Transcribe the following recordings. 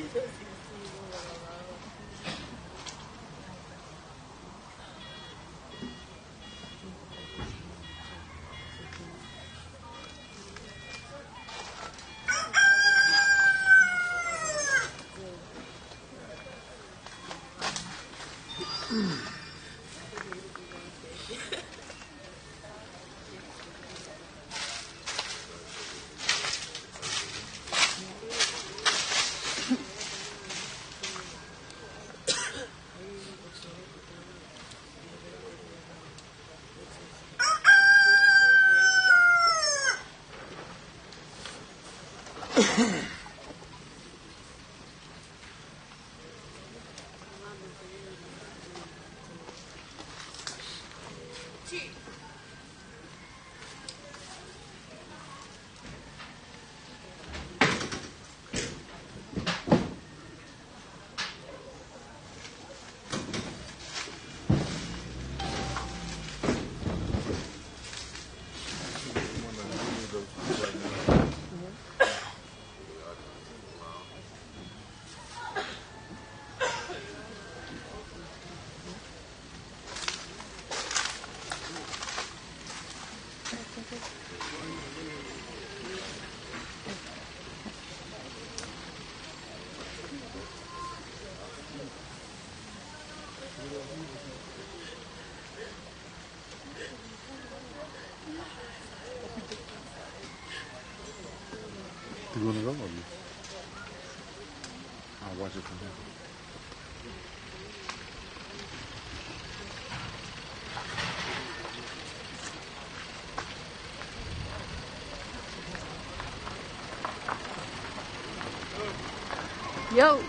Do you want to go or you? I'll watch it from here. Yo.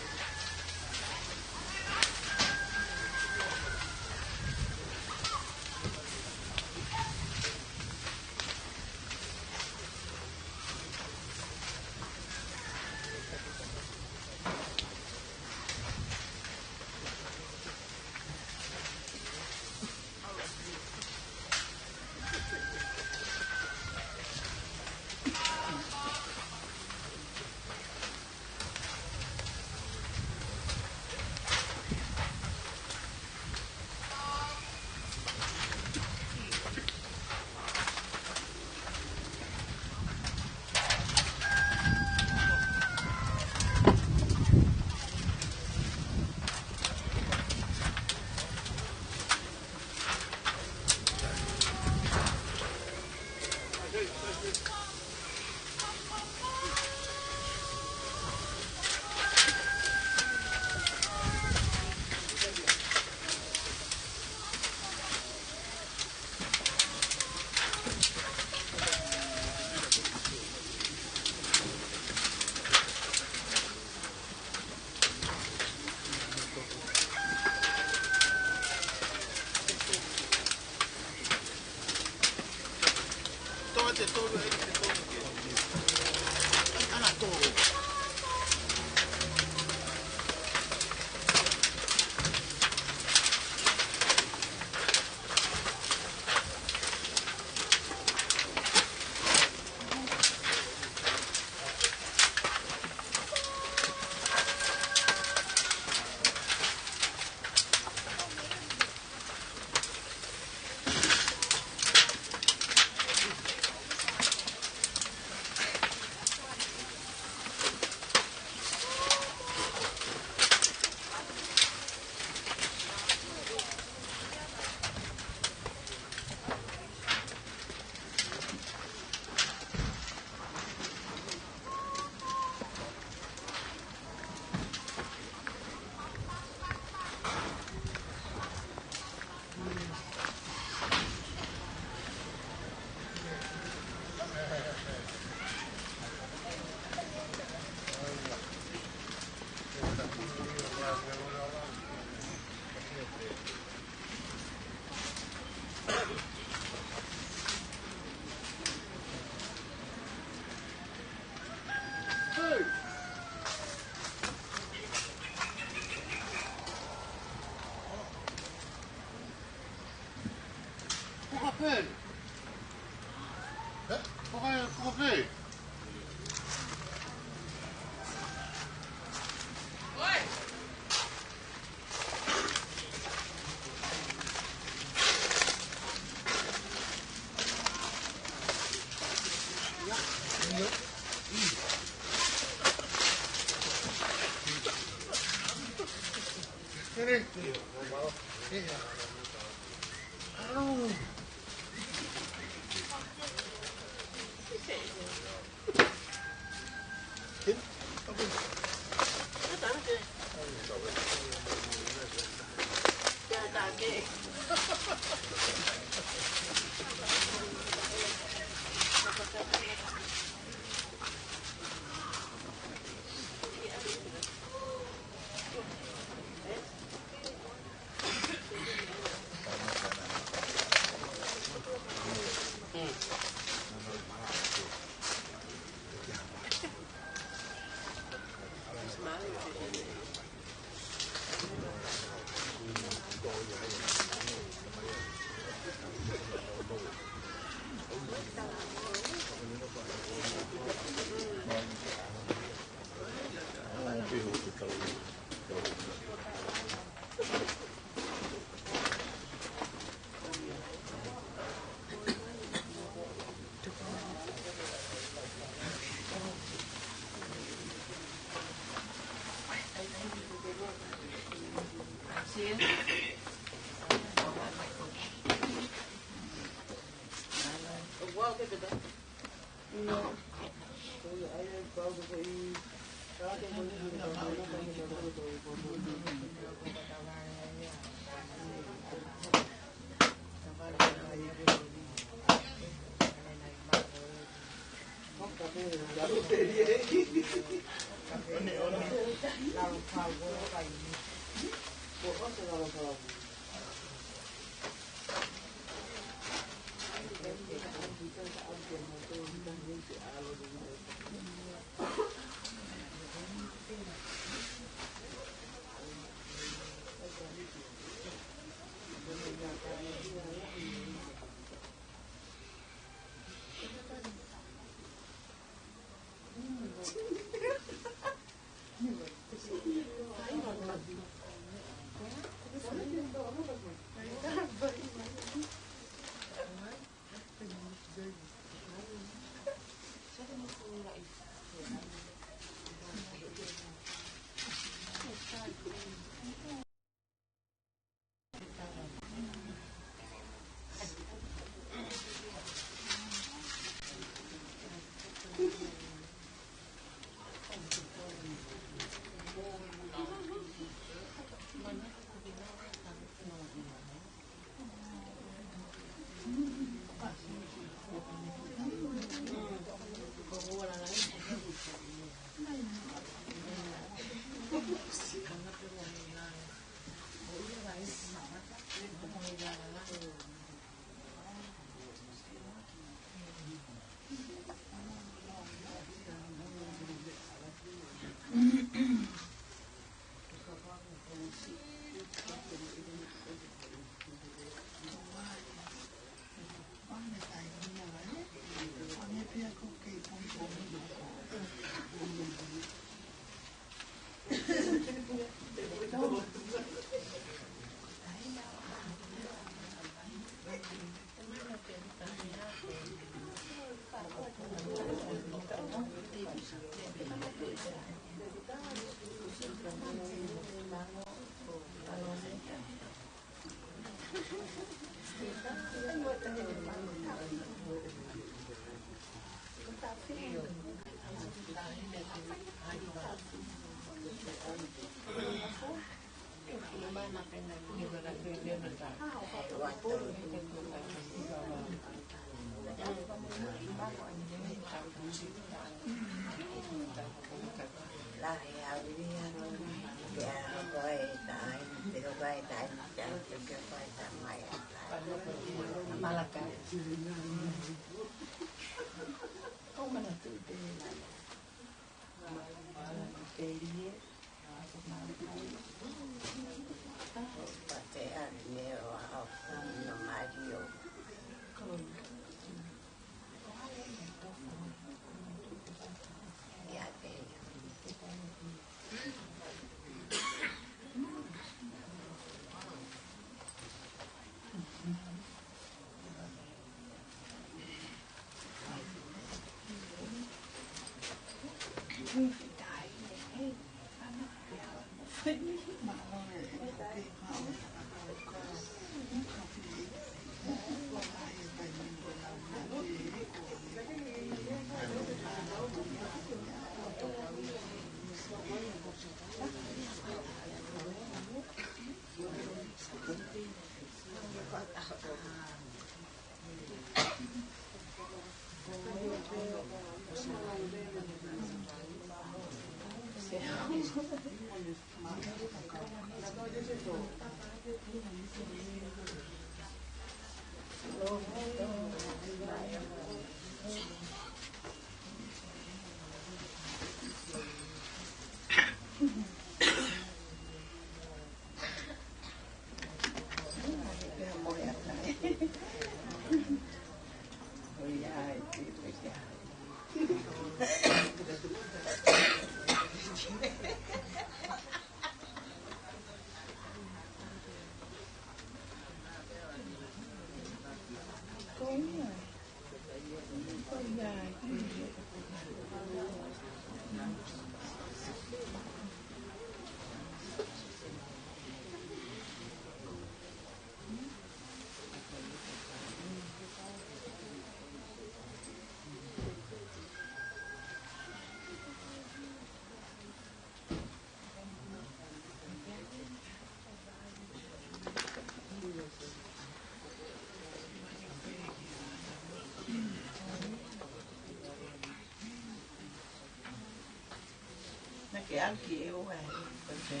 Cái Alaki yêu này con trai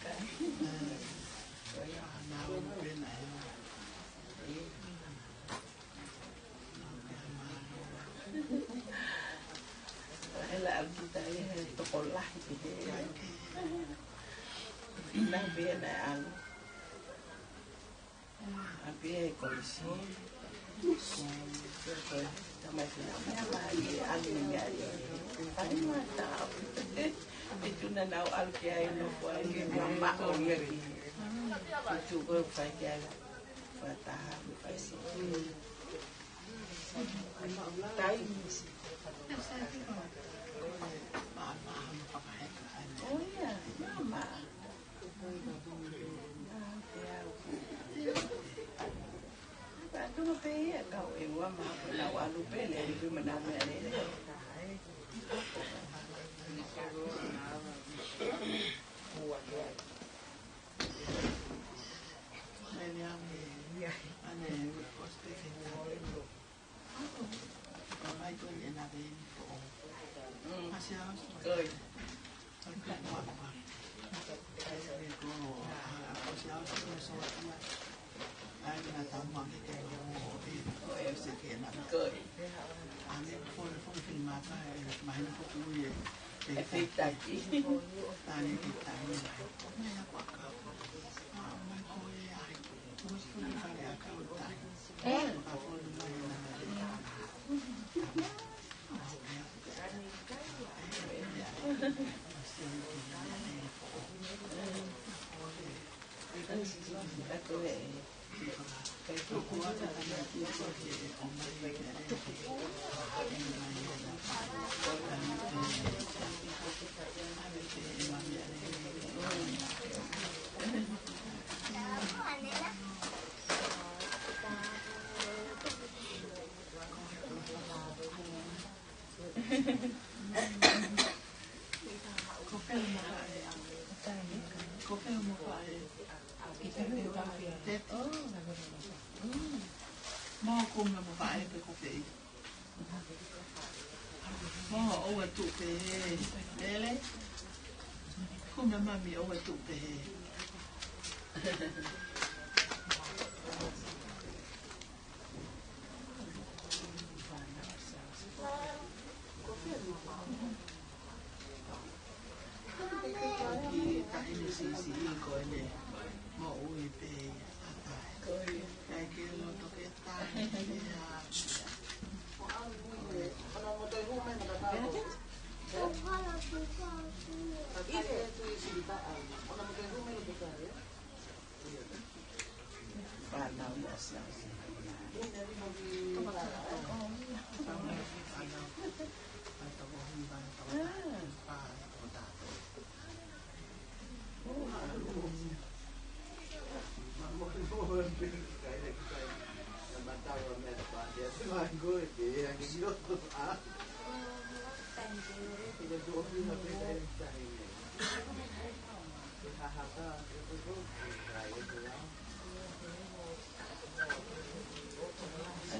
cái nào bên này hay là Alaki tay toko lại thì thế đang bên này ăn bên còn xí rồiทำไมถึงไม่มาอันนี้ไงอันนี้มาตามitu nanau alkiai no kuai mama oliaki itu ko fai kia fata fai si tai oh ya mama tu no pe kau ewa ma na walu pe le tu mana le Mò cùng là một vài cái cục đấy. Mò over tụ về, đấy. Cùng là mà mi over tụ về. Tại vì xí coi nè, mò over về. Cái kia nó cái tai nha.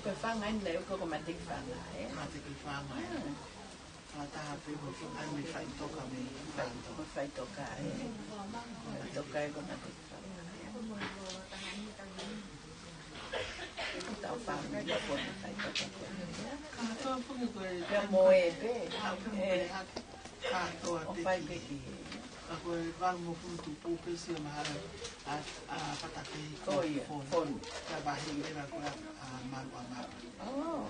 Cái phang anh nếu có mà thích phang lại, mà thích phang lại, ta phải một phang anh mới phải to cả mình, phải to cái có mà thích phang lại, tao phang cái con phải to cái, cái mồi bé, phải cái gì. Aku vang mo fu tu pu pe si ma a pataki ko ta ba hi ni na ko ma ma oh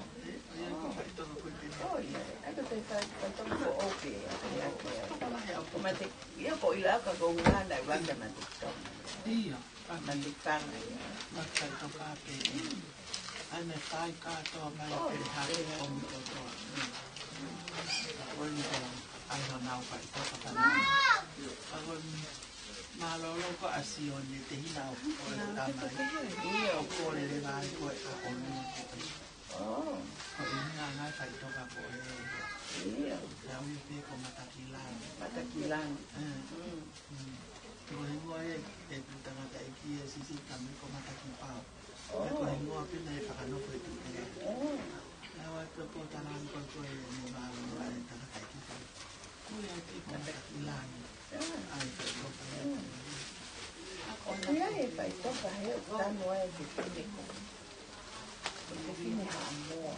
ya ko fa to ko te oh ya aku te fa to ko oke ya ko ma te ya ko ila ka ko na na wa ka na to iya ma te fa na ya ma ka to ka pe ana kai ka to ma pe ha ko mi to to ai no na fa to ka na Agon malolo ko asion ni te hina o tama ni o ko le na ko a o ni oh ko ina na fai to ka ko ia ya mi pe ko matakilan ko ngo e tanga ta ki si kami ko matakipa ko ngo pe na fa ka no ko tu oh na wa ko po tanan ko ni ba no ai ta ka ki ko ya ti ko matakilan Ai phải có phải ta nói thì cái gì cũng cái này mua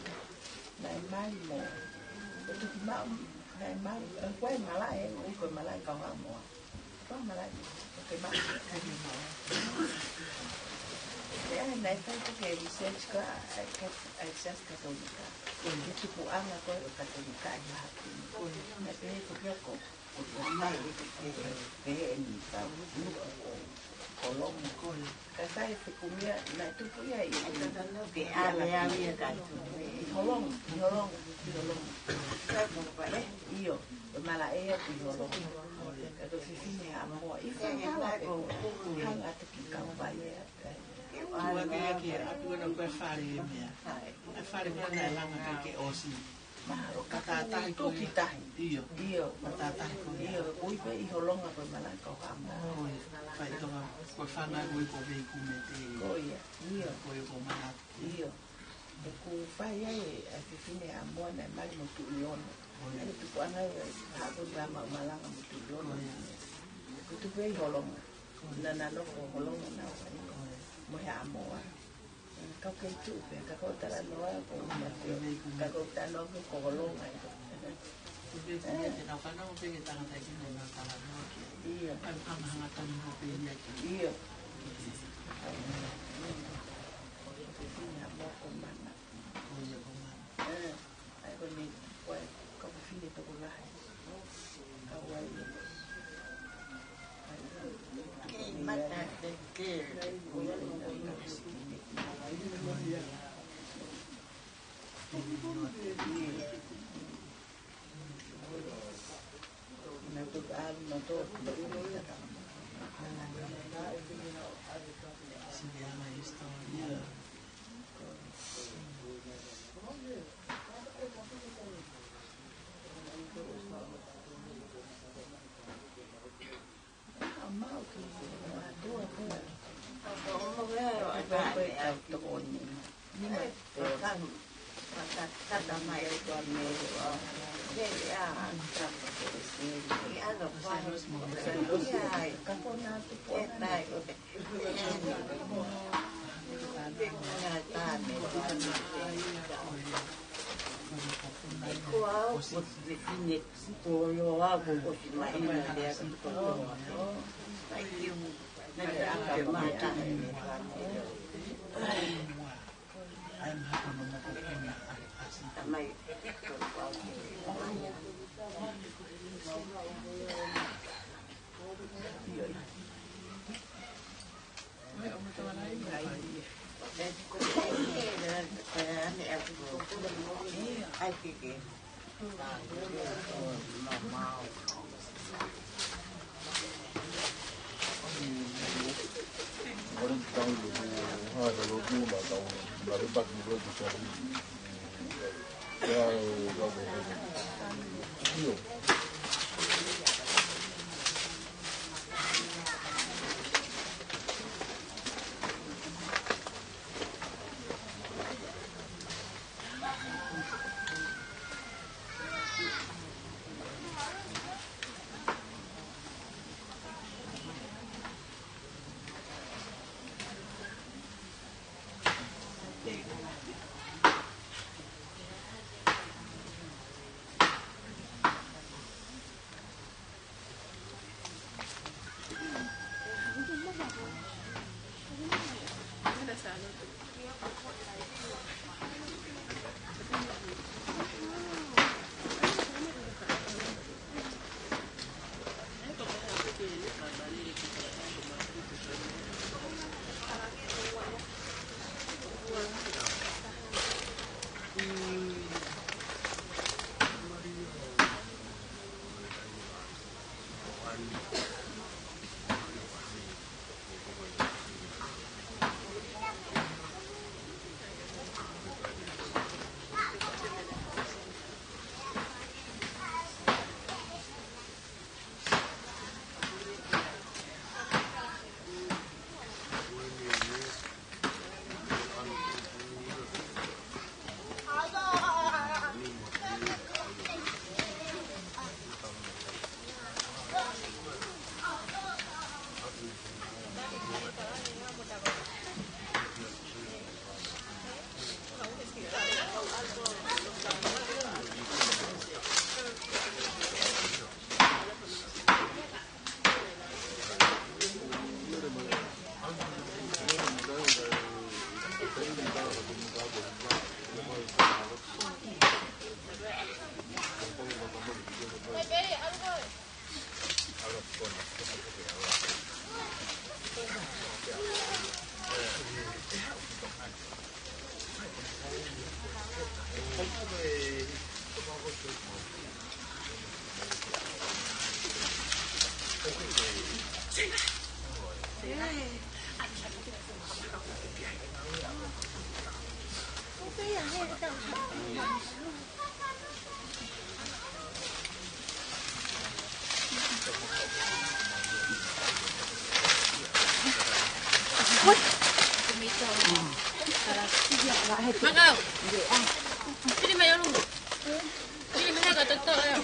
này mai mua cái máu này mai quay mà lại còn mà lại còn mua có mà lại cái máu cái này phải cái research có access católica cái tipo ăn là có católica là này cái có cái Mai cái em tao kolong kol kasai sekumia na tu punya cái area kan kolong iyo malaya kolong kalau sini amo ifa ko hang at kikawaya Ua kaya kaya api wana kwe whare e mea. A whare mea nai langa ke osi. Matatahi ko kitahi. Iyo. Iyo. Matatahi ko. Iyo. Ui pe iho longa koe malai kau hama. Koi. Whai tonga koe whangai koe ko vei kume te. Koi. Iyo. Koe ko manat. Iyo. E ku whai ai a whiwhine a mua nai mali mo tu iona. Ani tuku angai hako ngama malanga mo tu iona. Ko tu vei iho longa. Nana loko iho longa na wai. Mo he a moa. Kau kei tu pe, ka kau tala noa ko mateo, ka kau tala noa ko longa. Tuve kume te nau kana mo penge tangata ki no na tala noa ki. Iyo. Ai hanga tani mo pe ia ki. Iyo. Fina mo ko mana. Ko ia ko mana. Ai ko ni koe, ka fine to ko lahi. Ka wai. Mata te ke. Tata mai kwa mewa. Ele a tapa esse. E a no faro ai kapona tu e tai o te. Na ta me Kuau o define o lo hago o si mai na de a ko. Ai eu na de a que mata me Tamai Makau. Ini mayo lu. Ini mana kat tok ya.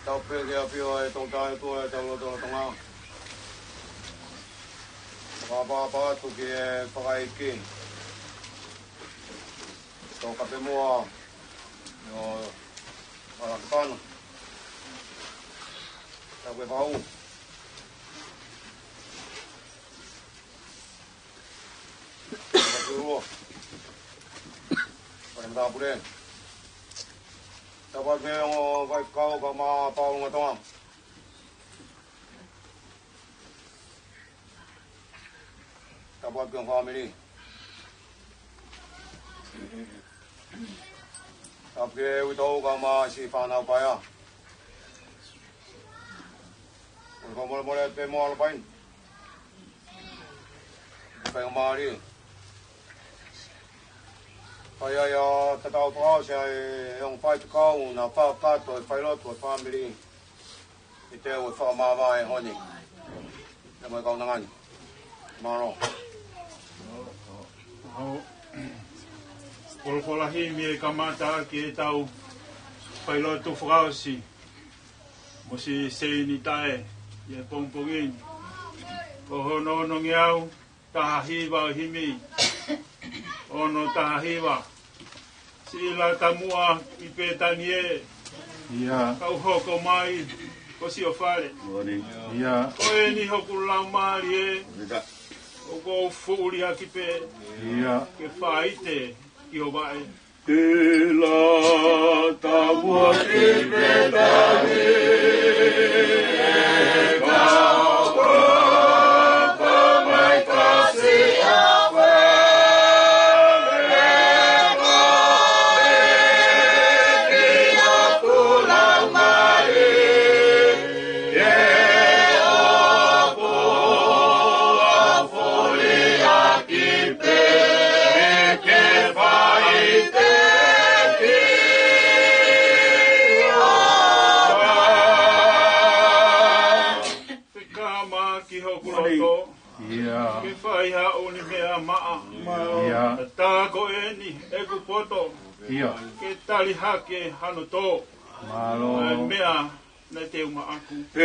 Tau pēke apio e tō tāe tua e tau loto Tonga. Whakapapa atu ki e whakaiki. Tō kape mua o Alaki. Tau ke whau. Kape ua. Pai mta pure. Dapat me o vai kau ka ma pau nga Tonga. Dapat ke family. Dapat ke utau ka ma si whanau paya. Kau mole pe mo alpain. Pai ngari. Kaya ya tatau pao siya yung fight kau na pato pilot with family ite with mama e honi na mo kau nangan maro Polo himi e kamata ki e tau pilot tu frausi mo si Seini Tae e pompongin ko hono no ngiau tahiwa himi ono tahiwa sila tamua i petanie ia kau hoko mai ko si ofale ia ko e ni hoku laumari e o ko furi aki pe ia ke faite ki o vai ke la tamua i petanie ke whai hao ni mea maa tā ko e ni e ku poto ke tali hake hano tō mea na te uma aku e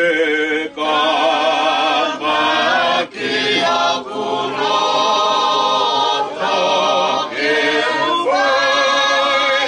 ka maki aku roto ke uwai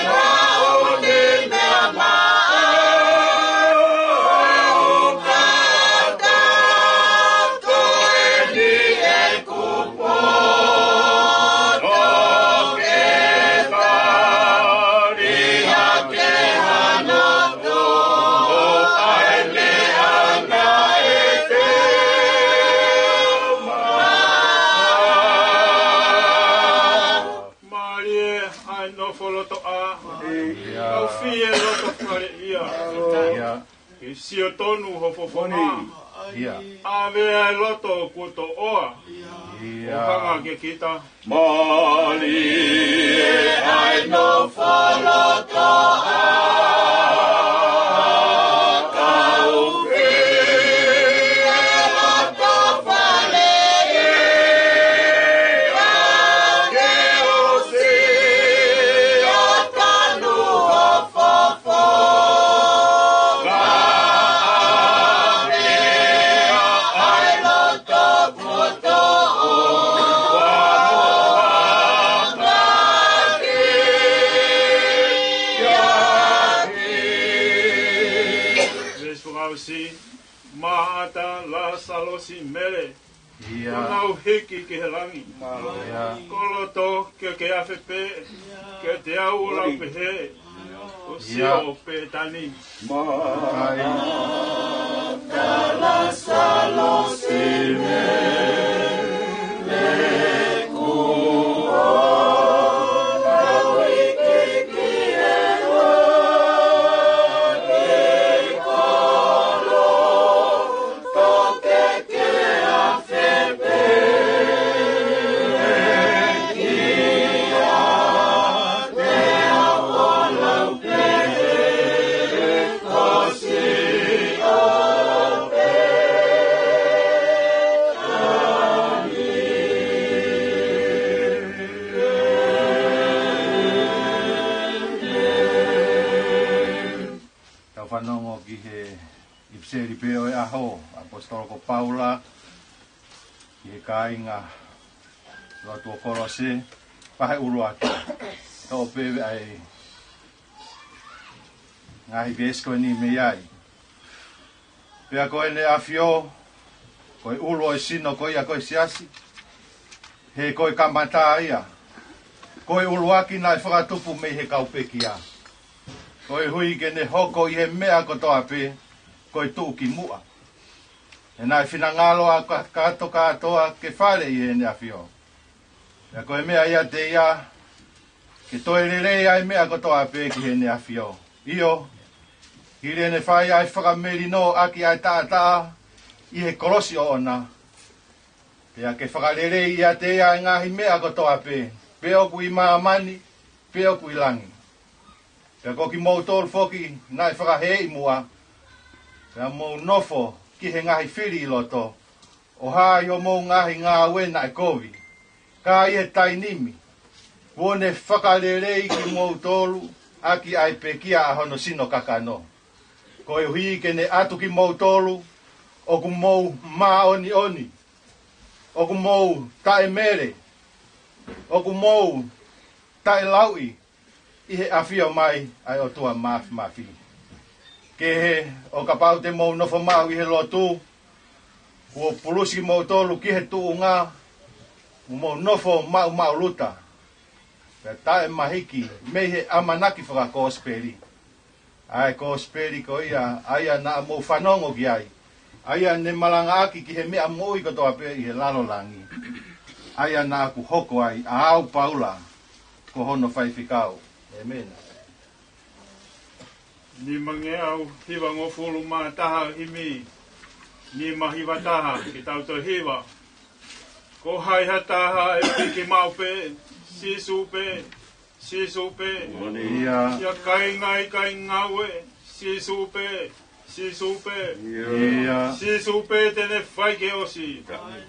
Hai no foloto a. Ia. Au fie loto whare ia. Ia. Ki sio tonu ho fofoma. Ia. Avea loto kuto oa. Ia. O hanga ke kita. Mali e ai no foloto Mahata la salosi mele. Ia. Nau hiki ke he langi. Ia. Koloto ke awhepe. Ke te au lau pehe. O sio pe tani. Ai. la salosi mele kuo. Whanongo ki he ipseri peo e aho, apostolo ko Paula, ki he kāinga lotu o korose, pahe uru atu. Tō pewe ai ngahi besko ni me iai. Pea koe ne awhio, koe ulu o sino koe a koe siasi, he koe kamata ia. Koe ulu aki nai whakatupu me he kaupeki a. Koe hui ke ne hoko i he mea ko toa pe, koe tuu ki mua. E nai whina ngalo a kato katoa ke whare i he ne awhio. E koe mea ia te ia, ke toe rere ai mea ko toa pe ki he ne awhio. Io, ki re ne whai ai whakameri no aki ai tātaa, i he kolosi o ona. Pea ke whakarere ia te ia i ngahi mea ko toa pe, peo kui maa mani, peo kui langi. Pea koki mou tōru foki, nai whakahei mua. Pea mou nofo, ki he ngahi whiri i loto. O hai o mou ngahi ngā wena e kovi. Ka i he tainimi. Wone whakarerei ki mou tōru, aki ai pekia a hono sino kakano. Ko e hui ke ne atu ki mou tōru, o ku mou maa oni oni. O ku mou tae mere. O ku mou tae laui. I he awhia mai ai o tua mafi. Ke he o ka pau te mou nofo mau i he lotu, ua pulusi mou tolu ki he tuu ngā, mou nofo mau luta. Pea tae mahiki, me he amanaki whaka kōsperi. Ai kōsperi ko ia, aia na mou whanongo ki ai. Aia ne malanga aki ki he mea mui kotoa pe i he lalolangi. Aia na aku hoko ai, a au paula, ko hono whaifikau. Amen. Ni mange au hiwa ngofulu mā taha imi. Ni mahiwa taha ki tau to hiwa. Ko hai ha taha e piki mau pe, sisu pe. Ia. Ia kai ngā we, sisu pe. Ia. Sisu pe tene whai ke osi.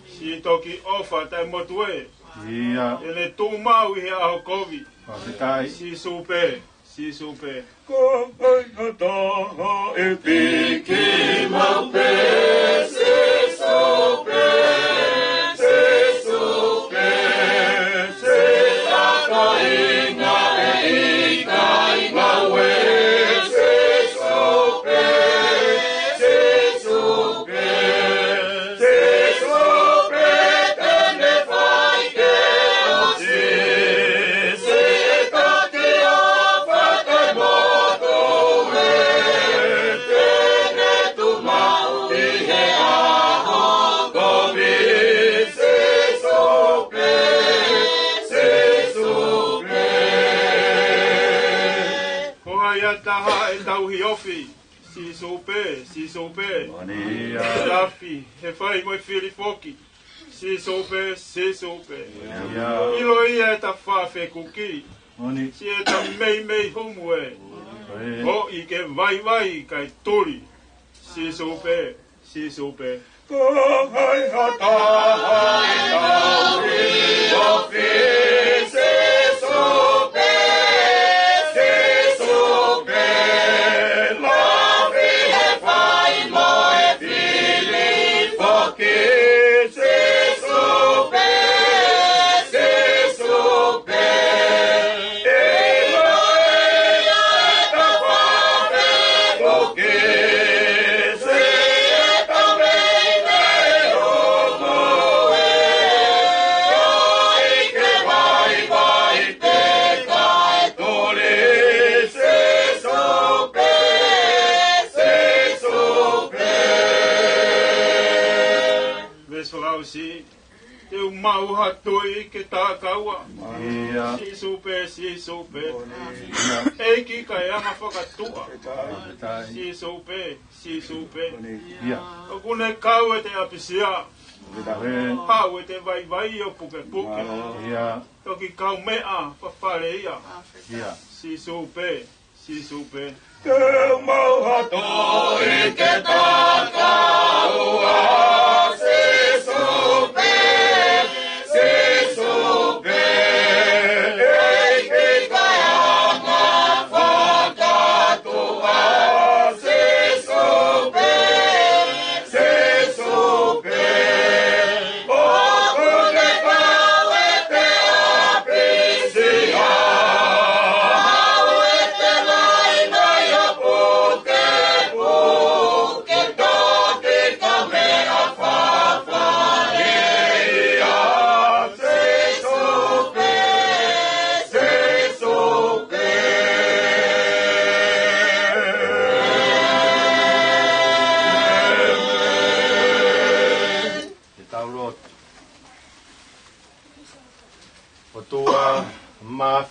Si toki ofa tai motue. Ia. Tene tū mau i he aho kovi. Whakitai. Si supe. Ko ai ha taha e piki mau pe, si supe, se taka inga e ika inga we, si supe, tene whai ke osi. Be ataha e tauhi ofi. Si sope. Lafi, he whai moi whiri foki. Si sope. Ilo ia e ta whawhe kuki. Si e ta mei humu e. O i ke vai kai tori. Si sope. Ko hai hata hai tauhi ofi. Si sope. Teu mau hatoi ke tā kaua. Si sope. Eiki kai anga whakatua. Si sope. O kune kau e te apisia. Hau e te vai o puke. Toki kau mea whawhare ia. Si sope. Teu mau hatoi ke tā kaua.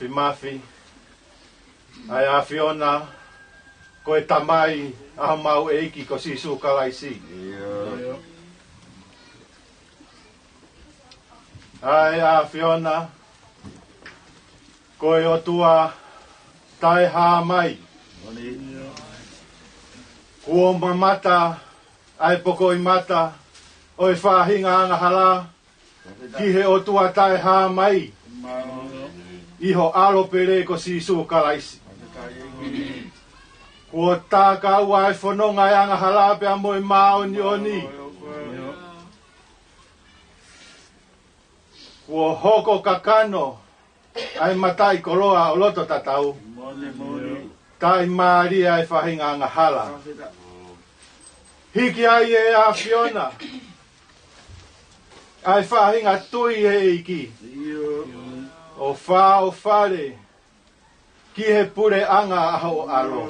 Mafi. Ai a Fiona ko e tamai a mau eiki ko si sukalaisi. Ai a Fiona ko e o tua tai ha mai. Kua mamata ai poko I mata o e whahinga anga hala ki he o tua tai ha mai. Iho alo pere ko si sukalaisi. Kua tā kaua ai whanonga e anga halape a moi mao ni oni. Kua hoko kakano ai matai koloa o loto tatau. Tai maria e whahinga anga hala. Hiki ai e a Fiona. Ai whahinga tui e iki. O whare, ki he pure anga aho alo.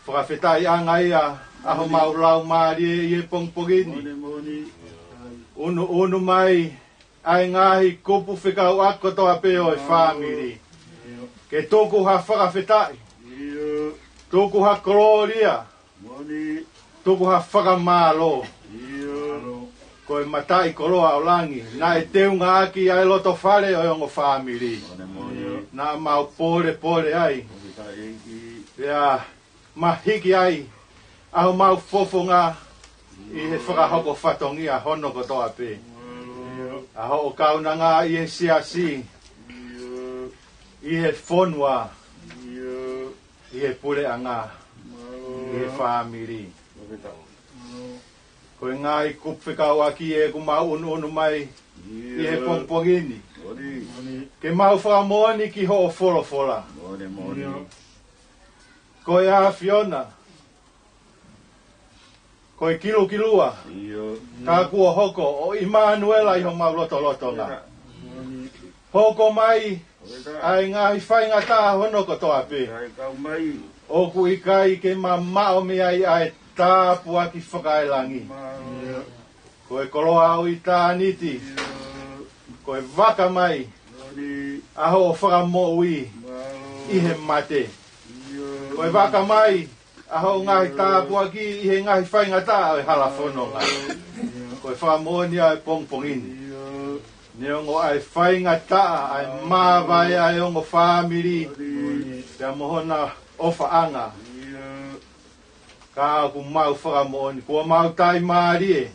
Whakawhetai anga ia, aho maulau maari e pongpongini. Unu mai, ai ngahi kupu whikau ako toa peo e whamiri. Ke tōku ha whakawhetai, tōku ha koloria, tōku ha whakamalo. Ko e matai koloa o langi, na e teunga aki ai loto whare o yongo whamiri. Na mau pore ai. Ia, mahiki ai, aho mau fofonga I he whakahoko whatongia hono ko toa pe. Aho o kaunanga I he siasi, I he whonua, I he pure anga, I he whamiri. Ko ngai kupwhikau aki e ku mau unu mai I he pongpongini. Ke mau whakamoni ki ho o wholofola. Ko e a Fiona. Ko e kilua. Ka kua hoko o Immanuela I ho mau loto nga. Hoko mai ai ngai whainga tā hono ko toa pe. O ku ikai ke mamao me ai tāpu aki whakailangi. Ko e koloa o I tāniti. Ko e waka mai. Aho o whakamoui I he mate. Koe waka mai, aho ngahi tāpua ki i he ngahi whaingata e halafono ngā. Koe whamoni ai pongpongini. Ni ongo ai whaingata ai māwai ai ongo whamiri. Pea mohona ofaanga. Ka ku mau whakamoni, kua mau tai maari e.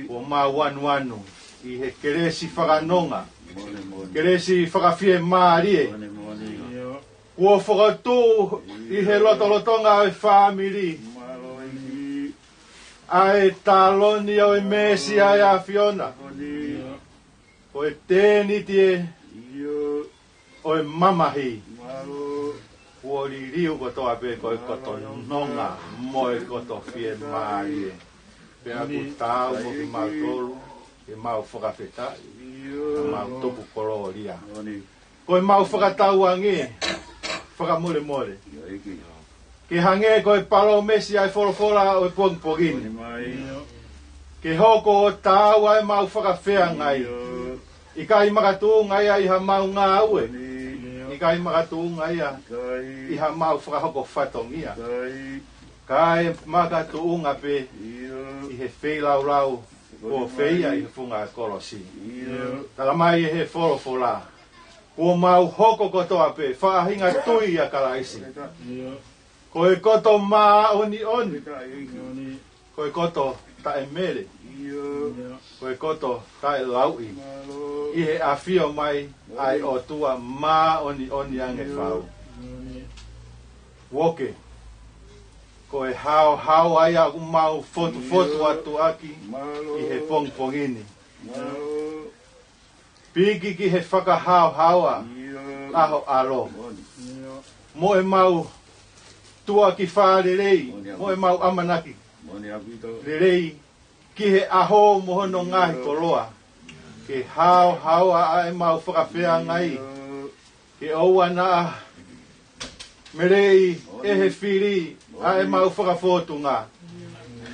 Kua mau wanu. I he keresi whakanonga. Keresi whakawhie maari e. Kua whakatū i he lotolotonga e whamiri. Ai taloni au e mesi ai a Fiona. Ko e tēni tie. O e mamahi. Kua ririu kotoa pe ko e koto nonga. Mo e koto whie maari e. Pea ku tāu mo ki mau tolu. Ke mau whakawheta. Ke mau tupu koloria. Ko e mau whakatau ange. Whakamore. Ke hange ko e palo mesi ai wholawhola o e pongpongini. Ke hoko o tāu ai mau whakawhea ngai. I kai makatū ngai ai ha mau ngā ue. I kai makatū ngai i ha mau whakahoko whatongia. Kai makatū ngā pe i he wheilau o wheia i he whunga kolosi. Tala mai e he wholawhola. Kua mau hoko kotoa pe, whaahinga tui a kalaisi. Ko e koto maa oni. Ko e koto tae mere. Ko e koto tae laui. I he awhio mai ai o tua maa oni ange whau. Woke. Ko e hao ai a mau fotu atu aki i he pongpongini. Piki ki he whakahau-haua aho alo. Mo e mau tua ki whārerei. Mo e mau amanaki. Rerei ki he aho mohono ngahi koloa. Ke hau-haua ai mau whakawhea ngai. Ke oua na merei e he whiri ai mau whakafotu ngā.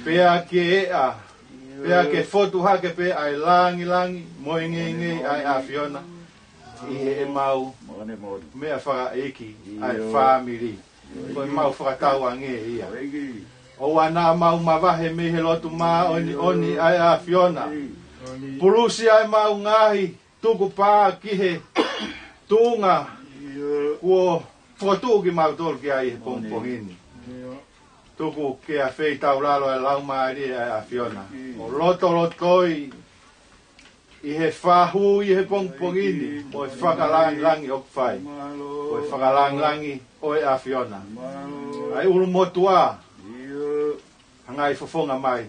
Pea ke ea. Pea ke fotu hake pe ai langi, moe nge ai a Fiona. I he mau mea whaka eki ai whamiri. Koe mau whakatau a nge ia. O wana mau mawahe me he lotu maa oni ai a Fiona. Pulusi ai mau ngahi tuku pā ki he tunga. Kuo whakatū ki mau tolu ki ai he pongpongini. Tuku ke a whei tau lalo e lau maari ai a Fiona. O lotoi i he whahu i he pongpongini. O e whakalangi o kwhai. O e whakalangi o e a Fiona. Ai ulu motua. Hangai fofonga mai.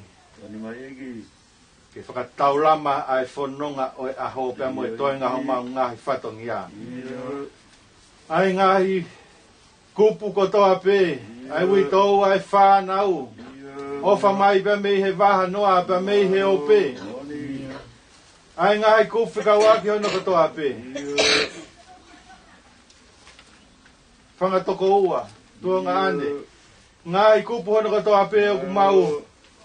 Ke whakatau lama ai whanonga o e aho pia mo e toenga ho mau ngahi whatongia. Ai ngahi kupu kotoa pe. Ai ui tau ai whanau. Ofa mai pia mei he waha noa pia mei he ope. Ai ngai kuwhika waki hono katoa pe. Whangatoko ua. Tuonga ane. Ngai kupu hono katoa pe o kumau.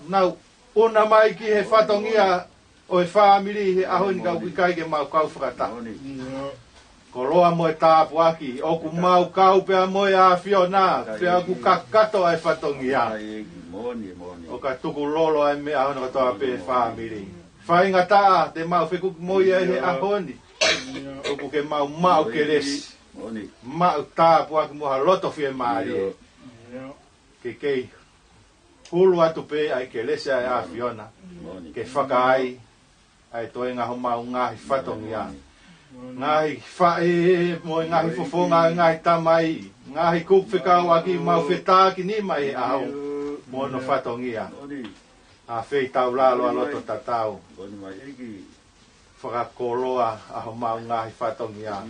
Nau. Una mai ki he whatongia o he whamiri he ahoni kau kikai ke mau kau whakata. Ko roa mo e tāpu aki, o ku mau kau pea mo e a Fiona, pea ku kakato ai whatongia. O ka tuku lolo ai mea hono katoa pe whamiri. Whainga taa, te mau wheku moi ai he ahoni. O ku ke mau ke resi. Mau tāpu aki moha loto fie maari. Ke kei. Hulu atu pe ai ke lese ai a Fiona. Ke whaka ai toenga ho mau ngahi whatongia. Ngahi whae mo ngahi fofonga ngahi tamai. Ngahi kukwhikau aki mau whetaki ni mai e au. Mo no whatongia. A whei tau lalo aloto tatau. Whakakoloa aho mau ngahi whatongia.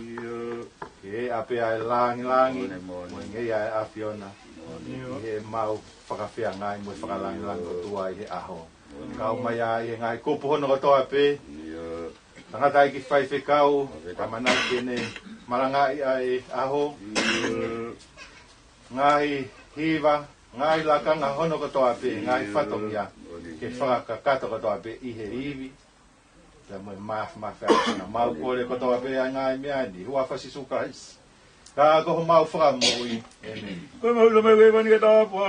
Ke ape ai langi. Mo ngei ai a Fiona. He mau whakawhea ngai mo whakalangi o tua i he aho. Kau mai ai he ngai kupu hono kotoa pe. Tangata ki whaiwhe kau, kamanai kene marangai ai aho. Ngai hiva, ngai lakanga hono kotoa pe, ngai whatongia. Ke whakakato kotoa pe i he iwi. Te mo mawhea mau kore kotoa pe ai ngai mea ni, hua whasisuka hisi. Ka ko mau fra moi. Amen. Ko mo lo me we ni ta pa.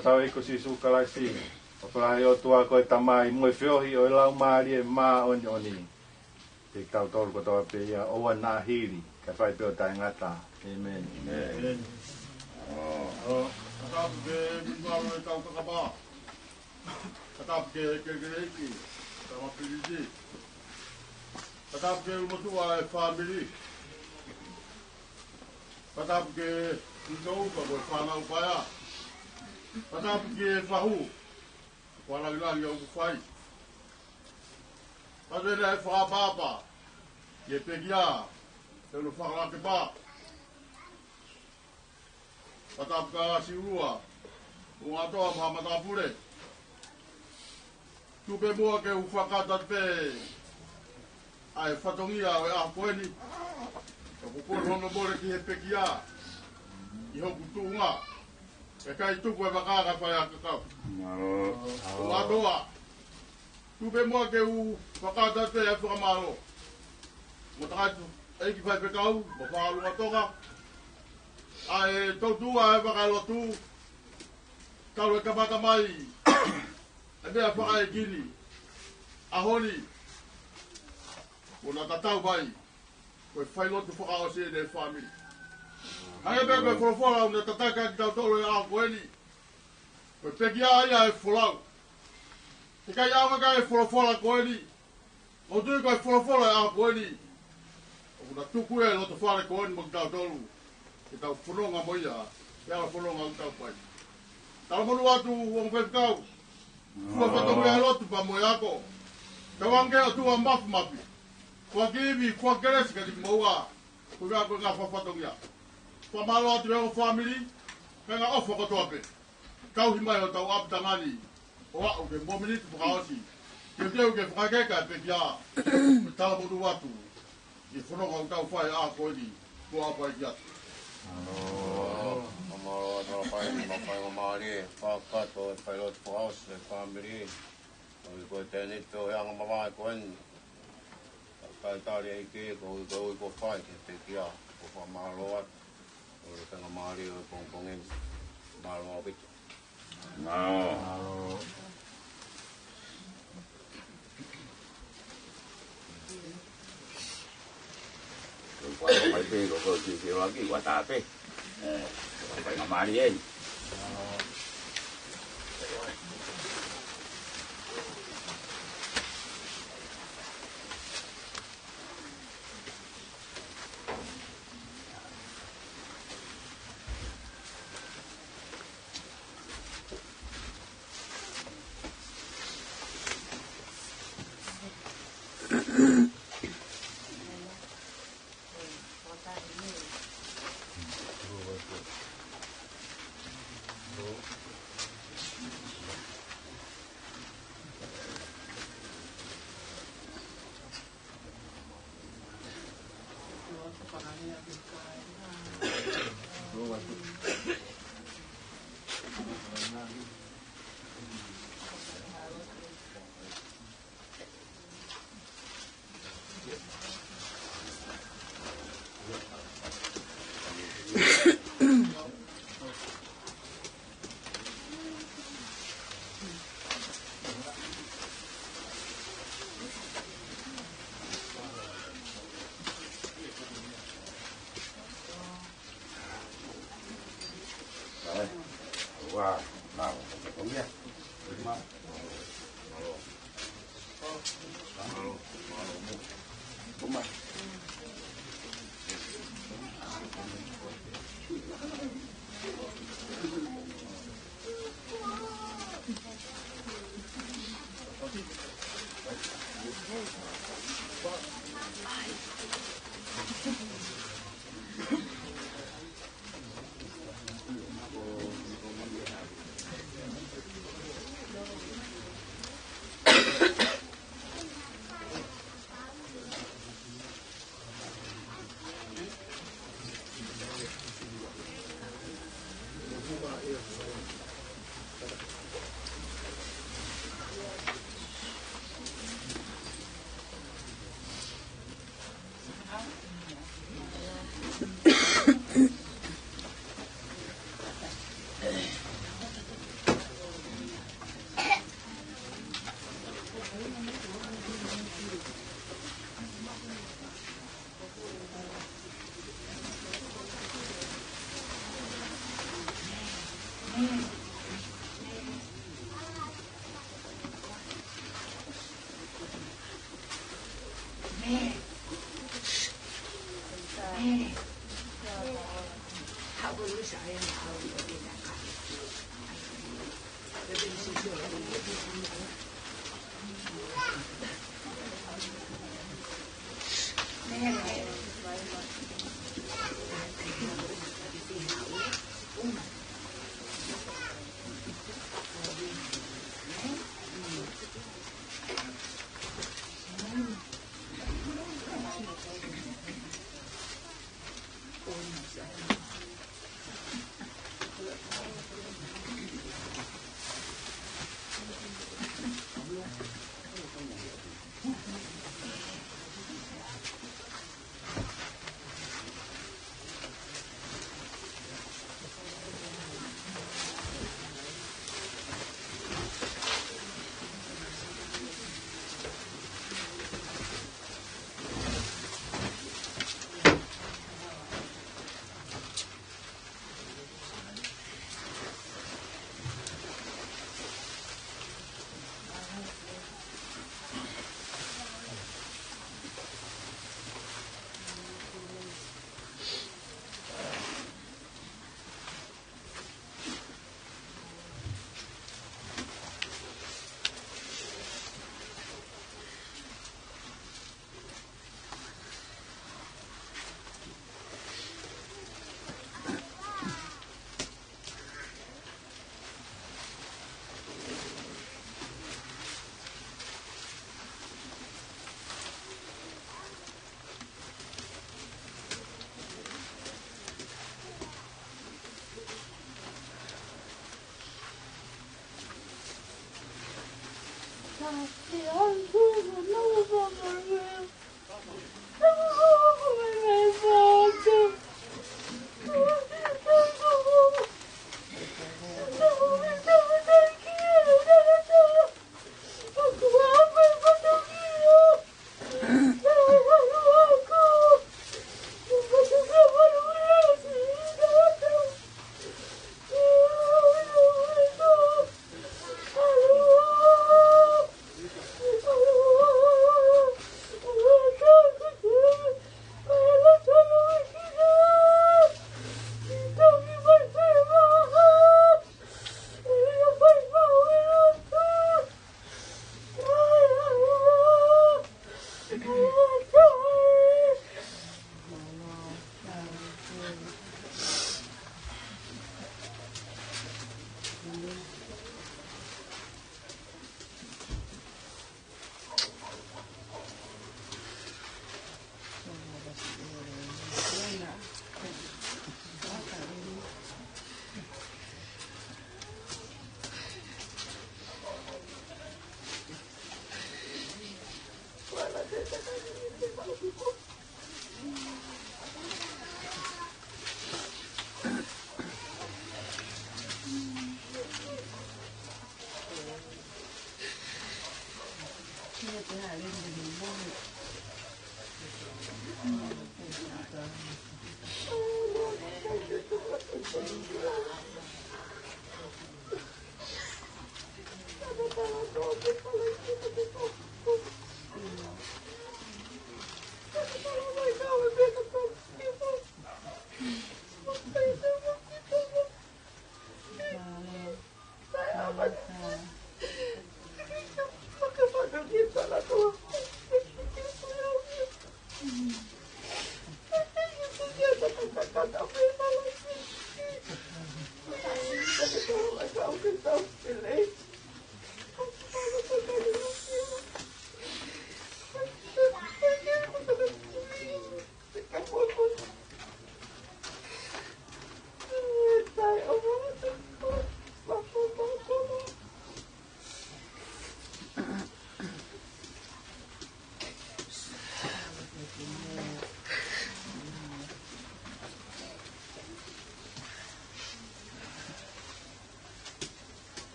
Tau iko si suka si. Palahi o tua koe tamai moe whiohi o lau maari e maa oni oni. Te tau tolu ko toa pe ia oa nā hiri. Ka whai peo tai ngata. Amen. Amen. Katapu ke minwaro e tau kakapa. Katapu ke kereiki. Tama piriti. Katapu ke umotua e whamiri. Katapu ke ikauka koe whanau paia. Katapu ke whahu. Whanagilari au kuwhai. Katapu e whakapapa. Ke pegia. Te ulu whakarake pā. Katapu ka si ua. Ua toa mahamatapure. Tupe mua ke ufakata pe. Ai whatongia o e akoeni. Ka kukuru hono more ki he pegia. I hoku tuunga. E kai tuku e makaka whai a kakau. Ua toa. Tupe mua ke ufakata pe e whakamaro. Motakaitu. Eiki whai pekau. Mo whakalunga toka. Ai tautua e whakalotu. Kalu e kapata mai. E mea whakai kini. Ahoni. Ona tatau mai. Koe whailotu whakao se ne whamiri. Hai mea koe whorofora una tataka ki tau tolo e aho koeni. Koe peki aia e wholau. Te kai aunga kai e whorofora koeni. O tui koe whorofora e aho koeni. Una tuku e loto whare koeni mo ki tau tolu. Ki tau whanonga moia. Te awa whanonga u tau pai. Tau monu atu o mwhepikau. Kua whatongu e lotu pa moe ako. Te wange o tua mafu mapi. Kua kiwi, kua keresi ka di moua. Kua koe ngā whatongu ia. Kua malo atu e o family. Kai ngā ofa kotoa pe. Kau himai o tau apitangani. O au ke mominiti whakaosi. Ke teu ke whakakeka e pe kia. Me tala monu atu. I whanonga u tau whai a koeni. Kua apai ki atu. Amaro atara pai ni mapai o maari, whakato e whailot whaos e whamiri. O i koe tēnei peo heanga mawai koeni. Kai tāri e ike, ko i ko whai ke te kia. Ko whamaro atu. O i tenga maari o i pongpongeni. Maro o pito. Maro. Qua phải về của chị là cái quả tạ pe phải làm mà đi em Wow, nào, không biết. Đúng rồi.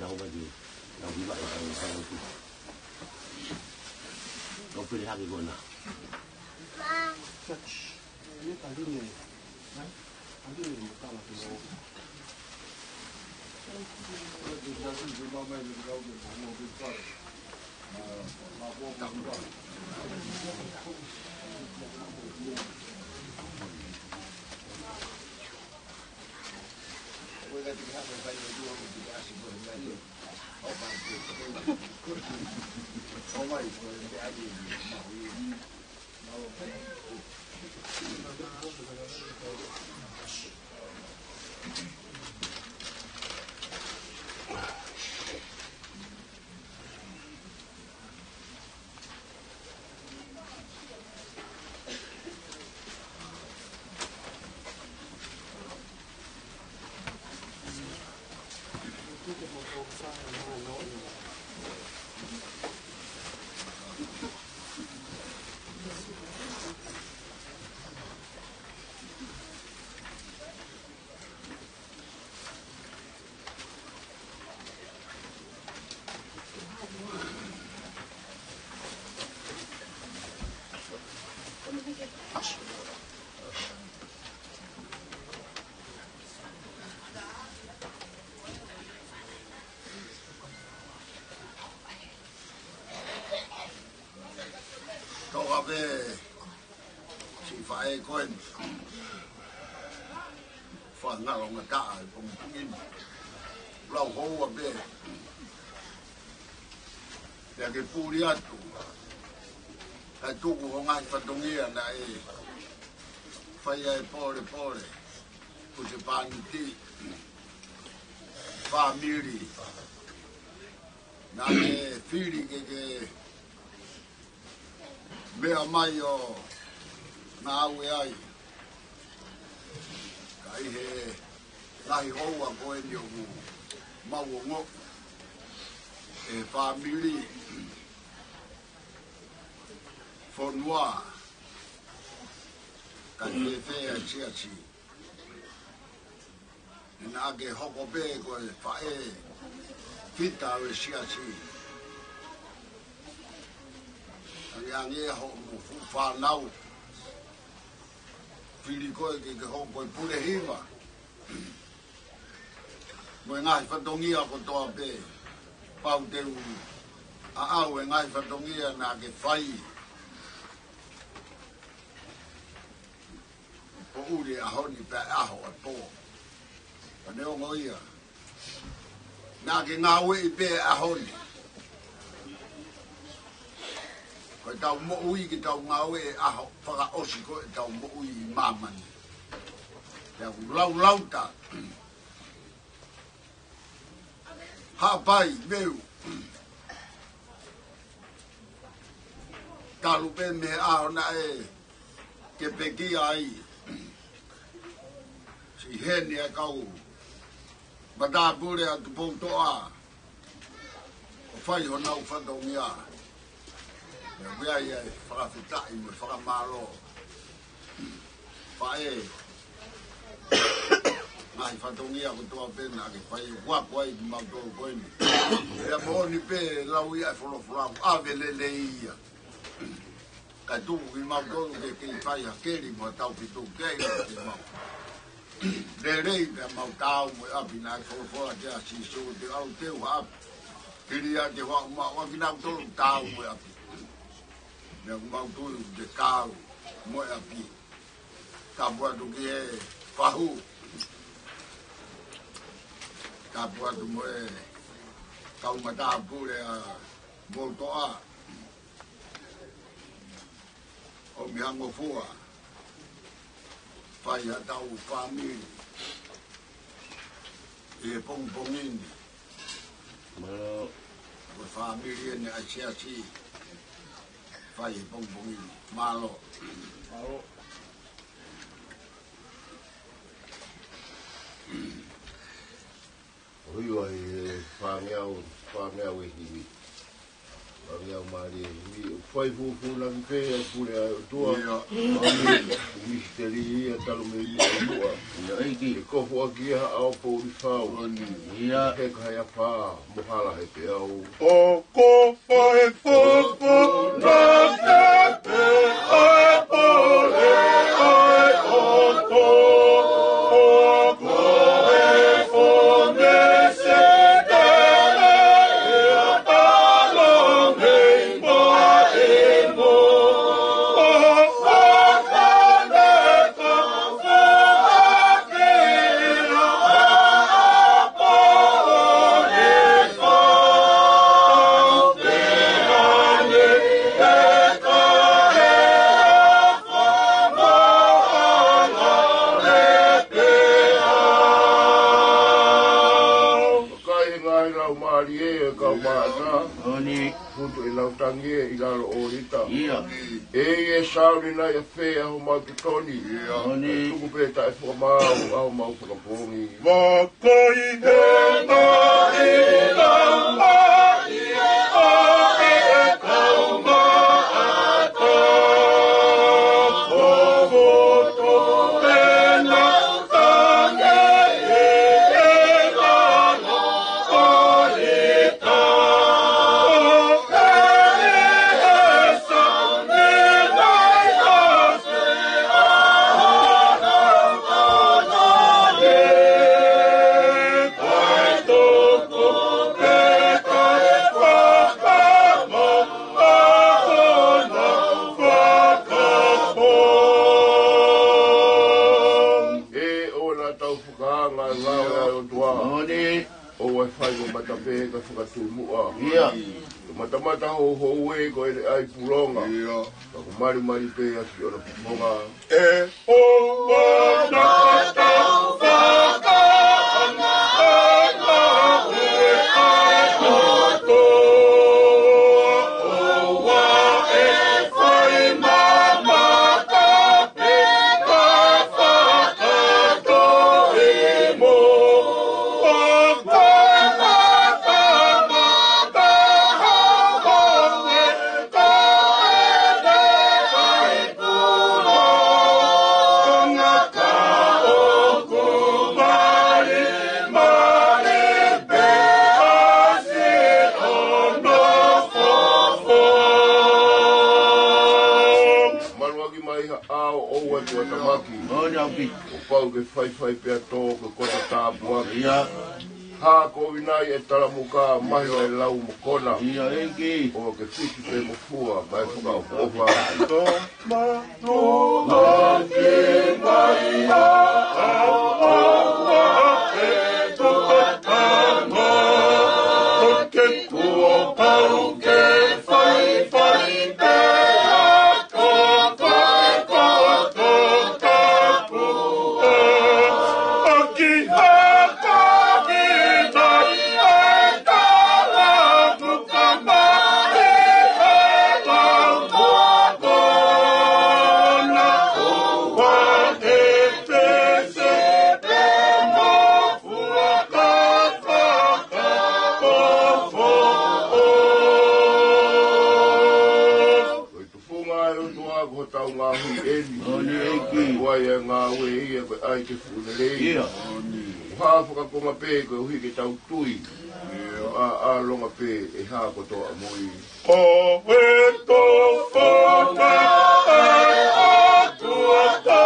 na o di na di ba ka ni no pili haki ko na ini tadi nih tadi nih kalau tuh si fai koen fa ngalo ngata pung pungin lau ho be ya ke puri atu atu ko ngai fatongia na fai ai pore ku se panti family na fili ke mea mai o ngā aue ai. Kai he ngahi houa koe ni o mau o ngō. E whāmiri whonua kai he whea chiachi. Nā ke hoko pē koe whae whita o chiachi. Yang ho mo fa nau fili ko ke ho ko pure hiva mo ngai fa dongia ko to be pau te u a au ngai fa dongia na ke fai o uri a honi pa a ho to ne o ngoia na ke ngawe pe a honi ko tau mo ui ki tau ngawe aho whaka osi ko e tau mo ui mamani. Te au lau ta. Ha pai meu. Talu pe me aho na ke peki ai. Si heni a kau. Mata pure a tupou toa. O whai ho nau whantongia. Mea ia e whakawhitai me whakamaro. Whae. Ngai whatongia ko toa pena ke whae wapu ai ki mautoro koeni. Ea mooni pe lau ia e wholofuramu. Awe lele ia. Kai tuku ki mautoro ke kei whae hakeri mo tau pitu kei ke mau. Rei pe mau tau mo api na e wholofura te a siso te au teu api. Kiri a te wakina utoro tau mo api. Nea kumau tui te kāu moe api. Ka puatu ki e whahu. Ka puatu moe kau mata pure a motoa. O mihango fua. Whai a tau whamiri. E pongpongini. Malo. O whamiri ene a siasi. Whai e pongpongini. Malo. Malo. Hui ai whameau e hiwi. Maria Maria, foi fufu na feia por tua. Misteri a talo me mua. E kofo aqui ao pôr de fau. E que a pá, mohala he pe au. O kofo e fofo na tepe a pole ai oto. O kofo e fone se tere a talo me moa e mo. I lalo o rita. E sauri na ia whea ho mau toni. Tuku pēta e whamau au mau whakapongi. Wakai he mai lau mai o e kau maata. Koho to pena tange e lalo o rita. Matapeka whakatumua. Matamata ho e ko ele ai pulonga. Ka mari mari pe asi ona pumonga. E o matata whaka ana ana e ai hoto. O wa e whai mamata pe ka whakato e mo. O pau ke whai pia tō ke kota tāpua. Ha ko winai e tala muka mahi e lau mokona. O ke whiki pe mofua mai whaka ofa. Ma ke mai e toka tama. O ke kua pau ke whai pe. Ai te funerei. Hāwhaka konga pē koe hui ke tau tui. A longa pē e hā kotoa mui. O e tō whaka ai atua tā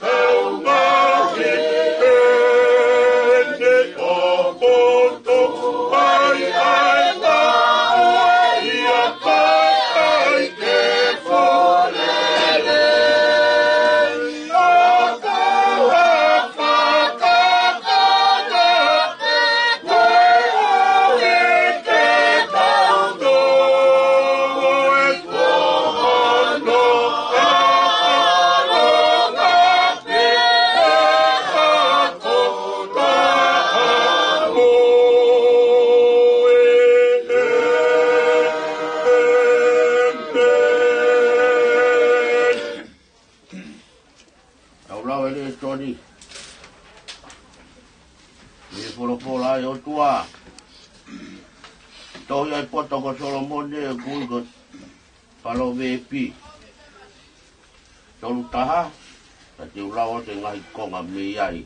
tau mahi e ne o koto ai ai tā i a kai ai ke whorere. Oh, Toi ai poto ko Solomone e kui ko palo vepi. Tolu taha, ta te ulawa te ngahi konga me iai.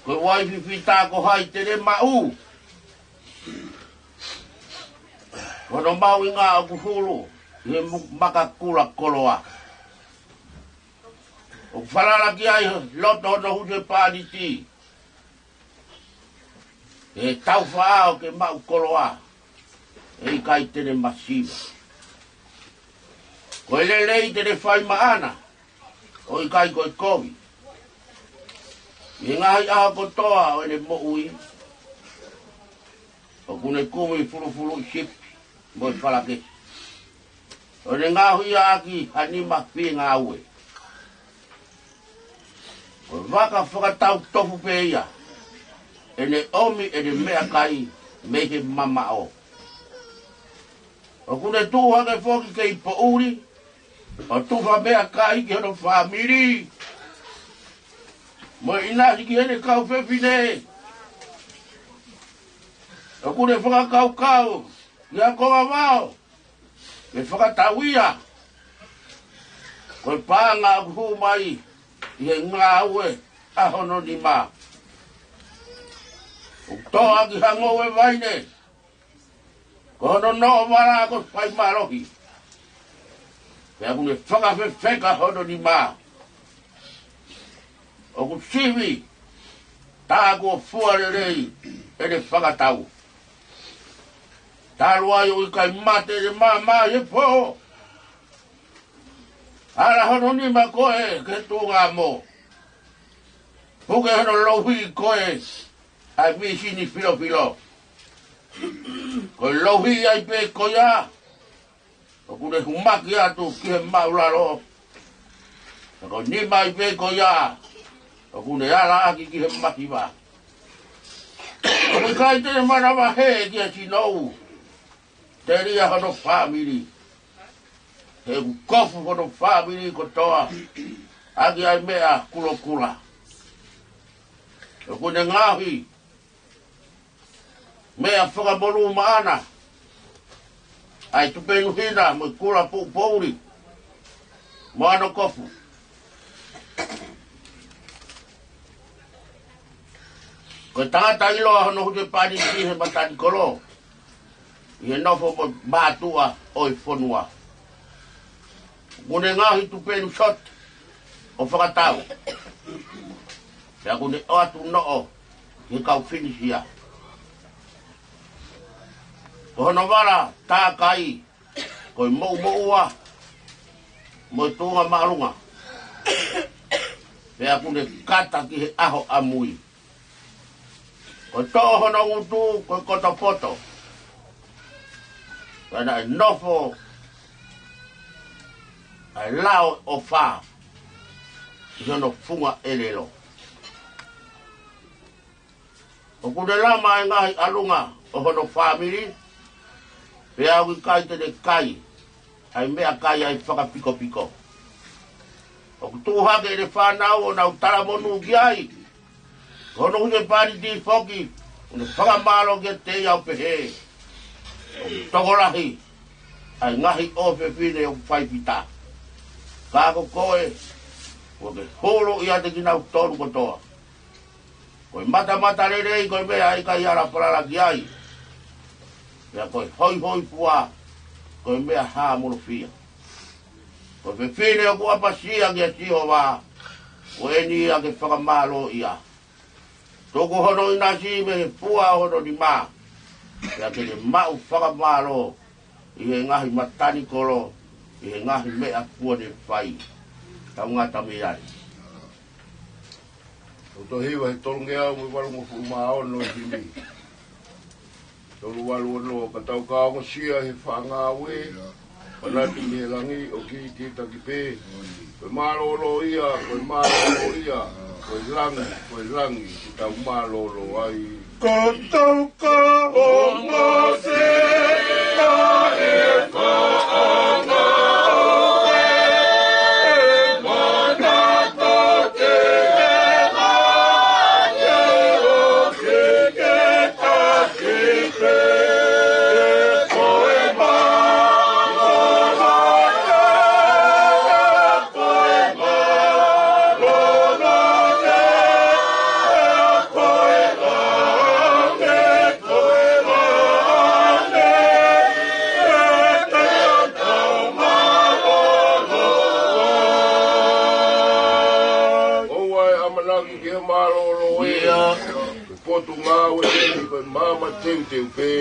Koe wai whiwhita ko hai tere mau. Kono mau inga aku hulu, he maka kula koloa. O whararaki ai loto no huse pāniti. E tau whaao ke mau koloa. E kai tere masiva. Koe lelei tere whai maana. O i kai koe kovi. I ngahi aha kotoa o ene mo ui. O kune kumi furu shipi. Mo i whalake. O ne ngahui aki hanima whi ngā ue. O waka whakatau tofu pe ia. Ene omi ene mea kai mehe mama o. O kune tūhake whoki ke i po uri. O tuwha mea kai ki hono whamiri. Mo inasi ki hene kau whewhine. O kune whakakau kau. Ia konga wao. Ke whakatawia. Koe pānga aku mai. Ie ngā ue. Ahono ni mā. O toa ki hango e vaine. Kono no wara ko pai marohi. Pea kune whakawhewheka hono ni mā. O ku siwi. Tāku o fuarerei. Ere whakatau. Tālu ai o i kai mate de mā e po. Ara hono ni ma koe ke tūngā mō. Puke hono louhi koe. Ai misi ni filo. Koe louhi ai pe koia. O kune humaki atu ki he maularo. Ko ni mai pe koia. O kune ala aki ki he makiwa. O kai tene manawa he ki a sinou. Teria hono family. He kofu hono family kotoa. Aki ai mea kula. O kune ngahi. Mea whakamolu maana. Ai tupenu hina mo kula pouri. Moano kofu. Ko tangata iloa hono hute pāni ki he matani kolo. Ie nofo mo mātua o i whonua. Kune ngahi tupenu shot o whakatau. Pea kune o atu noo he kau finisia. Ko hono wara tā kai ko i moua mo i tūnga marunga. Pea kune kata ki he aho amui. Ko tō hono ngutu ko i koto poto. Kana e nofo ai lao o wha. I hono funga elelo. O kune lama e ngahi alunga o hono family. Pea ui kai tene kai. Ai mea kai ai whakapiko. O kutuhake e whanau o nau taramonu ki ai. Kono hune pāni ti whoki. Une whakamaro ki te iau pehe. O tokorahi. Ai ngahi o whewhine o whaipita. Kako koe. Ko ke holo i ate ki nau tonu kotoa. Koe mata rerei koe mea ai kai ara parara ki ai. Pea koe hoi pua. Koe mea haa monofia. Koe whewhine o kua pasia ki a tiho wā. Koe ni a ke whakamaro ia. Toko hono ina si me pua hono ni mā. Pea ke te mau whakamaro. I he ngahi matani kolo. I he ngahi mea pua ne whai. Tau ngata me ai. Toto hiwa he tolunge au me walu mo fuma ono i himi. Tolu walu ono ka tau ka ongo sia he whanga we. Panati me he langi o ki takipe. Koe malolo ia, koe langi, ki tau malolo ai. Kotou ka ongo se ka e whaanga oe. Mana toke e aie o ke tunga o e ko mama te pe.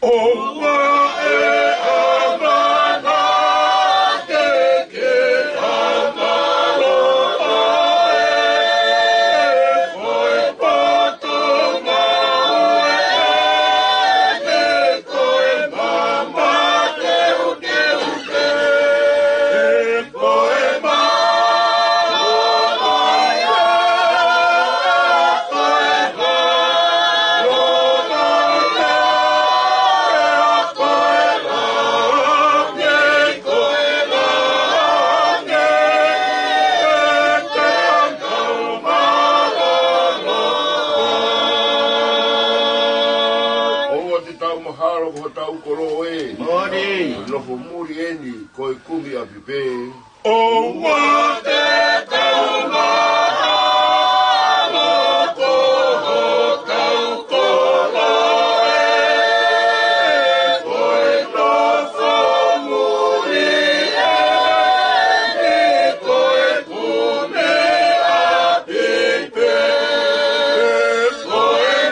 O ma e amana te ke amalo Lofo muri eni ko e kumi a pipe. O wa te tau mahalo ko ho tau kolo e ko e lofo muri eni ko e kumi a pipe. Ko e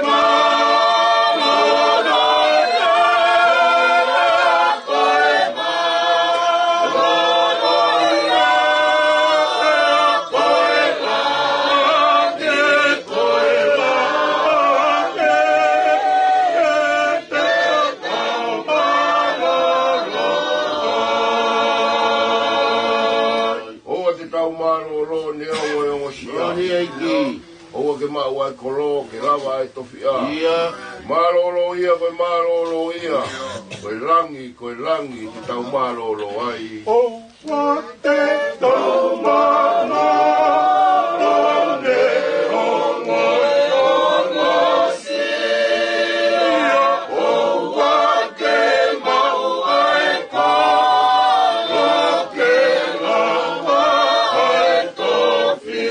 o ke maua e kolo, ke lava e tofia. Malolo ia, koe malolo ia. Koe langi, te tau malolo ai. O wa te tau malolo ne o ngoi o ngosi. O wa ke mau ai kolo, ke lava ai tofi.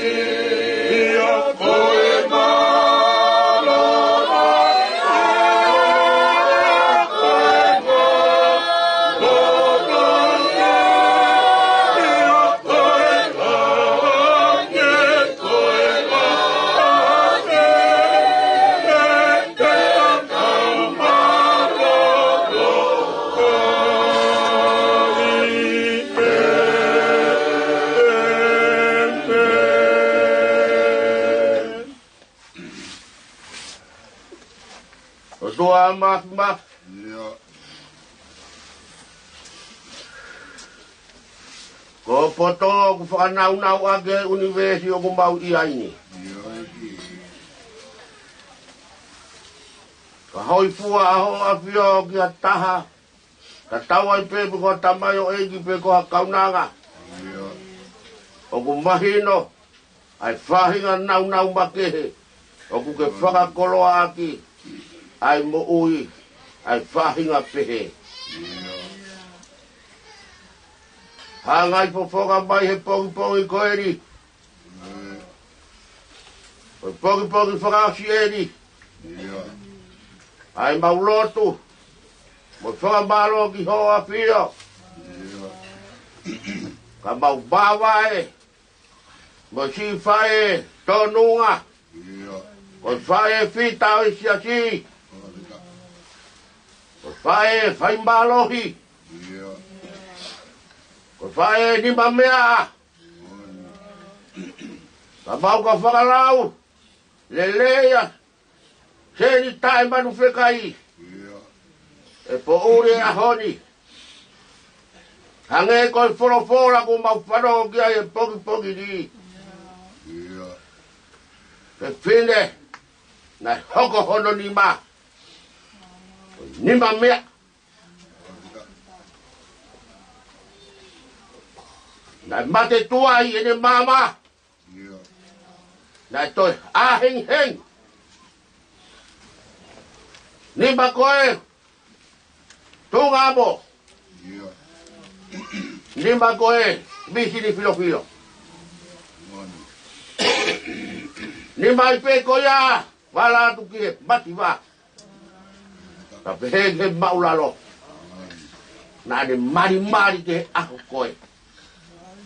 Maf. Ko poto ku whakanau ake universi o kumbau ia ini. Ka hoi fua aho awhio ki a taha. Ka tawa i pepe ko tamai o eiki pe ko a kaunanga. O ku mahino ai whahinga nau makehe. O ku ke whakakoloa aki. Ai mo ui, ai whahinga pehe. Hangai po whoka mai he pongi ko eri. O pongi whakausi eri. Ai maulotu. Mo whoka malo ki hoa pio. Ka mau bawae. Mo si whae tonunga. Mo whae whitao i siasi. Ko whae whaimalohi. Ko whae ni mamea. Ka mau ka whakalau. Lelea. Seini Tae Manufekai. E po ure a honi. Hange koi whorofora ko mau whanoho kia e poki ni. Ke whine. Na hoko hono ni ma. Ni mamea. Na mate tuai ene mama. Na toi heng. Ni makoe. Tonga mo. Ni makoe. Bisi ni filo. Ni mai pe koya. Wala tu ki mati va. Tapi he maulalo. Na de mari ke ako koe.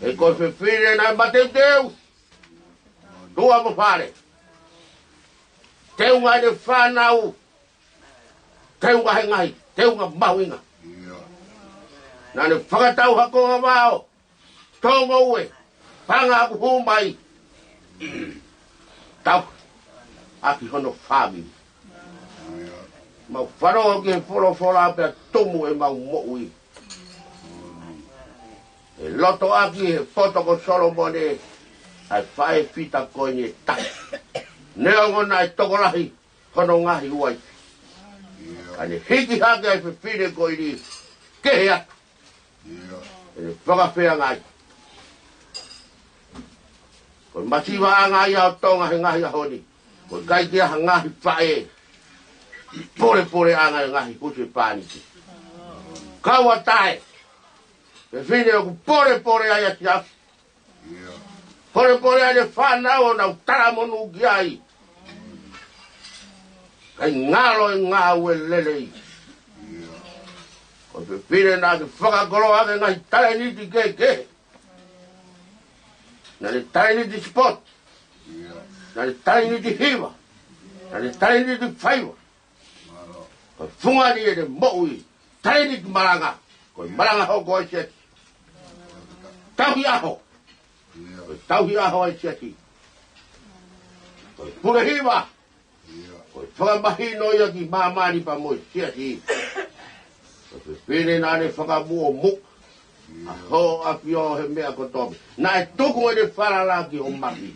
E koe fefire na mate teu. Tua mo fare. te unga de whanau, te unga he ngai, te unga mauinga. Nā ne whakatau hako ngā wāo, Tonga ue, panga aku humai. Tau, aki hono whāmi. Mau wharoa ki he whora pia tumu e mau moui. E loto aki he potoko Solomone, ai whae whita koine tak. Neongo e tokolahi, hono ngahi uai. Ane hiki hake ai whiwhire koini, kehe atu. Ene whakawhea ngai. Koe masiwa a ngai au Tonga he ngahi ahoni. Koe kai kia ha ngahi whae. Pore a ngai ngahi kuse pāniki. Kaua tae. E whine oku pore ai ati afu. Pore ai ne whanau nau taramonu ki ai. Kai ngalo e ngā ue lelei. Koe whine nā ki whakakoro ake ngai tae niti ke. Nane tae niti spot. Nane tae niti hiwa. Nane tae niti whaiwa. Koe whungari e ne moui. Tae niti maranga. Koe maranga hoko ai seti. Tauhi aho. Koe tauhi aho ai seti. Koe pure hiwa. Koe whakamahino ia ki mamani pa moi seti. Koe whine nane whakamuo muk. Aho apio he mea kotomi. Na e tuku e ne wharalaki o mafi.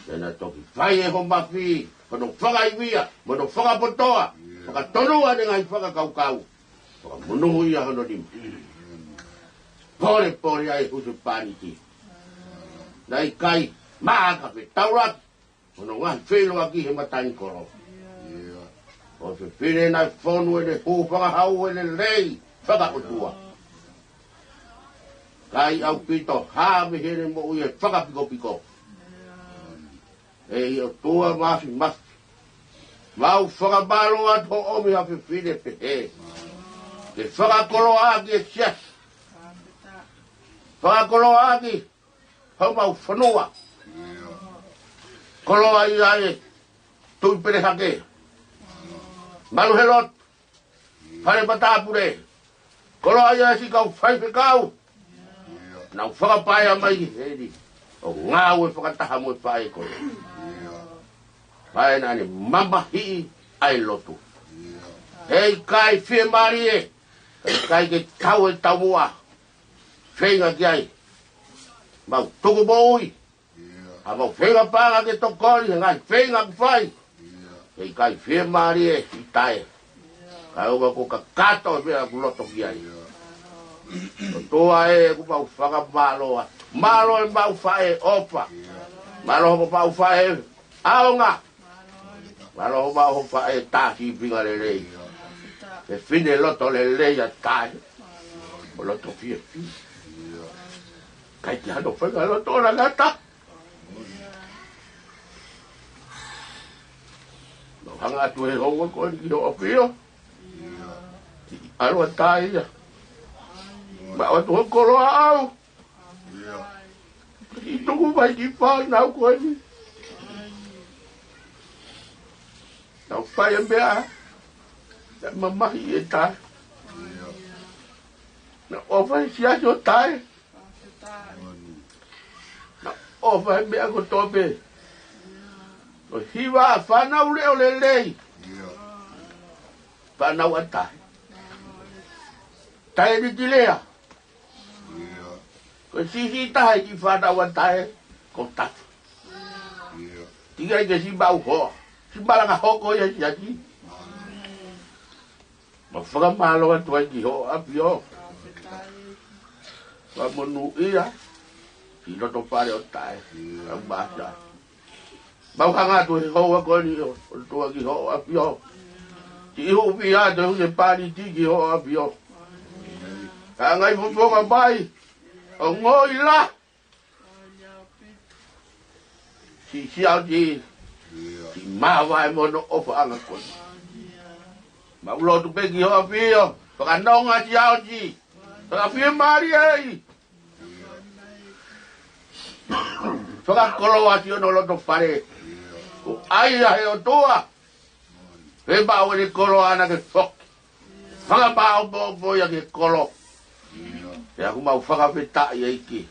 Tena toki whai e ho mafi. Kono whakaiwia. Mono whakapotoa. Whakatonua ne ngai whakakaukau. Whakamunuhu ia hono nima. Pore ai husu pāniki. Nai kai maaka pe tauraki. Mono ngahi wheloa ki he matani koro. O se whine nai whonu e ne hu whakahau e ne lei. Whakakotua. Kai au pito hāme here mo ui e whakapiko. E i o tua mafi. Mau whakamaro atu o omi hape whine pe he. Te whakakolo aki e sias. Whakakolo aki. Hau mau whanua. Kolo ai ai. Tui pere hake. Malu helot. Hare patapure. Kolo ai ai si kau whaipe kau. Nau whakapaia mai heri. O ngā ue whakataha mo e whae koe. Whae nane mamahi ai lotu. Hei kai whie mari e. Kai ke tau e tau mua. Whenga ki ai. Mau tuku moui. A mau whenga pāga ke tokori. Ngai whenga ku whai. Hei kai whie mari e. I tae. Kai oga ko ka kato e mea ku loto ki ai. Toa e ku mau whakamaloa. Malo e mau whae opa. Malo ho mau whae aonga. Malo ho mau whae tāsi pinga le rei. E whine loto le rei a tae. O loto fie. Kai ki hano whenga loto na gata. No hanga atu he honga koe ki ho apio. Alo a tae ia. Ma o tu kolo au. I tuku mai ki whai nau koe ni. Nau whai e mea. Na mamahi e tae. Na ofa e siasi o tae. Na ofa e mea ko tope. O hiwa a whanau leo le lei. Whanau a tae. Tae ni ti lea. Ko si tae ki whanau a tae. Ko tatu. Tiga ke si bau hoa. Si malanga hoko ia si aki. Ma whakamalo atu ai ki ho api ho. Wa monu ia. Si loto pare o tae. Ang basa. Mau hanga tu he hoa ko ni o. O tua ki ho api ho. Si ihu pia te hune pari ti ki ho api ho. Ka ngai futonga mai. O ngoi la. Si siau ti. Si mawa e mono ofa anga koni. Ma ulo tu peki ho apio. Whakanonga siau ti. Whakawhie mari ei. Whakakolo ati ono loto whare. Ai a he o toa. He ba o ni kolo ana ke fok. Fanga ba o bo ya ke kolo. Ya ku mau fanga peta ia iki.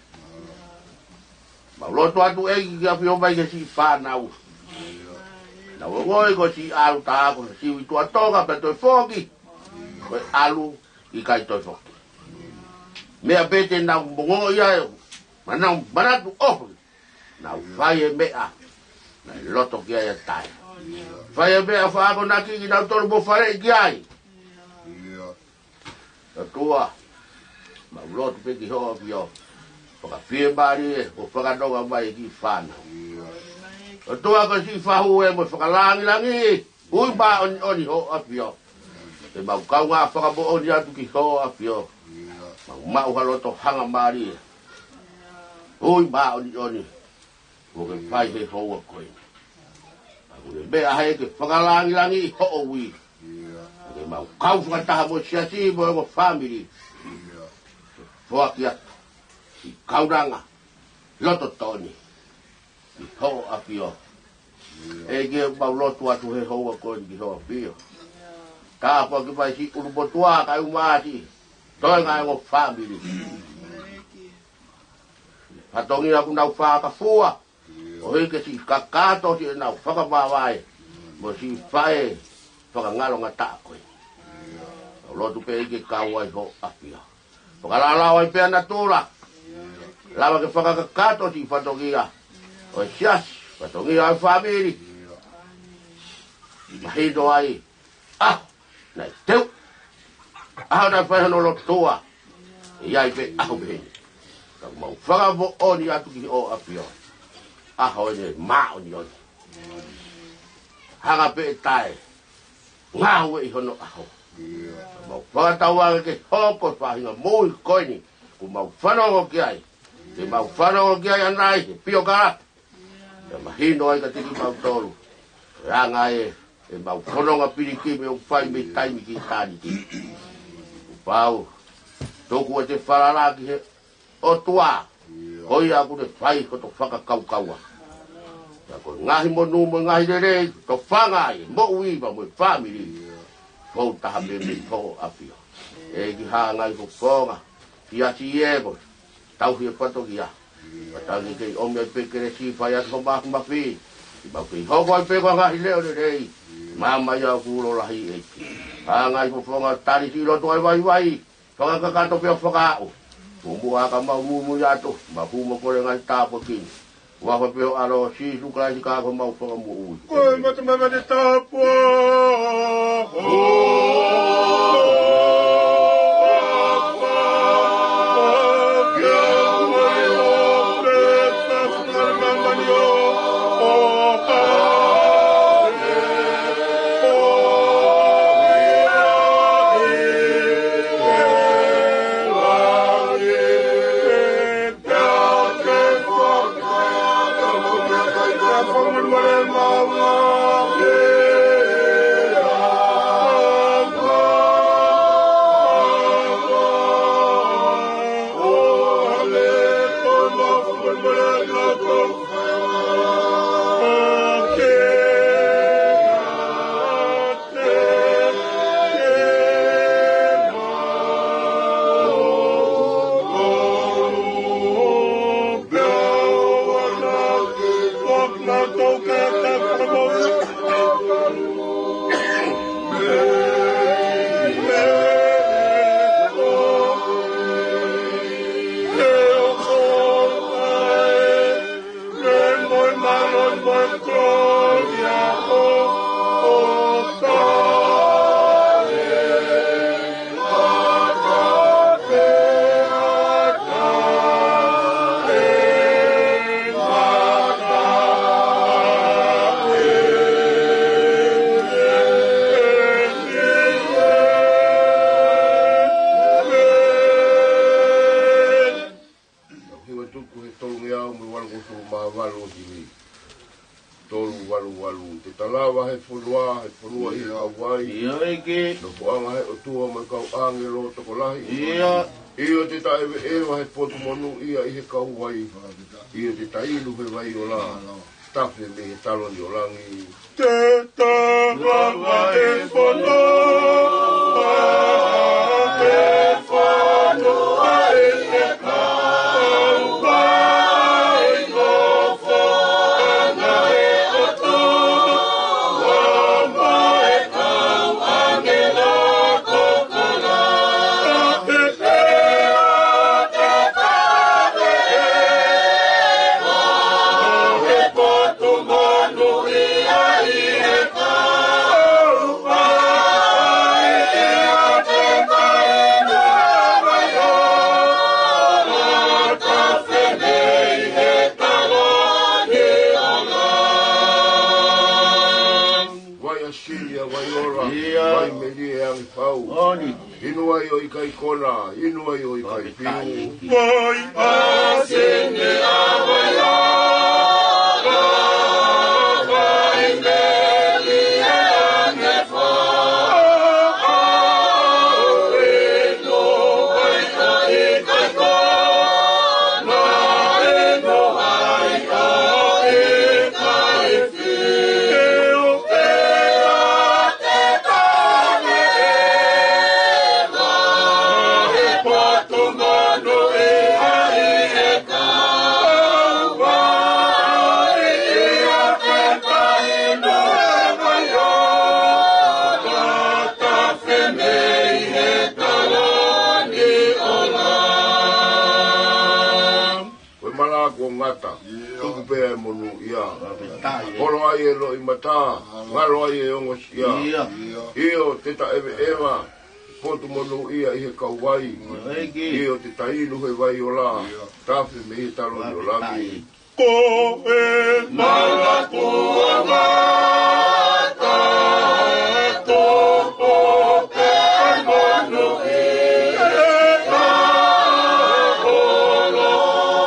Mau loto atu e ki a fio mai ke si whanau. Na ngoi ko si alu ta ko si witu atoga pe toi foki. Ko alu i kai toi foki. Mea pete na mongo ia e. Mana baratu ofu. Na fai e mea. Na loto ki ai tai. Fai e mea fa ko na ki na tolu bo fare ki ai. Tua. Ma loto pe ki ho pio. Paka fie mari e o paka noga mai ki whana. O tua ka si whahu e mo whakalangi langi. Ui ba oni ho apio. E mau kau ngā whakabo oni atu ki ho apio. Mau haloto hanga mari e. Ui ba oni. O ke whai he ho a koe. Ui mea hei ke whakalangi langi ho o ui. E mau kau whakataha mo siasi mo e mo family. Whaki atu. I kauranga, loto toni, i ho apio. E ge mau loto atu he hoa koni ki ho apio. Ka apa ki pai si ulufonua kai umati, toi ngai ngo family. Patongi aku nau whaka fua, o heke si kakato si nau whakamawai, mo si whae whakangalo ngata koe. Loto pe ike kauai ho apio. Whakalalao ai pia natura. Lama ke whakakakato si whatongia. O sias, whatongia ai whamiri. Mahino ai. Nei teu. Nai whaihano lo toa. Iai pe aho behini. Kau mau whakavo oni atu ki o apio. Aho ene maa oni oni. Hanga pe tae. Ngāhu e hono aho. Mau whakatawa ke hoko whahinga mui koini. Ku mau whanongo ki ai. Te mau whanongo ki ai anai, he pio kara. Te mahino ai ka tiki mau tolu. Ranga e mau whanonga piriki me o whai me taimi ki tāni ki. Pau, toku e te whararaki he o tua. Hoi aku te whai ko to whakakaukaua. Ia ko ngahi monu mo ngahi rere, to whangai, mo uiwa mo family. Fou taha me me fo apio. E ki haa ngai ko whonga. Ki ati e mo. Tau hi e pato ki a. Patangi kei ome ai pekere si whai ati ho maku mawhi. Ki mau kei hoko ai peko ngahi leo ne rei. Mama ia kuro lahi e ki. Haa ngai ko whonga tari si roto ai vai vai. Whanga kakato pia whakao. Mumu aka mau mumu yato. Mahu mo kore ngai tapo kini. Wafa peo aro si sukai si kako mau whanga mu ui. Oi, mata mama de tapo. Ia te tae e wahe potu monu ia i he kau wai. Ia te tae ilu he wai o la. tafe me talo ni olangi. Te tawa e whanua, e whanua e te kaua, e ngofo anga e atua, wama e kau angela kokona, te ea te tane e wa, e potu manu ia i e kaua, e ea te kaina maio, ta whenei he talani ona. Vai a Siria, vai ora, vai melie ang pau. Inu ai o i kai kona, inu ai o i kai piu. Vai a sene a vai a, vai meli e ane wha. E no vai a i kai kona, e no ai a i kai whiu. E a te tane e wa, e potu manu e ai e kaua, e a te kaina e maio, ta whenei he talani ola. Koe mana ko ngata, tuku pēa e monu ia. Horo ai e lo i mata, ngaro ai e ongo ia. Io te ta ewe ewa, potu monu ia i he kauwai. Io te tainu he vai o la, tafe me he talo ni o langi. Ko e mana tua ngata, tōpo pe manu i ka holo,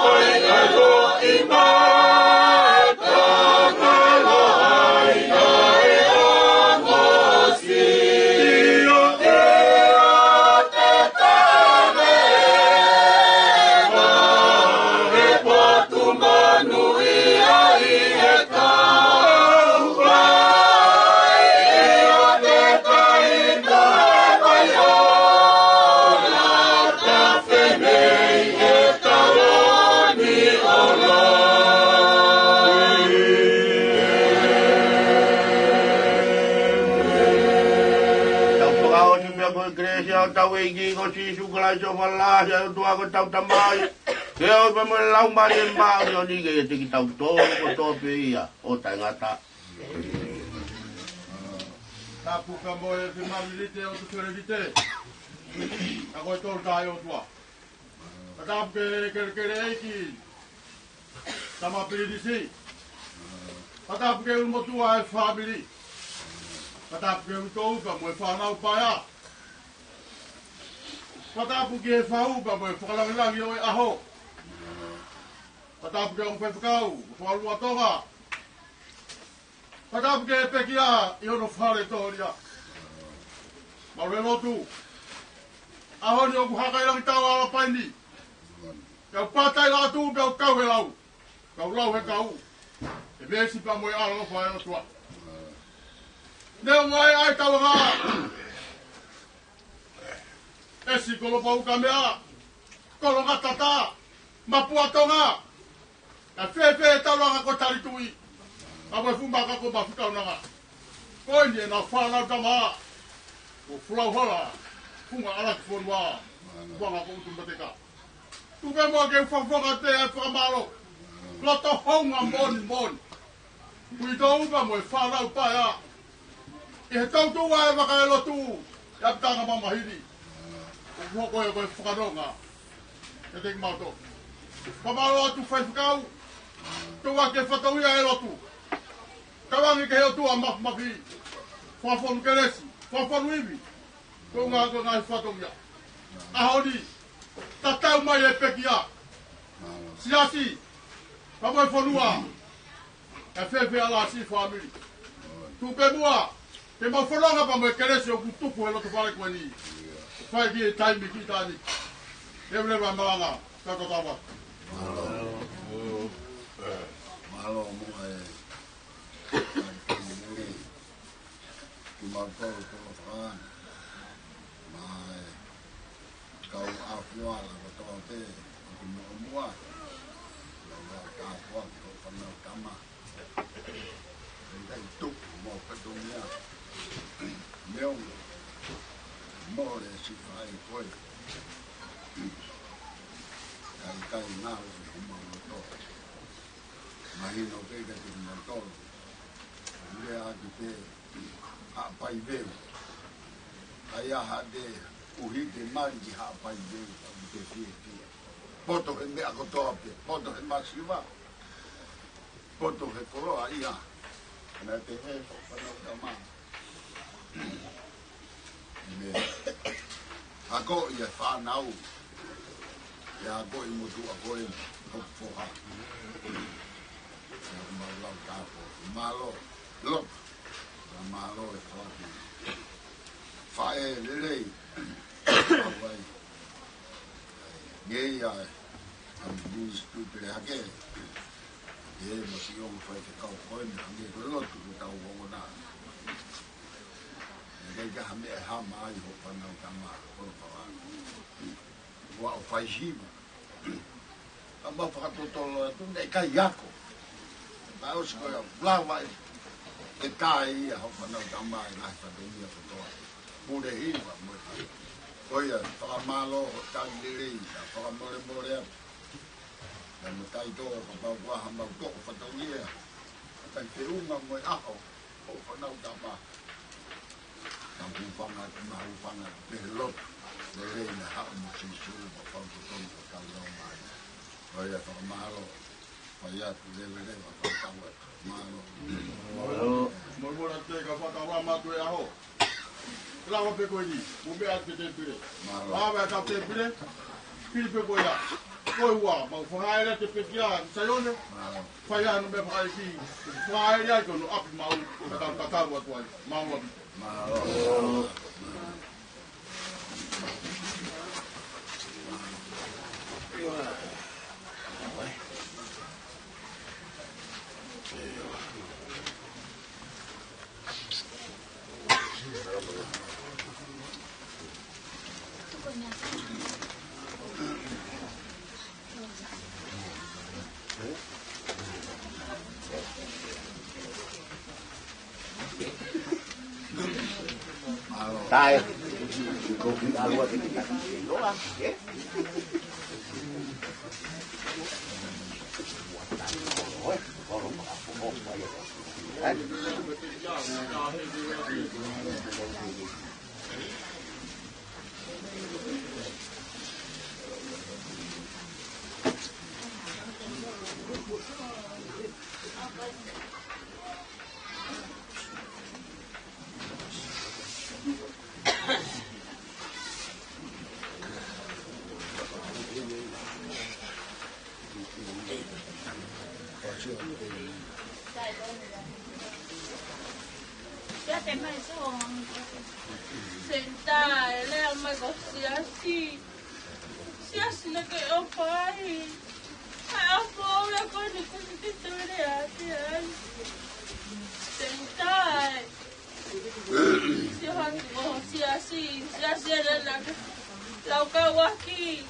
ai alo i mata, ngalo ai ai angosi. Io e a te tane e wa, e potu manu i ai e kaua, e a te kaina e maio, ta whenei e talani ola. Tau whakao ni mea koe kresia, tau e ki ko sisu kalai so whalahia, tua ko tau tamai. Ke o pe mo lau mari e maa o ni ke te ki tau tōru ko tōpe ia, o tai ngata. Tapu ka mo e te marilite o te kere a koe tōru tāi o tua. Ka tapu kere eiki, tama piridisi. Ka tapu ke umotua e whamiri. Ka tapu ke utouka mo e whanau paia. Ka tapu ke e whauka mo e whakalangilangi o e aho. Ka tapu ke o mwhewhakau, whalua Tonga. Ka tapu ke e pekia i ono whare tōria. Maure lotu. Aho ni o kuhaka ilangi tau ala paini. Kau patai la tu kau kau he lau. Kau lau he kau. E mesi pa mo e ala lo whae o tua. Neo mai ai tau ngā. Esi kolo pau ka mea. Kolo ngā tata. Mapua Tonga. Ka whewhe e tau langa ko taritui. Ka moe fumbaka ko mawhikau nanga. Koe ni e nā whanau tamaa. Ko fulau hola. Funga Alaki whanua. Wanga ko utumbateka. Tuke mua ke whawhanga te e whamaro. Loto honga moni. Kui tō upa mo e whanau paia. I he tautua e waka e lotu. E apitanga mamahiri. O hoko e koe whakaronga. E teki mauto. Whamaro atu whaifukau. Tua ke whatauia e lotu. Kawangi ke heo tua mafi. Whawhonu keresi. Whawhonu iwi. Tō ngā ko ngai whatauia. Ahoni. Tatau mai e pekia. Siasi. Kamoe whanua. E whewhe ala si whamiri. Tupe mua. Ke mau whananga pa moe keresi o kutupu he loto whare koe ni. Whai ki e taimi ki tāni. Eure wa maranga. Kako tawa. Malo mo e Ki mau tau tolo whakaana. Mai kau Ulufonua la ko tau te ki mua. Laura ka kua ki ko whanau tama. Kai tuk mo patumia. Meong mo le si whai koe. Kai ngāo ki mau to. Mahino pega ki mau to. Lea ki te hapai veu. Ai aha de uhi de mangi hapai veu au te fie. Poto he mea kotoa pe, poto he masiwa. Poto he koroa ia. Kena te he whanau kama. Me ako ia whanau. Ia ako i mutu ako i hokfoha. Ia malau kapo. Malo. Lop. La malo e whaki. Whae lelei. Whawai. Ngei ai. Am bus tupere hake. E masi ongo whai te kau koe me hange koe lotu ku tau wongona. Ngei kaha mea hama ai ho whanau kama koe whawanga. Wa o whai hiva. Amba whakatotolo e tu nei kai yako. Mai osi koe au flawai. E tae ia ho whanau kama e ngai whanau kotoa. Mure hiva mo e. Oia, whakamalo o tai lirei, whakamore ap. Na mo tai tō, kapau kua hamau tō, whatauia. Tai te unga mo e aho, o whanau tama. Tau hupanga, tima hupanga, pehe lotu. Lirei na hao mo sisuru, ma whautu tōnu, o tau lau mai. Oia, whakamalo, whaiatu, lirei, whakau malo. Mora te ka whakawā matu e aho. Lawa pe koe ni, mo mea te te pire. Lawa ka te pire, pire pe koe ia. Koe ua, mau whangaere te peki a, sayone. Whai anu me whakai ki, whangaere ai kono api mau, ka tau kakau atu ai, mau api. Tae, kopi alua te kita doang, ya. Sentai, lea mai ko siasi na kay o pai. Ai ako na ko ni ko ni tore ati ai. Sentai. Sihan ko siasi na lau kawaki.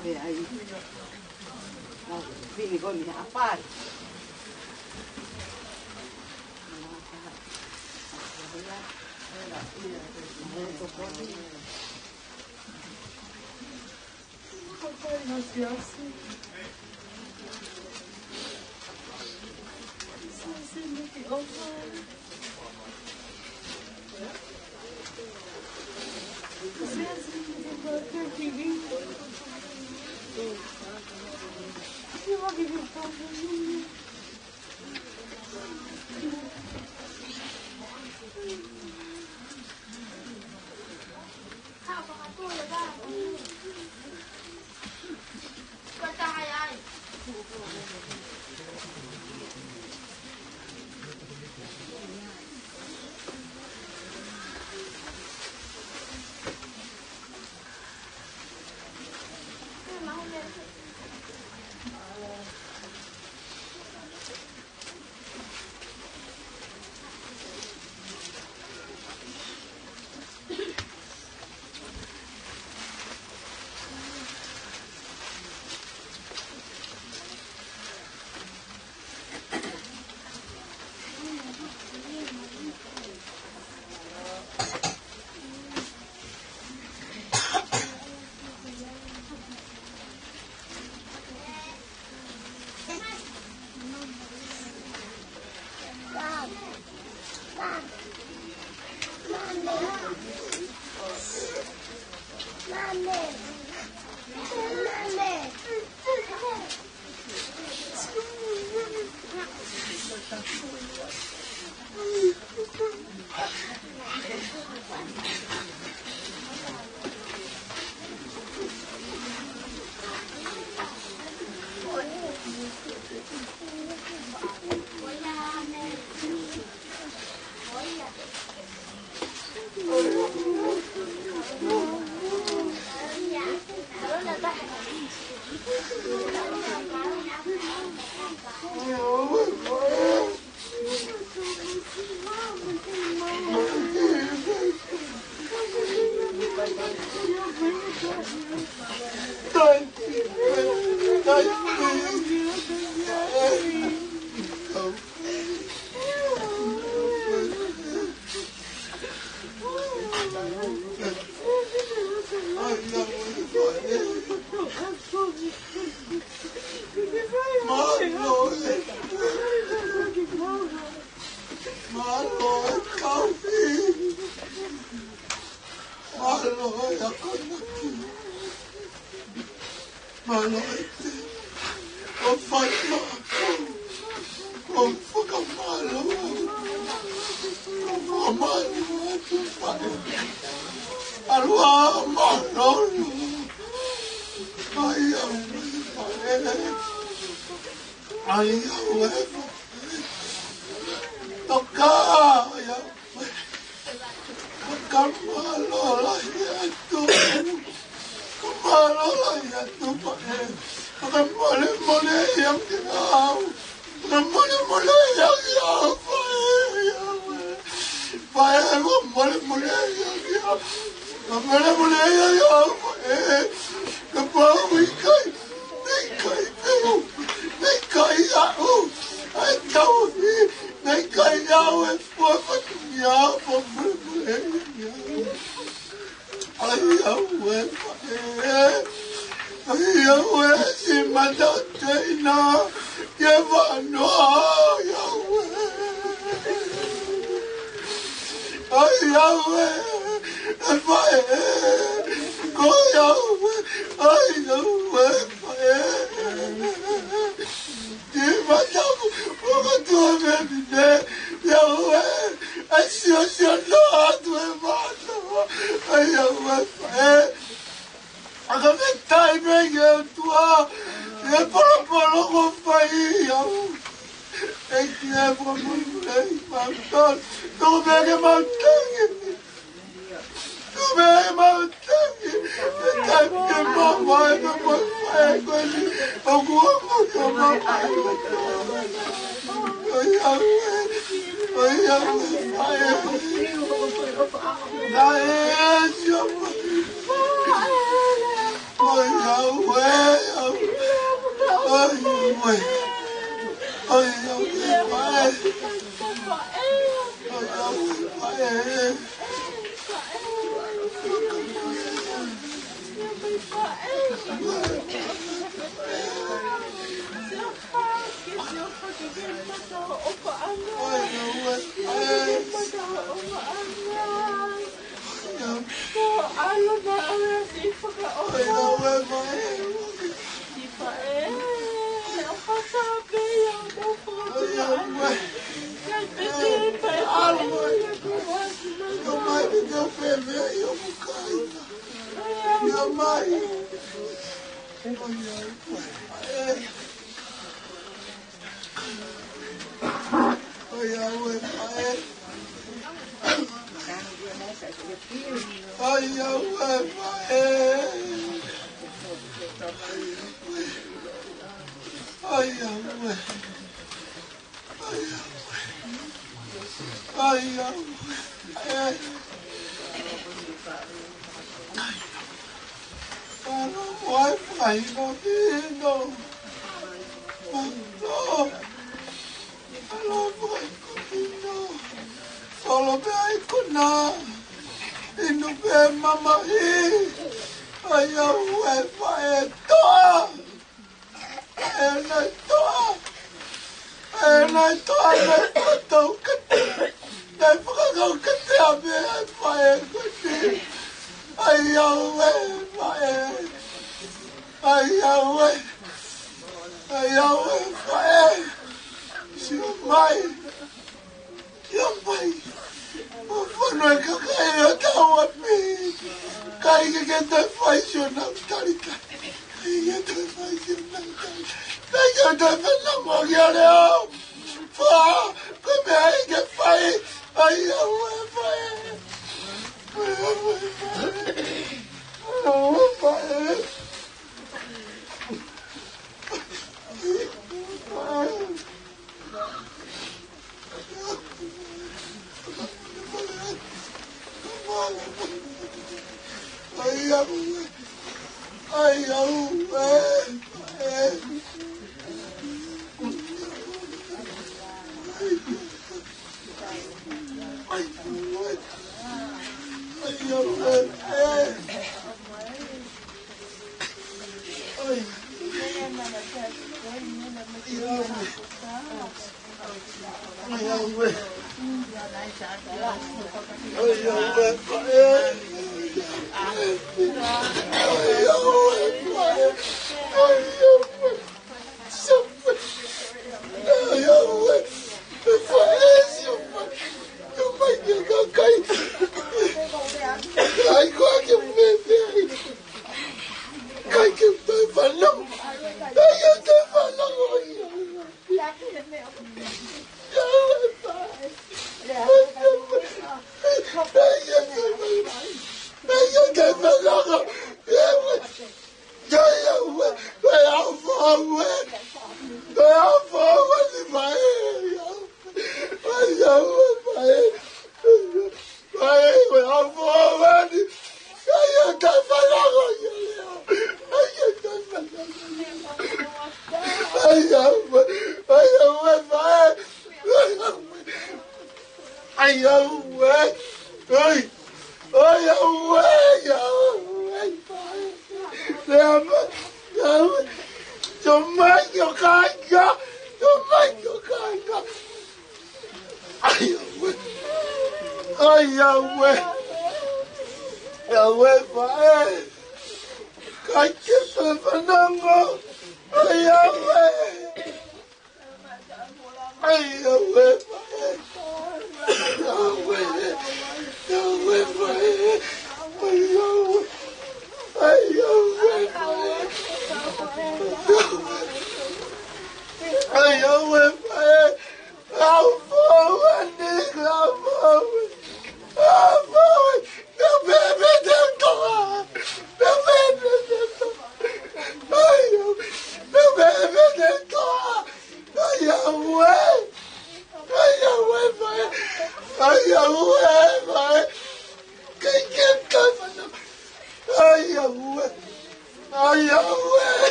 ave ai. Vini con mi affari.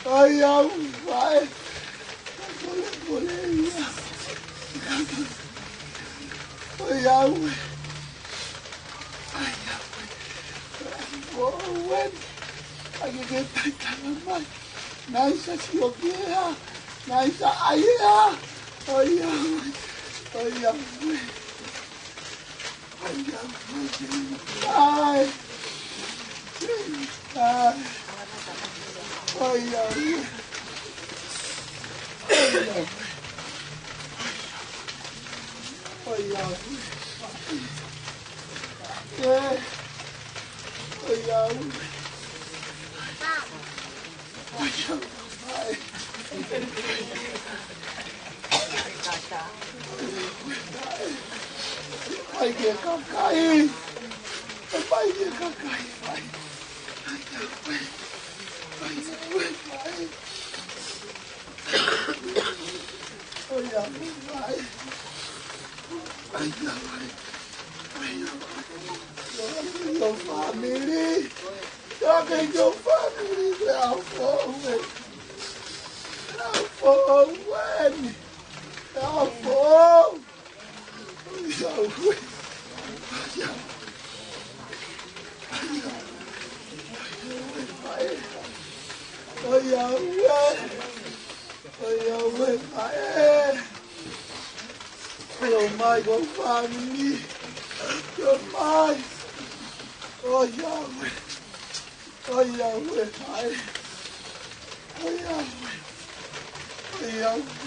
Ai, au, vai. Boleh. Ai, au. Wen, lagi kita tangan naisa siokea, naisa ayah, ayah, ayah, ay, ayah, Pai dia kakai, pai dia kakai, pai. Oh ya, pai. Your family, your family, they are forward. Oh my God, family, you're mine. Oh Yahweh, oh Yahweh, oh Yahweh, oh Yahweh, oh Yahweh,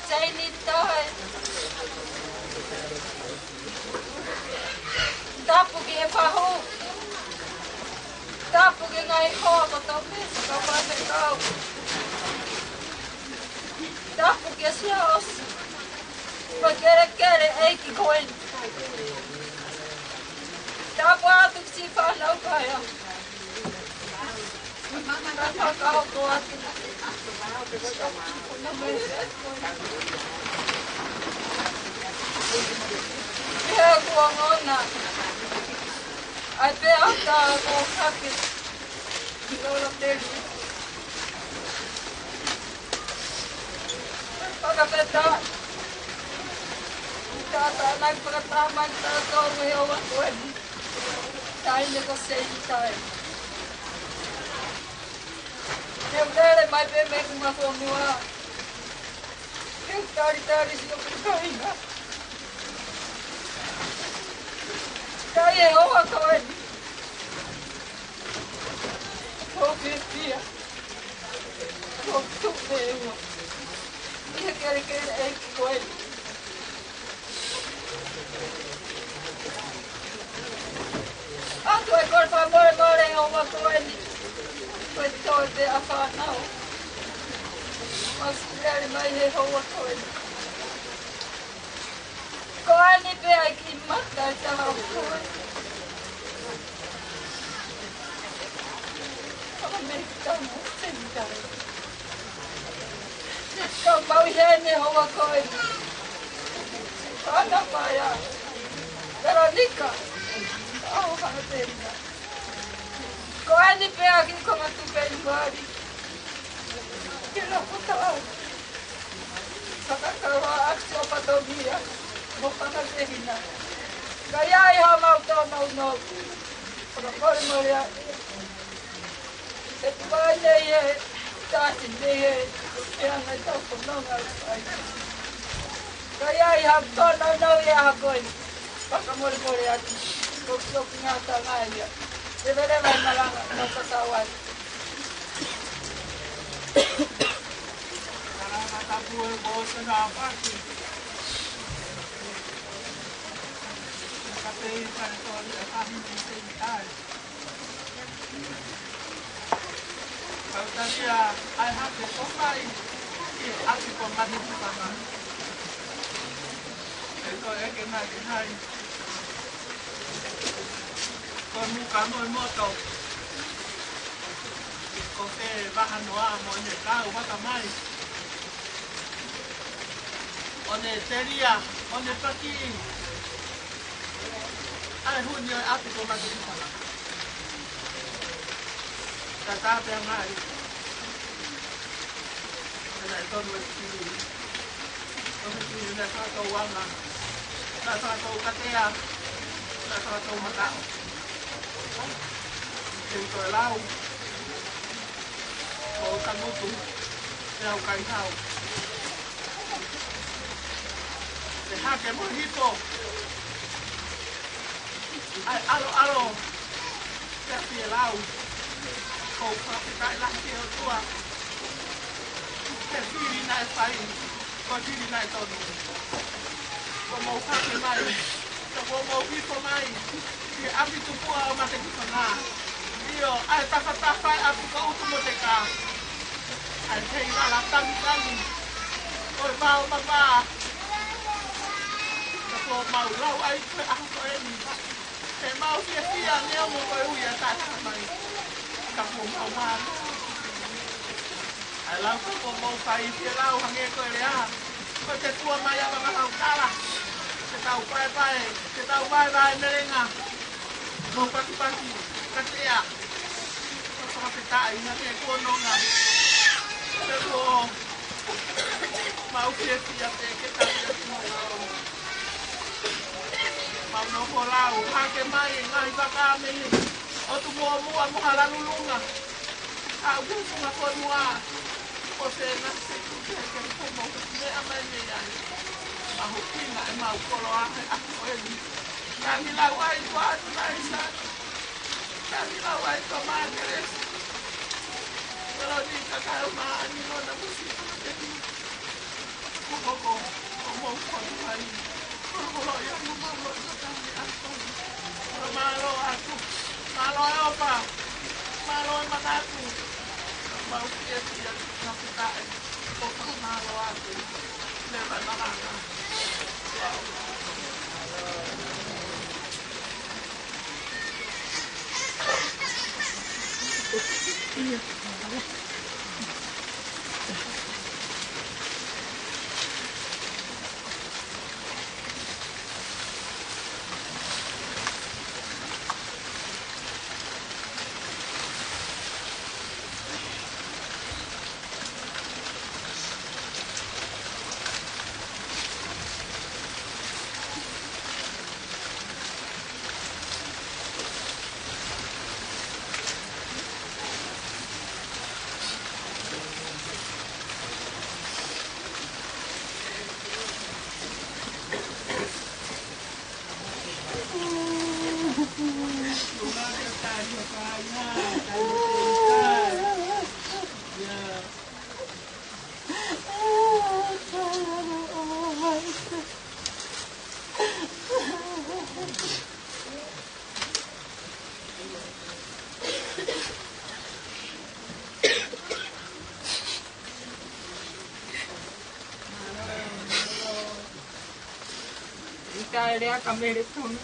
Seini Tae Tapu ki e pahu Tapu ki ngai hoa ko tau pesa kau pate kau Tapu ki a siaos Pa kere kere eiki koen Tapu atu si whanau kaya Rata kau ko atu Ia kua ngona Ai pe ata ko kake Lola teri Paka peta Tata nai pakatamai Tata me owa koeni Taine ko Seini Tae Eu lere mai pe me kuma Ulufonua Eu tari si o pikaina Tae e owa koeni Ko pia Ko tupe ewa Ia kere eiki koeni Atu e korpa more owa koeni Koe toi te a whanau Mas kere mai he hoa koeni Ko ani pe ai ki mata e taha o koeni me tamu Seini Tae. Ko mau hene hoa koe. Ana paia. Veronica. Oh, hana ko ani pea ki ko matu pe ngari. Kira puta. Sakakawa aksio patomia. Mo panasehina. Kaya iha mau to mau no. Prokor moria. Et bane ye tati ye ya na to no ngal ai. Kaya iha to no ya koi. Pakamol moria. Kok ngata ngai. Deve vai malanga no kasawai. Karena tabu bos na pati. Kate kantor kami di Seini Tae. Kalau tadi ya, I have the supply. Aku pemati sama. Itu kena. Kamu moto. Koke bahan noa mo ne kau mata mai. One teria, one paki. Ai hunyo api ko mati sana. Kata apa mai. Ada itu dua sini. Kamu sini nak tahu wanga. Nak tahu katea. Nak tahu mata. Itu lau. Kau kamu tu, lau kai kau. Deha que mojito. Ai alo. Kasi lau. Kau kai lah dia tua. Kasi ni nai sai. Kau ni nai tonu. Kau mau kai mai. Kau mau hito mai. Di api tu pua mate di sana. Io, ai tapa api kau tu moteka. Ai hei la tani. Oi mau mama. Kau mau lau ai aku kau ni. He mau sia ni mo kau uya tak mai. Kau mau mana? Ai lau kau mau kai sia lau hange kau lea. Kau te tua mai apa kau kala. Te tau pai merenga. Mau pati. Katea. Kau pita ina ke kononga. Pero mau sia te ke tahu. Mau no kolau, hake mai ngai bakame. O tu mua mo halalulunga. Au ku ko mua. O se na se ku ke ko mo me amane ya. Mau kina e mau kolo a ko e. Kami la wai ko atu nai sa. Kami la wai ko magres. Pero ni ka ma ni no na musi. Ko mo ko mai. Kalau yang mau sekali aku, malo aku, malo apa, malo manaku, mau dia tapi tak, kok malo aku, lepas mana? Iya. Italia Americana.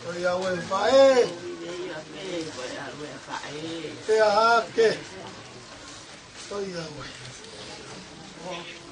Oi au e whae. Te a hake. Oi au e. Oh,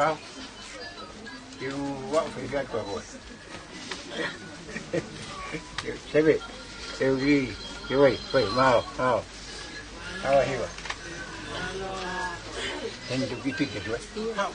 Kau. You what for that boy? Sebe. Euri. Wait, mau. How are you? And do you think it was? How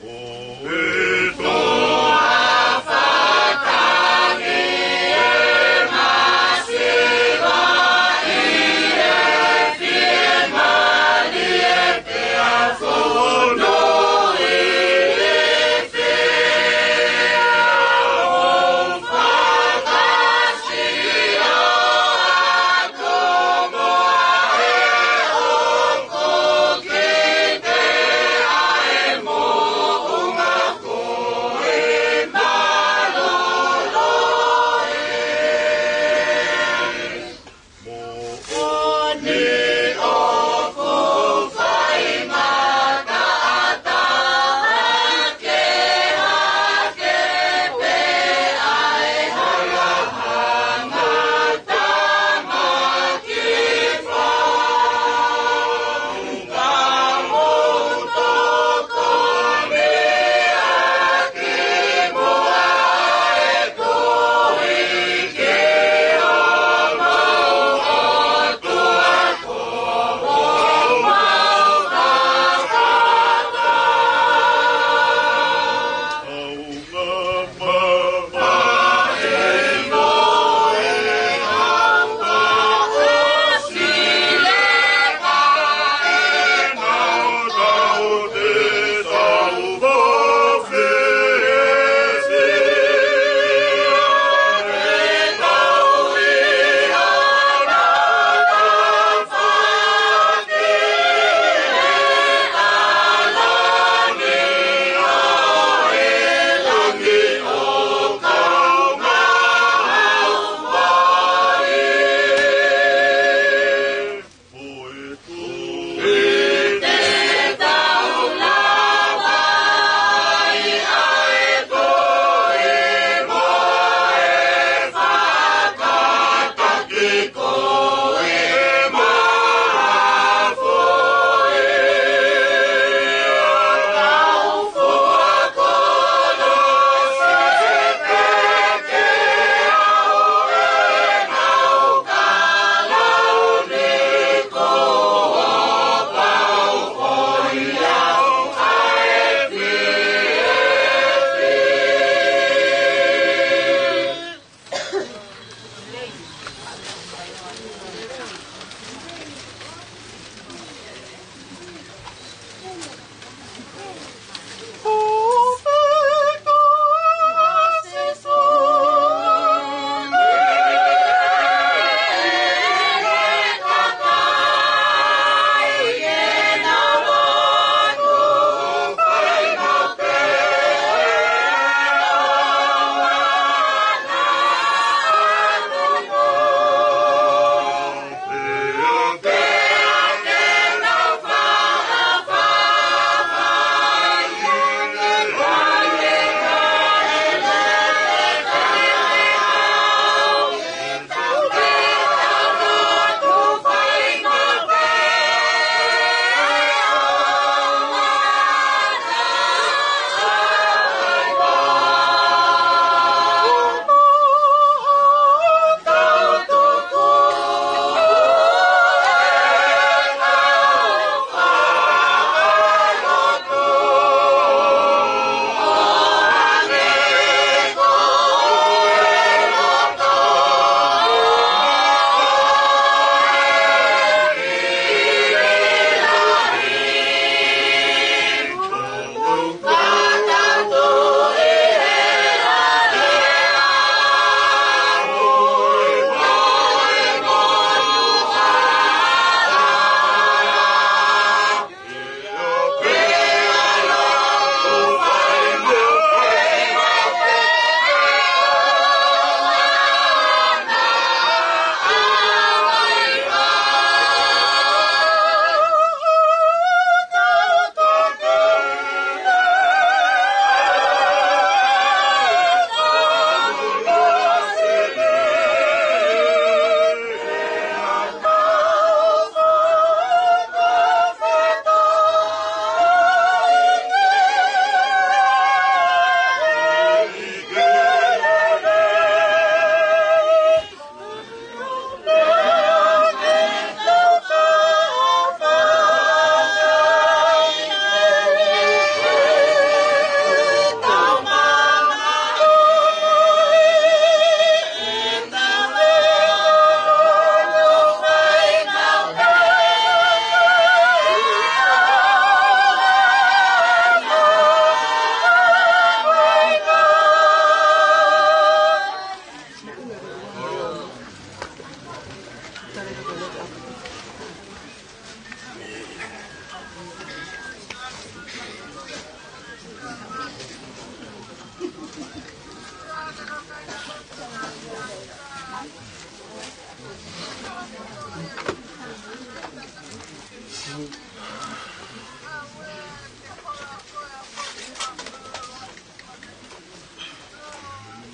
Oh,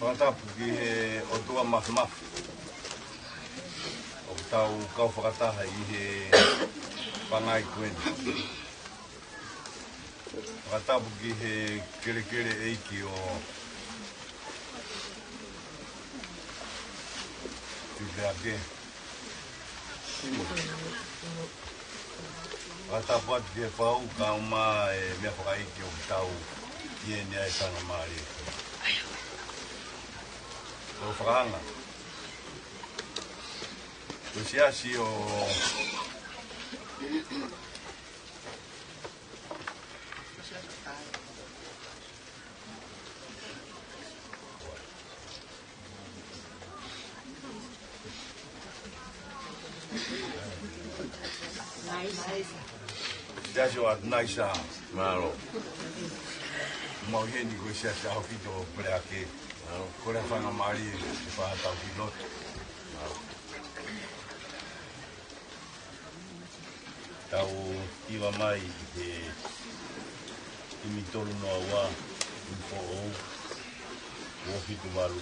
Whakatapu ki he o tua mafu. O tau kau whakataha i he pangai kueni. Whakatapu ki he kere eiki o Tupeake. Whakatapu atu ki he pau ka uma e mea whakaiki o tau i e nea e tanga maari. O whakahanga. Ko siasi o siasi o naisa maro. Mau heni ko siasi au fito Tupeake. Kore whanga maari e whahatau ki lotu. Tau iwa mai i te imitolu noa wā, i fo ou, o fitu walu.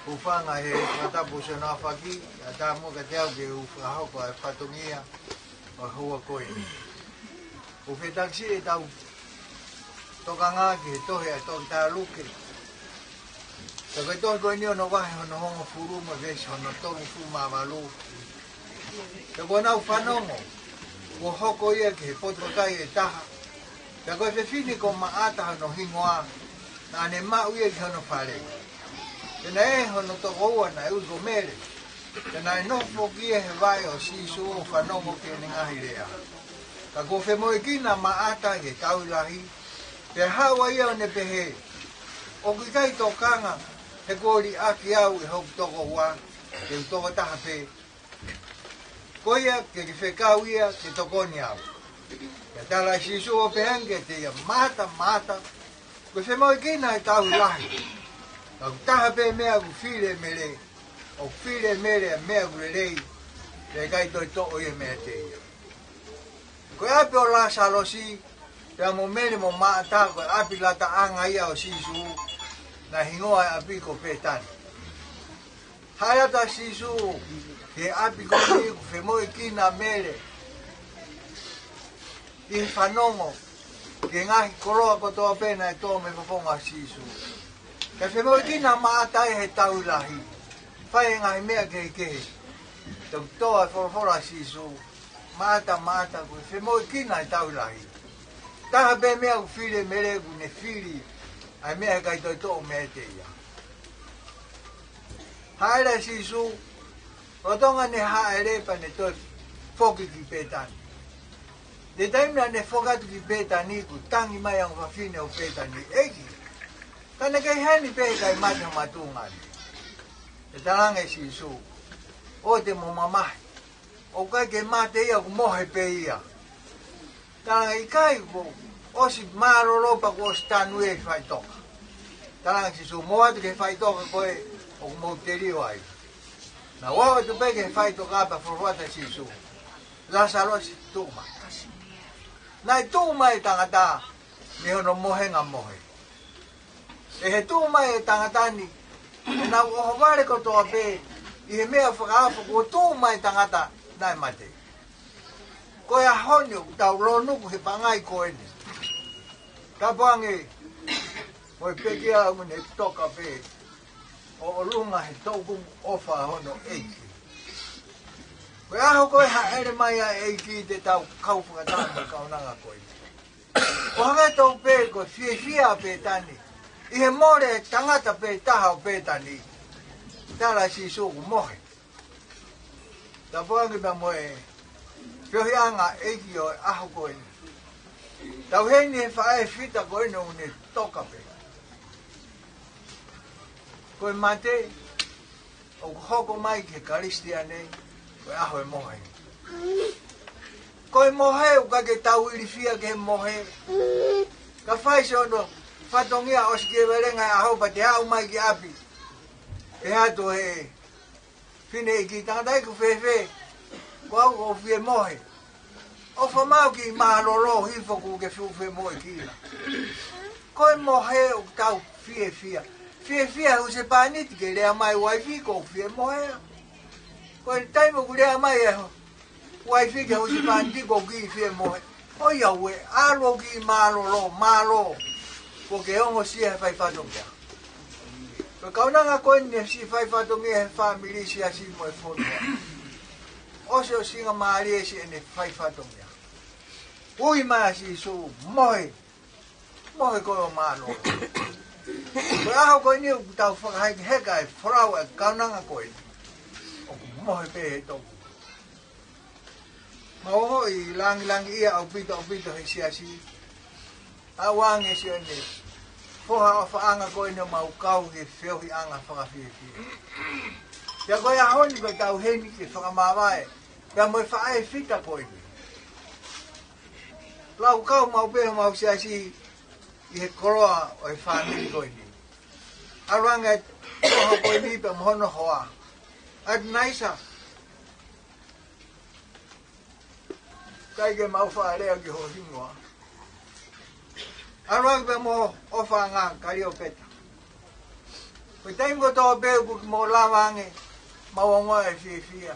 Ufanga he matapu se na faki ata mo ka te au ke ufahau ko e patungia o hua koe. O whi taksi e tau toka ngāki he tohe a toki tā luke. Ta koe tohi koe ni ono wahe hono hongo furuma vesi hono toru fuma walu. Ta koe nau whanongo, ko hoko ia ki he potokai e taha. Ta koe whiwhini ko maata hono hingoa, na ane mau ia ki hono whare. Tena e hono toko ua na ui ko mere. Tena e nofo kia he vai o sisu o whanongo ki ni ngahi rea. Ka ko whemoe kina maata he taulahi, pe hawa ia o ne pehe. O ki kai tokanga, he kori aki au e hok toko ua, ke utoko taha pe. Koia ke ki whekau ia ke tokoni au. Ka tala sisu o pehange te ia mata, ko whemoe kina he taulahi. Ka taha pe mea ku whire mere, o whire mere mea ku rei, te kai toi toko ia mea te ia. Koe api o la salosi, pea mo mene mo maata, koe api lata anga ia o sisu, na hingoa e api ko petani. Hayata sisu, ke api ko niku, whemoe kina mere, i whanongo, ke ngahi koroa kotoa pena e tō me whaponga sisu. Ke whemoe kina maata e he taulahi, whai ngahi mea kehe, tau toa e whorofora sisu, Mata, koe whemoe kina e taulahi. Taha pe mea ku whire mere ku ne whiri, ai mea kai toi tō mea te ia. Haere sisu, o tonga ne haere pa ne toi whoki ki petani. Te taimina ne whokatu ki petani ku tangi mai ang whawhine o petani eki. Tane kei heni pe kai mata matungani. Te tarange sisu, o te mo mamahi. O kai ke mate ia ku mohe pe ia. Taranga i kai ko osi maroropa ko osi tanu e whai toka. Taranga sisu moatu ke whai toka koe o ku mouteri o ai. Na wawa tu pe ke whai toka apa forwata sisu. Lasarosi tuma. Nai tuma e tangata me hono mohe nga mohe. E he tuma e tangatani. E na uhovare ko toa pe i he mea whakaafu ko tuma e tangata. Nai mate. Koe a honio, tau ronuku he pangai koe ni. Kapange, koe peki au ne toka pe, o lunga he tauku ofa hono eiki. Koe aho koe ha ere mai a eiki te tau kauwhakatanga kaunanga koe. Ko hanga tau pe, koe fia pe tani. I he more tangata pe taha o pe tani. Tala si suku mohe. Ta poangi pa moe, whiohi anga eiki o aho koe ni. Tau heini he whae whita koe no une toka pe. Koe mate, o hoko mai ke karistia nei, koe aho e mohe. Koe mohe u kake tau irifia ke mohe. Ka whai se ono, whatongia osi ke werenga aho pa te hau mai ki api. E hato he, Fine ki tangatai ku whewhe, ko au o whie mohe. O whamau ki maharoro hifo ku ke whiwe mohe kina. Koe mohe o tau whie whia. Whie whia hu se pāniti ke rea mai waifi ko whie mohe. Koe taimo ku rea mai e waifi ke hu se pāniti ko ki whie mohe. O iau e alo ki maharoro, malo. Ko ke ongo sia whai whatongia. Ko kaunanga koe ni si whai whatongia he whamiri si a si moe whonua. Ose o singa maari e si ene whai whatongia. Ui mai si su mohe. Mohe koe o malo. Ko aho koe ni tau whakahaiki heka e whrau e kaunanga koe ni. O mohe pe he toku. Maongo i langi ia au pito he si a si. Awange si ene. Foha o whaanga koe no mau kau he whiohi anga whakawhiwhi. Ia koe a honi koe tau heni ke whakamawae. Ia moe whae whita koe ni. Lau kau mau peho mau siasi i he koroa o he whaniri koe ni. Arwanga e toha koe ni pe mohono hoa. At naisa. Kaike mau whaarea ki ho hingoa. Arwang pe mo ofa nga kario peta. Koe taim ko toa pe ku mo lawange mawongoa e fia.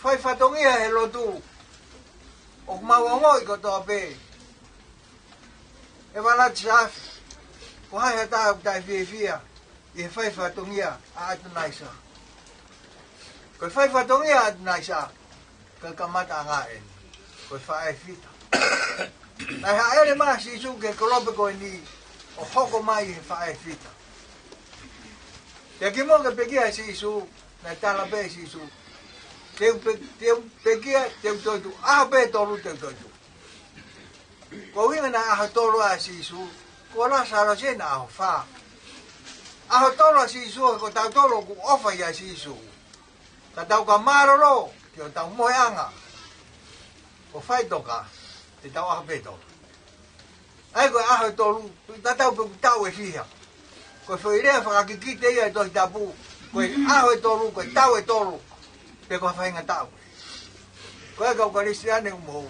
Whai whatongia he lotu o mawangoi ko to pe e wala tsaf ko hai hata dai via e fai fatongia a tunaisa ko fai fatongia a tunaisa ka kamata nga en ko fai fita na ha ere ma si su ke kolobe ko ni o hoko mai e fai fita ya ki mo ke pegia si su na tala be si su te pegia te to a be to lu te to ko winga na a to lu a si su ko la sa la jena a fa a to lu si su ko ta to lu ku ofa ya si su ka tau ka maro lo ki o tau moanga o fai toka te tau a be to ai ko a to lu ta tau pe tau e fia ko foi rea fa ki ki te ia to tapu ko a to lu ko tau e to lu pe ko fai nga tau ko ka kristiane mo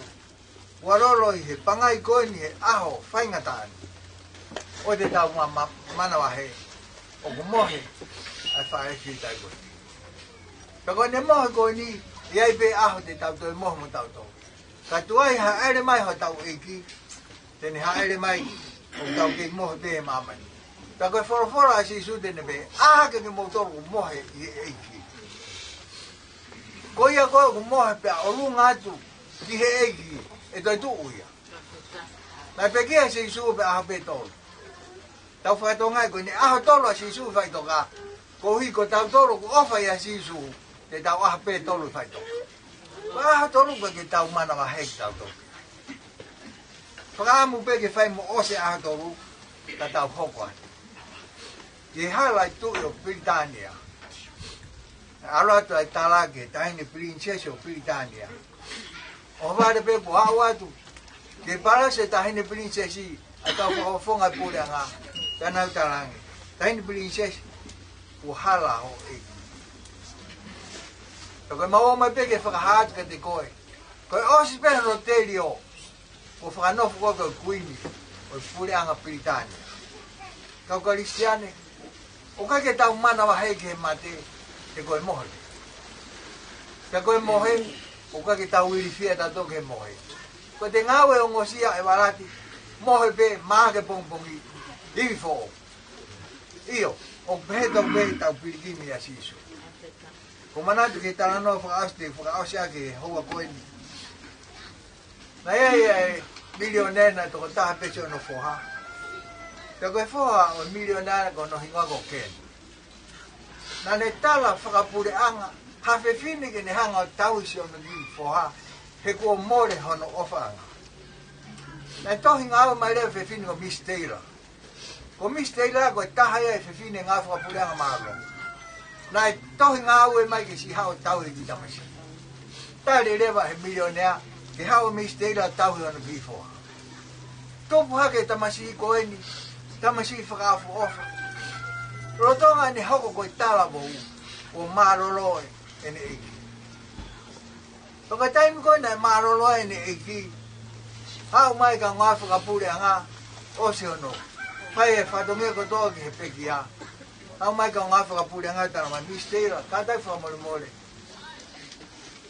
warolo i he pangai ko ni he aho fai nga tani o te tau mana wa he o ko mohe ai fai fi tai ko pe ko ne mohe ko ni ia pe aho te tau to mo tau to ka tu ai ha ere mai ho tau iki te ni ha ere mai o tau ke mo te mama ta ko fora si su de ne be a ke mo to mohe i iki ko ia ko mohe pe o lunga tu ki he iki e toi tu uia. Nai pekia se isu pe aha pe tolu. Tau whai tongai ko ni aha tolu a se isu whai toka. Ko hui ko tau tolu ko ofa ia se isu te tau aha pe tolu whai toka. Ko aha tolu pe ke tau mana wa hek tau toka. Whakaamu pe ke whai mo ose aha tolu ta tau hokwa. Ke highlight tu o Britania. Alo atu ai Alaki, tahini princess o Britania. O vale pe po awa tu ke para se tahini princesi atau ko fonga pula nga tanau talangi tahini princesi o hala o e to ko mau mai pe ke fa hat ke te koi ko o si pe no telio o fa no fo ko kuini o pula nga Britania ka ko cristiane o ka ke ta umana wa he ke mate te ko mohe te ko mohe o ka ke tau iri fia tato ke mohe. Ko te ngawe o ngosia e warati, mohe pe maa ke pongpongi, iri fo. Iyo, o pehe tau pehe tau pirikimi a siso. Ko manatu ke talanoa whakaaosia ke hoa koeni. Na e milionena toko taha pecho no foha. Te koe foha o milionena ko no hinga ko ken. Na ne tala whakapure anga, hafe fine ke ne hanga tau isi ono ki foha, he kua more hono ofanga. Na tohi ngā awa mai leo fe fine ko Miss Taylor. Ko Miss Taylor ko taha ia e fe fine ngā whakapureanga maalo. Na tohi ngā awa mai ke si hao tau e ki tamasi. Tare rewa he milionea, ke hao Miss Taylor tau he ono ki foha. Topu hake tamasi ko eni, tamasi whakaafu ofa. Rotonga ni hoko ko tala mo o maroloe. Ene eiki. Toka taimi koe nai marolo ene eiki. Hau mai ka ngā whakapure a ngā ose ono. Whai e whatongia ko toa ki he peki a. Hau mai ka ngā whakapure a ngā tana mai mistera. Kātai whamore more.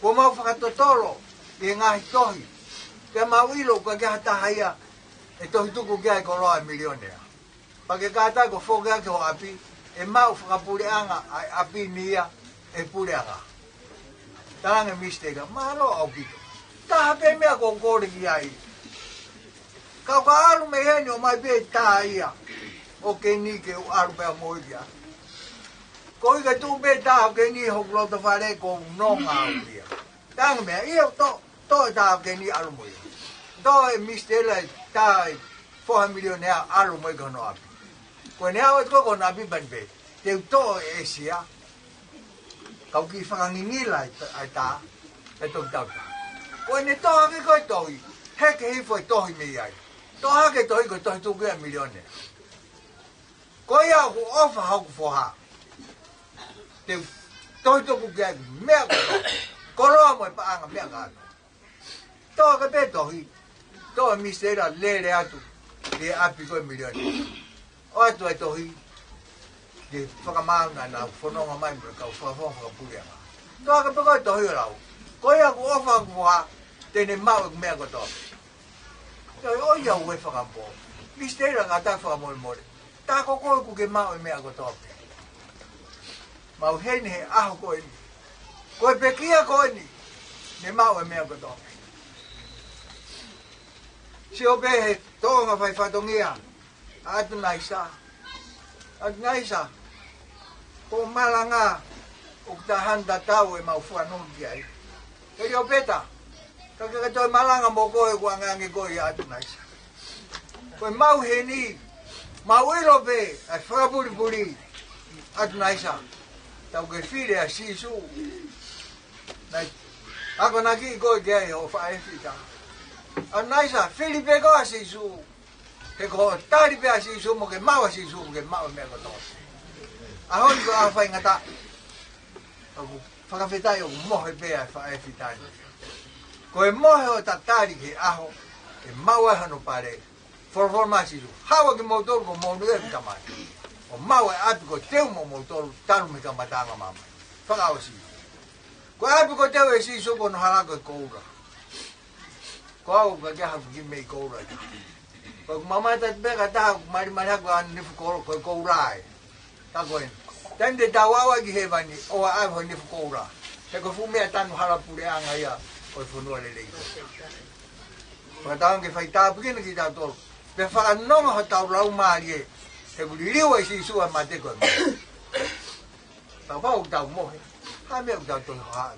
Ko mau whakatotolo i ngā hitohi. Te mau ilo ka kia hataha ia. E tohi tuku kia e koloa e milionea. Pake kātai ko whokea ki ho api. E mau whakapure a ngā api nia. E pure aga. Taranga mistake, malo au kito. Taha pe mea ko kore ki ai. Kau ka alu me heni o mai pe taha ia. O ke ni ke alu pe a moikia. Ko ika tu pe taha o ke ni hoklota whare ko nonga au ia. Tanga mea, ia to e taha o ke ni alu moia. To e mistake taha 4 milionea alu moika no api. Ko ne awa tko no api banpe. Te to e sia. Kau ki whakangingila ai tā, e tō tauta. Ko ne toha ke koe tohi, heke hi foi tohi me iai. Toha ke tohi koe tohi tūku ea milionea. Ko ia ku ofa hauku foha. Te tohi tūku kia mea koe. Koroa moe paanga mea kato. Toha ke pe tohi, toha mistera lere atu, ke api koe milionea. O atu ai tohi, ke whakamauna nā whanonga mai mre kau whakawhonga whakapurea ngā. Toa ka pekoi tohi o rau. Ko ia ku ofa ku wha, tene mau mea ko to o ia we whakapo mistera ngata whakamore ta ko ku ke mau mea ko to mau hene he aho ko ni ko pekia ko ni ne mau mea ko to si o be he Tonga fai whatongia atu naisa ko malanga o tahanda tau e mau fuanungi ai e o peta ka toi malanga mo koe kua ngangi koe atu naisa ko mau heni mau irope ai whakapuri atu naisa tau ke whire a sisu ako naki koe ke ai o whaefita atu naisa Filipe ko a sisu ke ko tari pe a sisu mo ke mau a sisu mo ke mau mea koto ahon ko a whai ngata whakawhetai o mohe pea whaefita ko e mohe o tatari ke aho e mau e hano pare forforma sisu hawa ke motoru ko monu e kamai o mau e atu ko teu mo motoru taru me kamatanga mama whakao sisu ko apu ko teu e sisu ko no harako e koura ko au ka ke hafu ki mei koura ko mama ta beka ta mari ko an nifu ko koura e ta ko en tende tawawa ki hevani o a ho nifu koura te ko fu me tanu harapure anga ia o fonua le leiko. Patang ke faita begin ki ta to. Pe fa no ho ta lau marie. Te buli liu ai si su ma te ko. Ta ba u ta mo. Ha me u ta to ha.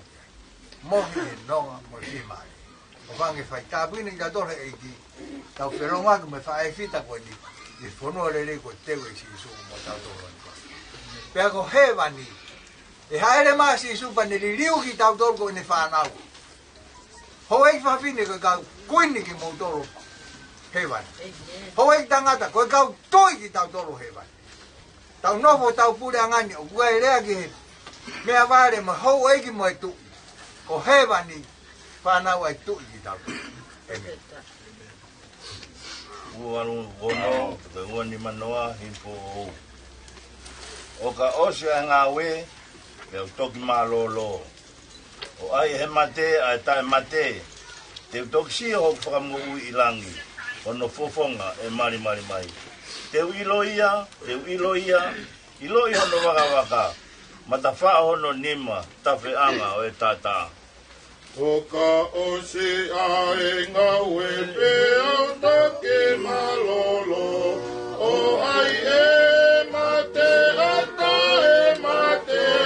Mo ni no mo si mai. O fa ke faita begin ki ta to le ki. Ta pero ma me fa ai fita ko ni. Di fonua le leiko te we si su mo ta to. Pe ko hevani. E haere ma si su pa ni liu ki ta to ko ni fa na. Hoi whawhine koe kau kuini ki mou toro hewan. Hoi tangata koe kau toi ki tau toro hewan. Tau nofo tau pure angani o kua rea ki he. Mea ware ma hou eiki mo e tu. Ko hewan ni whanau ai tu ki tau toro. Ualu wono, te uani manoa himpo ou. O ka ose a ngā we, pe au toki mā lolo. O ai he mate, ai tae mate, te utoksi o whakamu ui ilangi, o no fofonga e mari mai. Te uiloia, iloi hono waka, mata wha hono nima, tawhi anga o e tata. O ka ose a e ngā ue pe au take malolo, o ai e mate, a tae mate.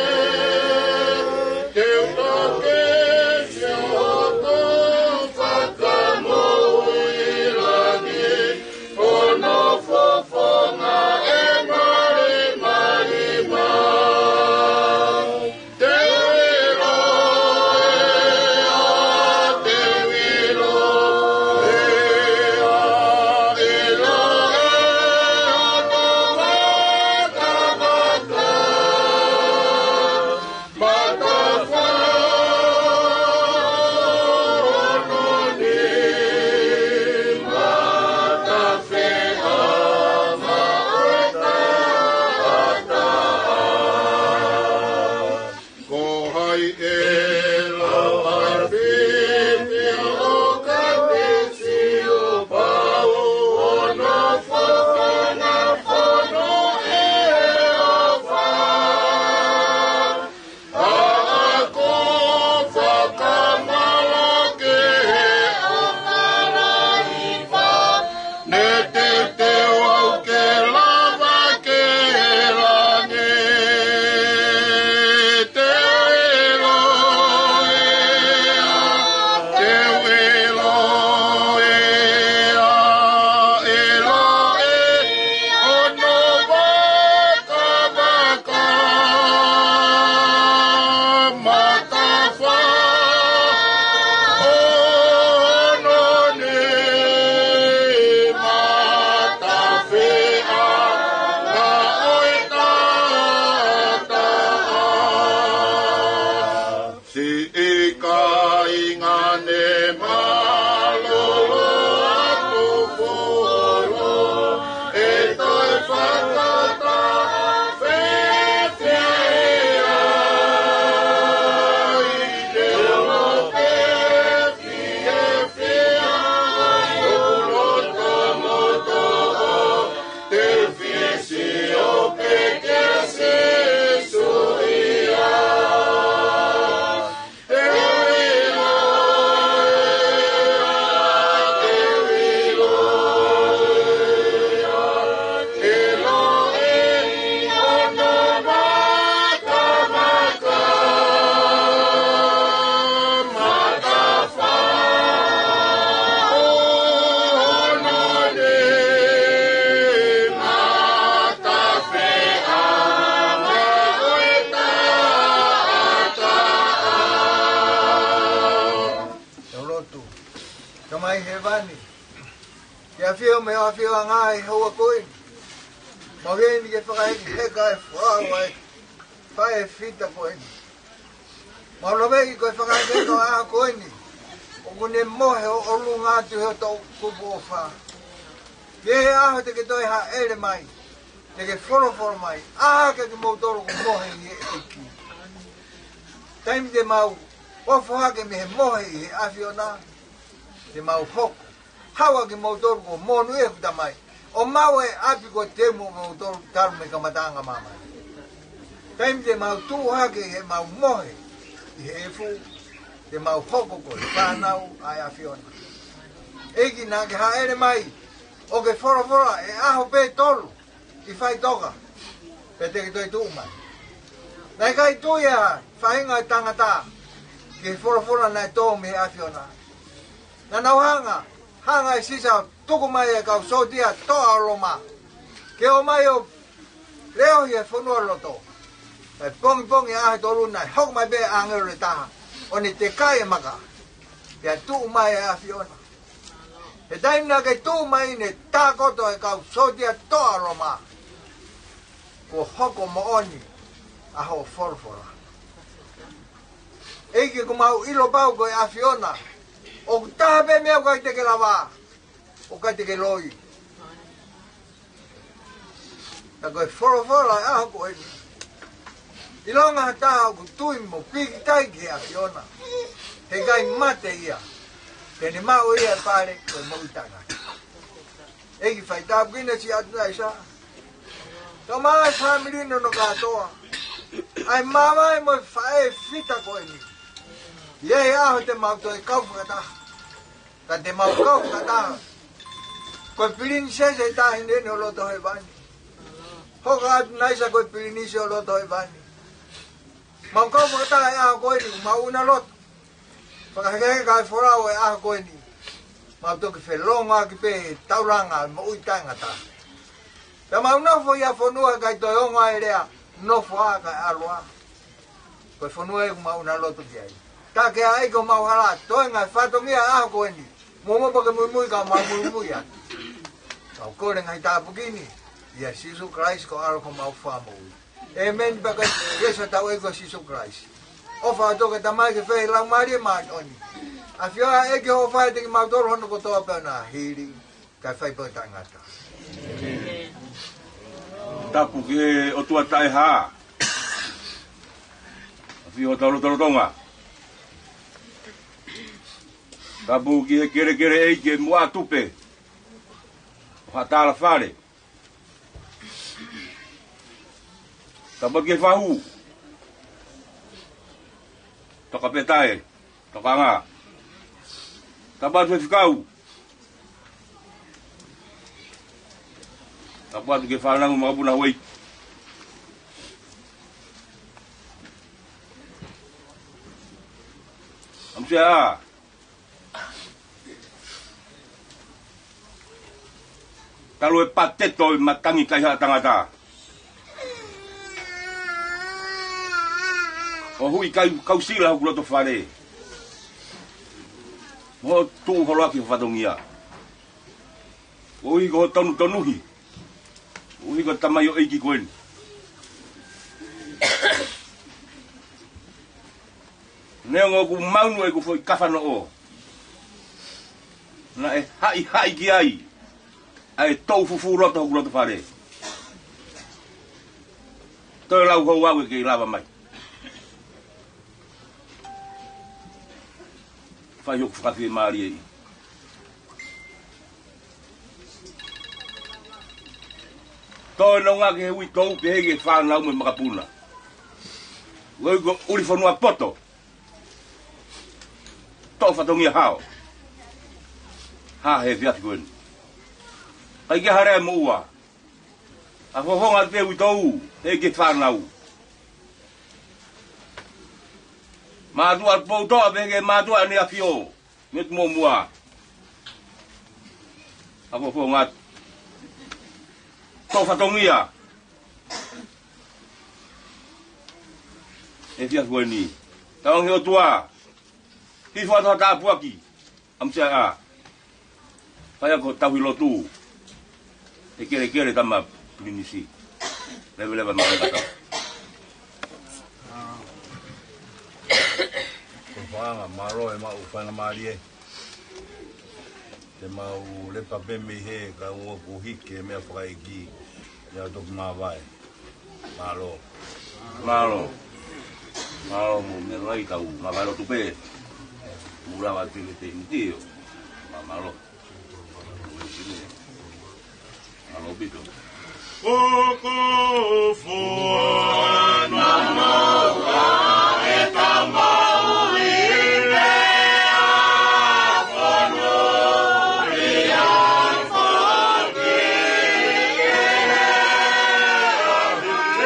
Kamai hevani. Kia fio me o fio ngai hoa koin. Mageni ke whakai heka e whāua e whae e whita koin. Maulaweki koe whakai heka o aha koini. O kune mohe o olu ngātu heo tau kupu o whā. Ke he aho te ke toi ha ere mai. Te ke whoroforo mai. Aha ke ke mautoro ko mohe i e iki. Taimi te mau. Wafo hake me he mohe i he awhiona. Te mau hoko. Hawa ke mautoro ko monu e kuta mai. O mau e api ko te mo mautoro taru me kamatanga mama. Taimi te mau tu hake he mau mohe. I he efu. Te mau hoko ko he whanau ai awhiona. Eki nā ke ha ere mai. O ke whorofora e aho pe tolu. I whai toka. Pe te ke toi tuu mai. Nai kai tuia whainga i tangata. Ke whorofora nai tō me awhiona. Nā nau hanga i sisa tuku mai e kau sotia toa loma. Ke o mai o leo hi e whanua loto. E pongi ahe tolu nai hok mai be angero le taha. O ni te kai e maka. Ke tuu mai e awhiona. E taimina ke tuu mai ne tā koto e kau sotia toa loma. Ko hoko mo oni aho whorofora. Eike ko mau ilo pau ko e awhiona. O tahape mea kai te ke lawa. O kai te ke loi. Ta koe whorofora e aho ko eni. Ilonga taha ku tui mo piki tai ki awhiona. He kai mate ia. Tene mau ia pare koe moutanga. Eiki whai tāpukina si atu nai sa. Ka maa whamirino no katoa. Ai mawai mo whae fita koe ni. Ie aho te mauto e kauwhakataha. Ka te mau kauwhakataha. Koe pirini sese tahi nene o loto hoi vani. Hoka atu naisa koe pirini se o loto hoi vani. Mau kauwhakataha e aho koe ni mau una loto. Whakaheke kai whorau e aho koe ni. Mau toki whelonga ki pe tauranga mo uitanga ta. Ta mau nofo ia whanua kai toi onga e rea. Nofo a kai aroa. Koe whanua e ku mau na loto ki ai. Ta ke a eiko mau hala. Toi ngai whatongia aho koe ni. Momo pake mui ka mau mui atu. Kau kore ngai tāpukini. Ia Sisu Christ ko aro ko mau whamui. Amen pake Yesu tau eiko Sisu Christ. Ofa toke tamai ke whei lau maria mai oni. A whioa eke ho whai teki mautoro hono ko toa peona hiri. Kai whai pau tangata. Tapu ke o tua tae ha. A whio tau toro tonga. Tapu ki he kere eike mua tupe. O hatala whare. Tapu ke whahu. Toka petae, toka ngā. Tabatu e whikau. Tabatu ke whanangu mga puna wei. Amsia a. Talo e pateto i matangi kai haa tangata. O hui kau sila hau kuloto whare. Mo tū holoaki whatongia. O hui ko tonuhi. O hui ko tamai o eiki koen. Neongo ku maunu e ku foi kawhano o. Na e hai ki ai. Ai tau fufu roto hau kuloto whare. Toi lau hau au e kei lava mai. Fai hoku whakawhi maari ei. Toi no ngā ke hui tau ke hege whanau me makapuna. Wai ko Ulufonua poto. Tau whatongia hao. Ha he whiati koen. Kai ke harea mo ua. A whonga te hui tau hege whanau. Mātua poutoa vege mātua ni a whio. Met mō mua. Ako fō ngāt. Tō whatongia. E whia koe ni. Taongi o tua. Hi whatoa tā puaki. Amsia a. Kaya ko tawi lotu. E kere tama pinisi. Level makakata. Wanga maro e mau whana marie. Te mau le pape me he ka ua ku hike mea whakaiki. Ia toku mawai. Malo. Malo mo me rai tau malo tupe. Mura wa te intio. Malo. Malo bito. Oko fo na maua e tamau ine a fono ia foki Oh,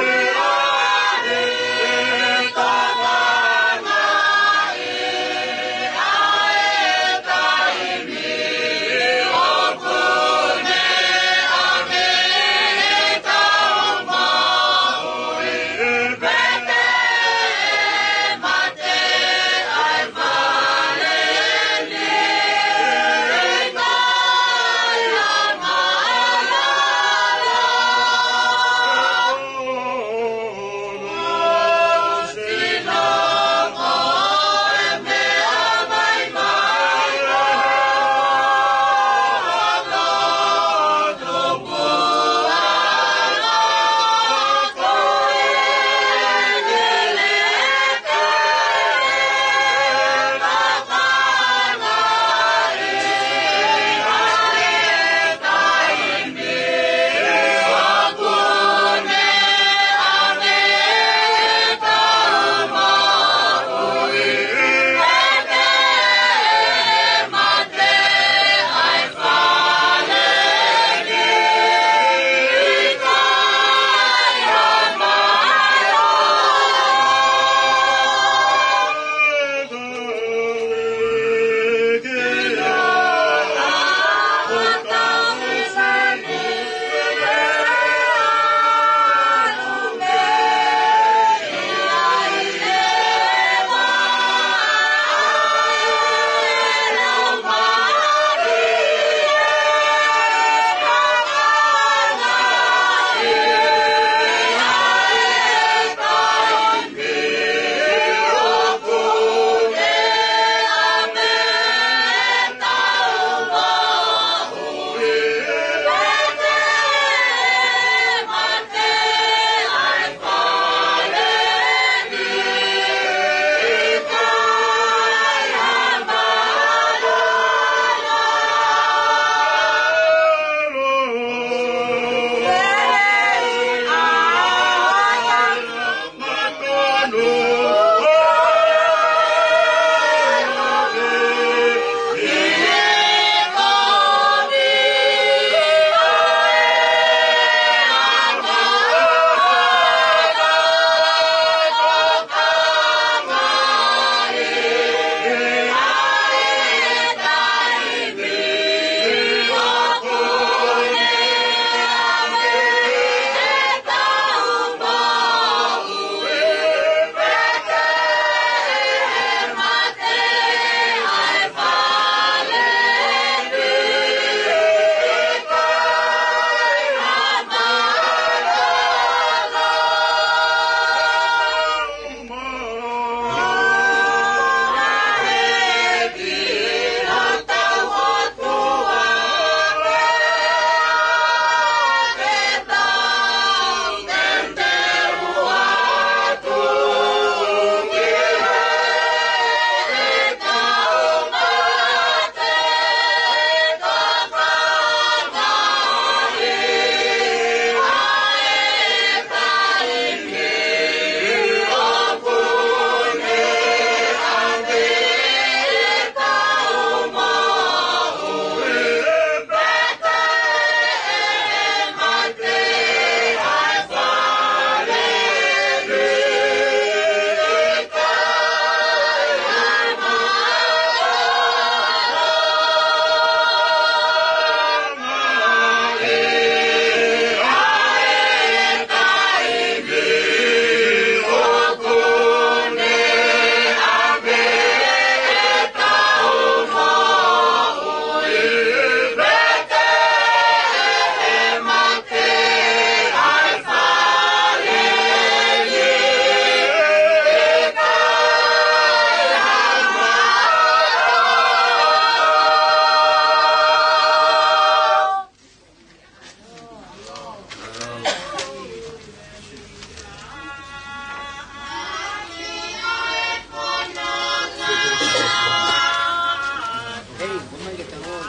ke tau.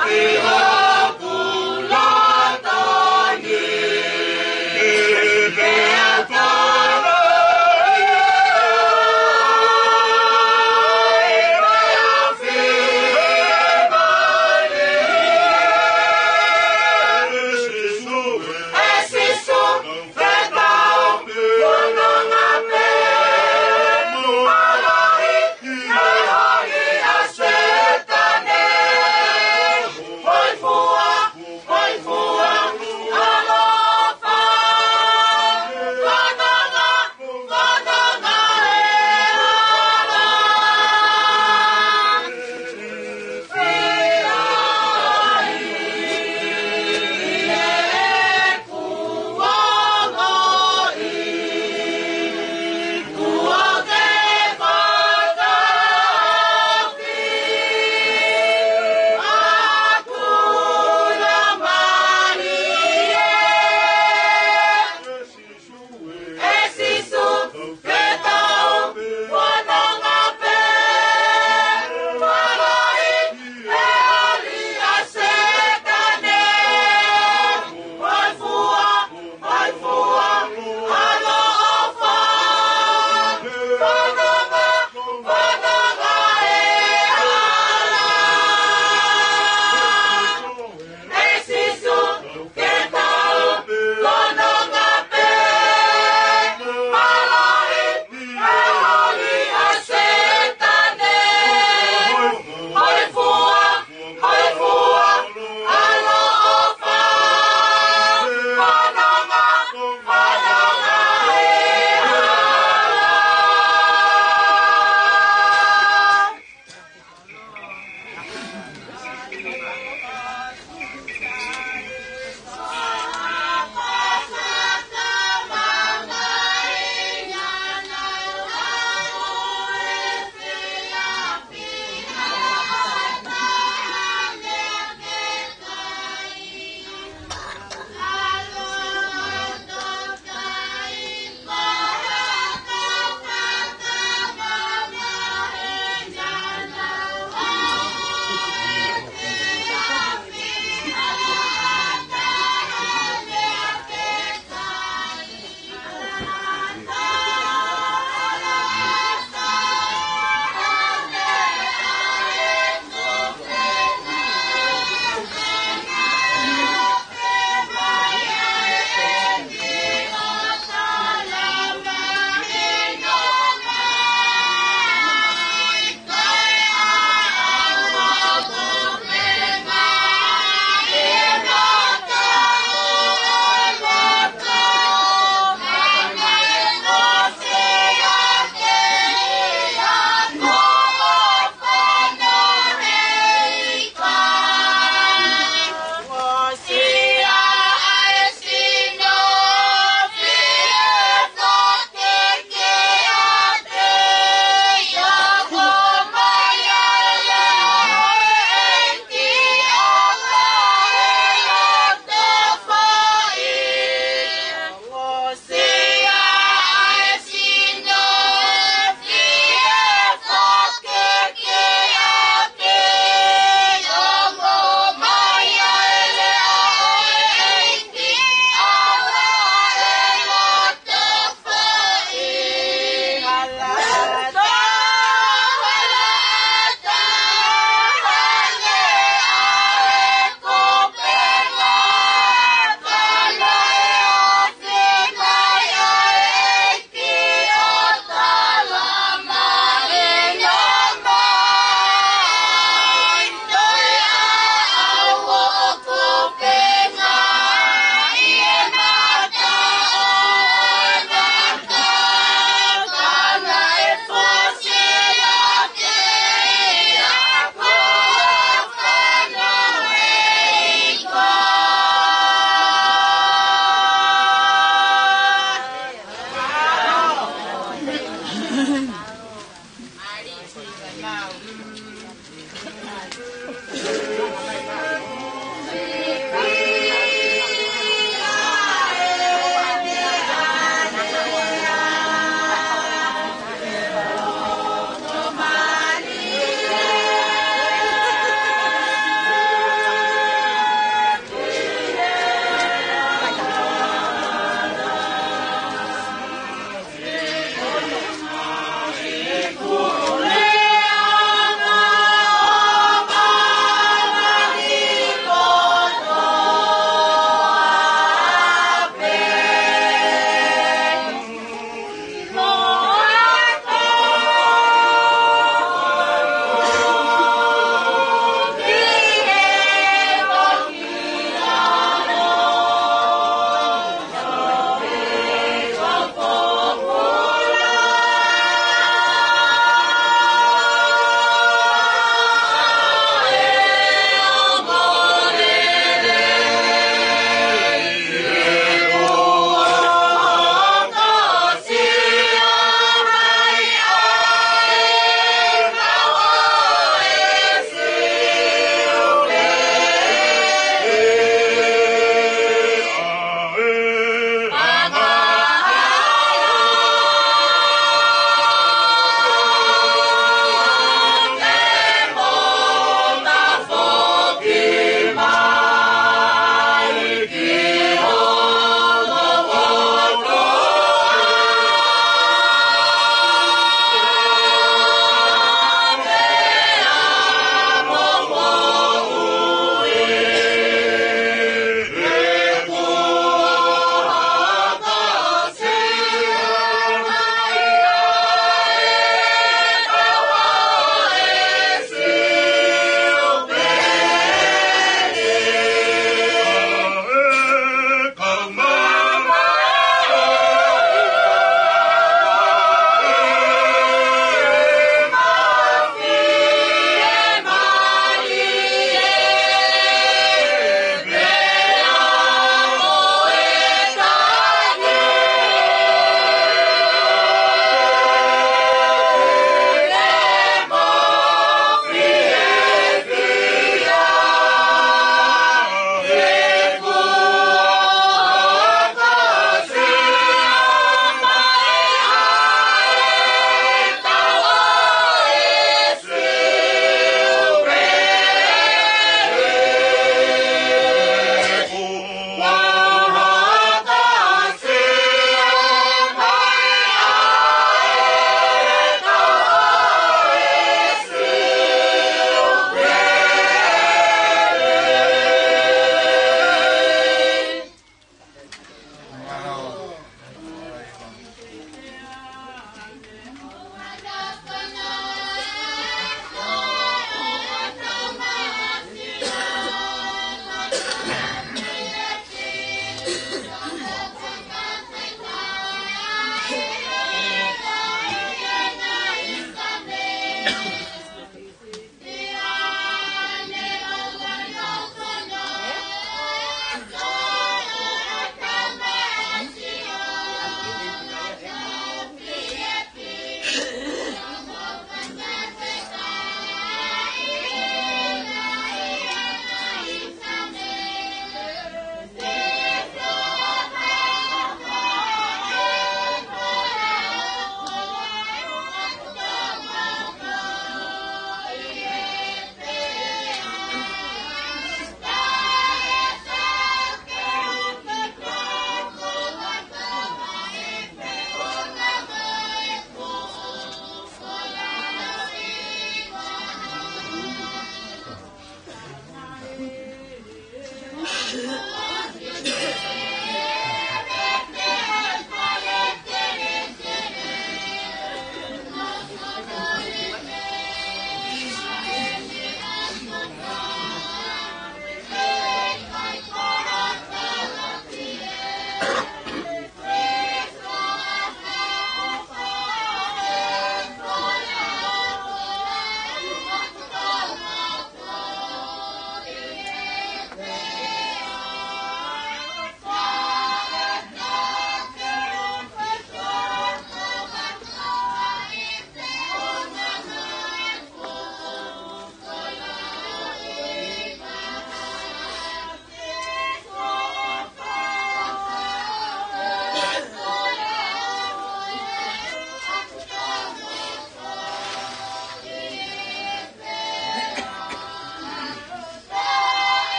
Oh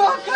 Oh,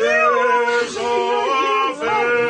There's a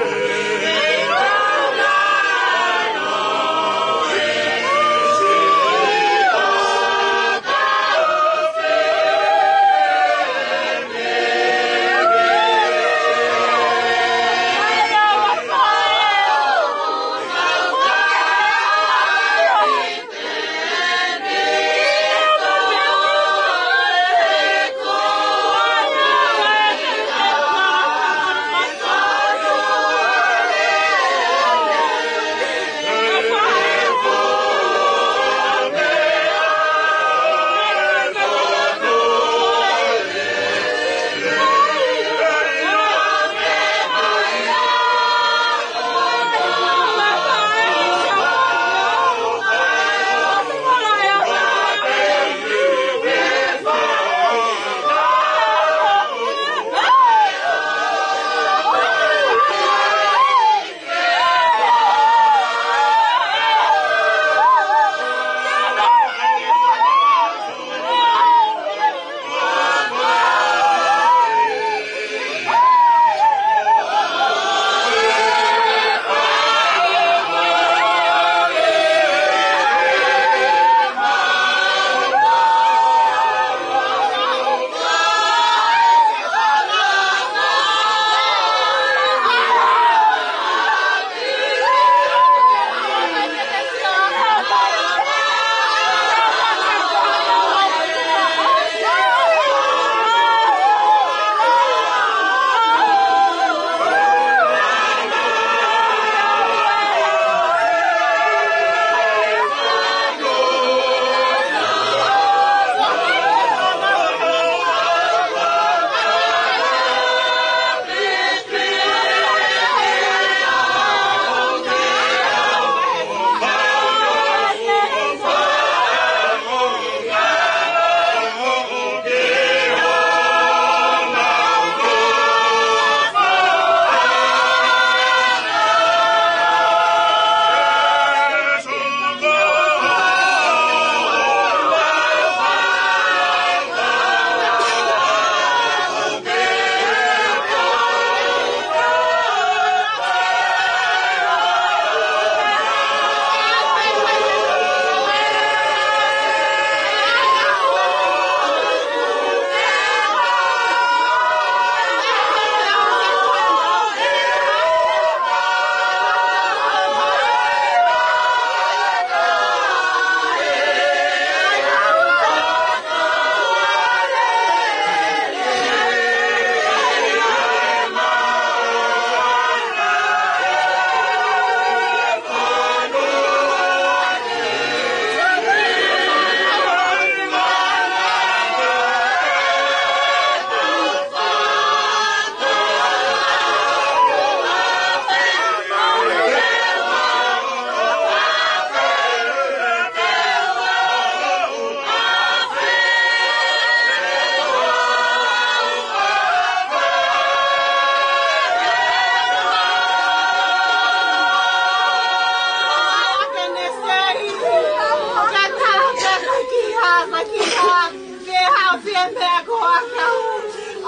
me ako akau.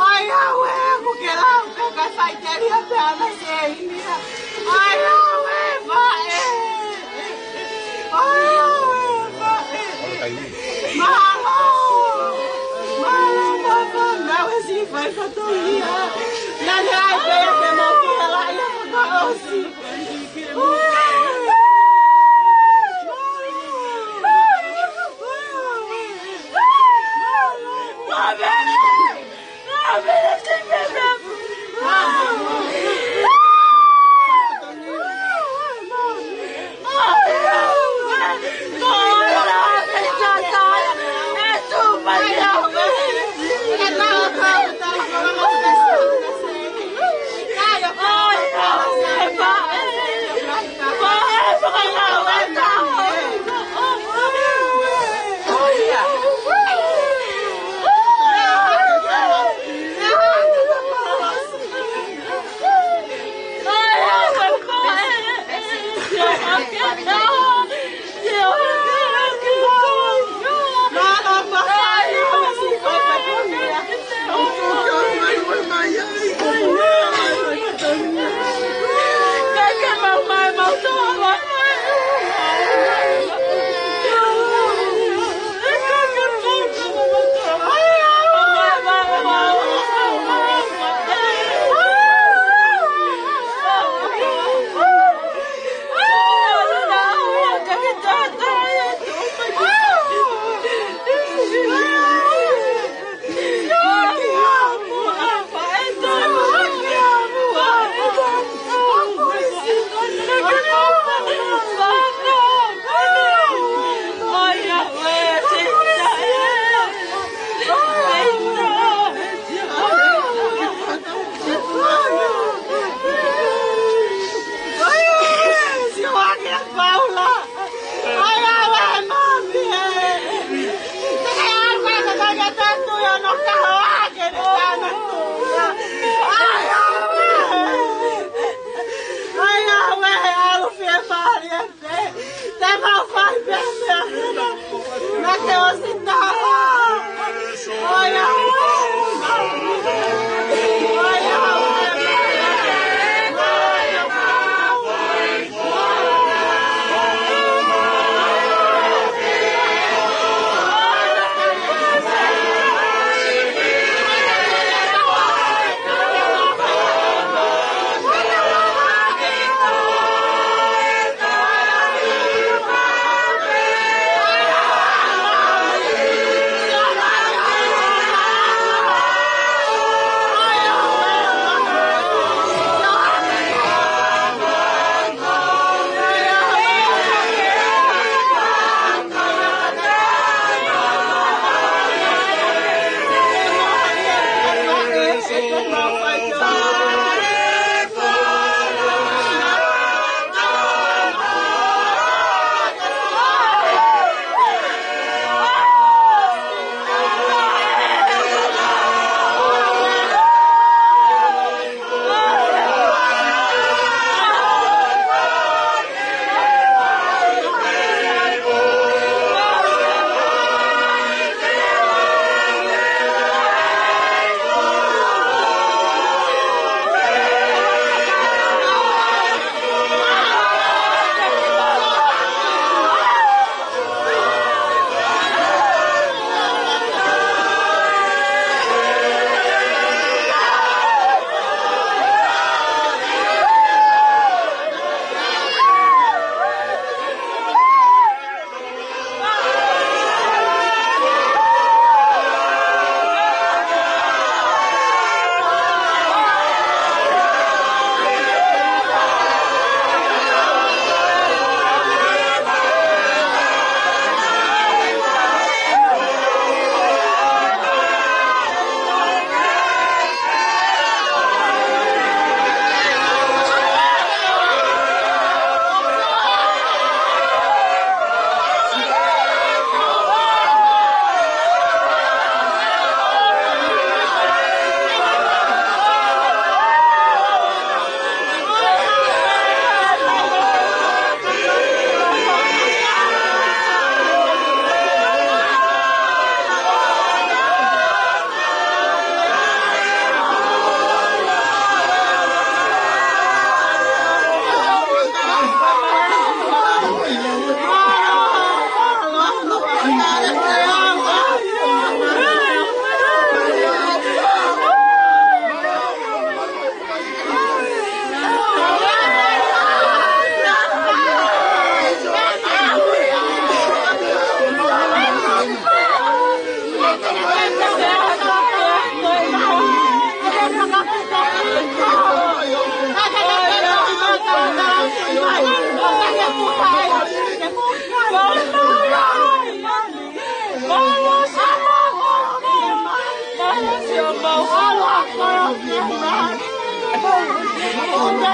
Ai awe ako ke lau ka ka sai teri a pe ana Seini. Ai awe vai. Ai awe vai. Malo. Malo mama na we si fai fatoria. Na le ai pe ke mo ke la ia ka osi. Oh,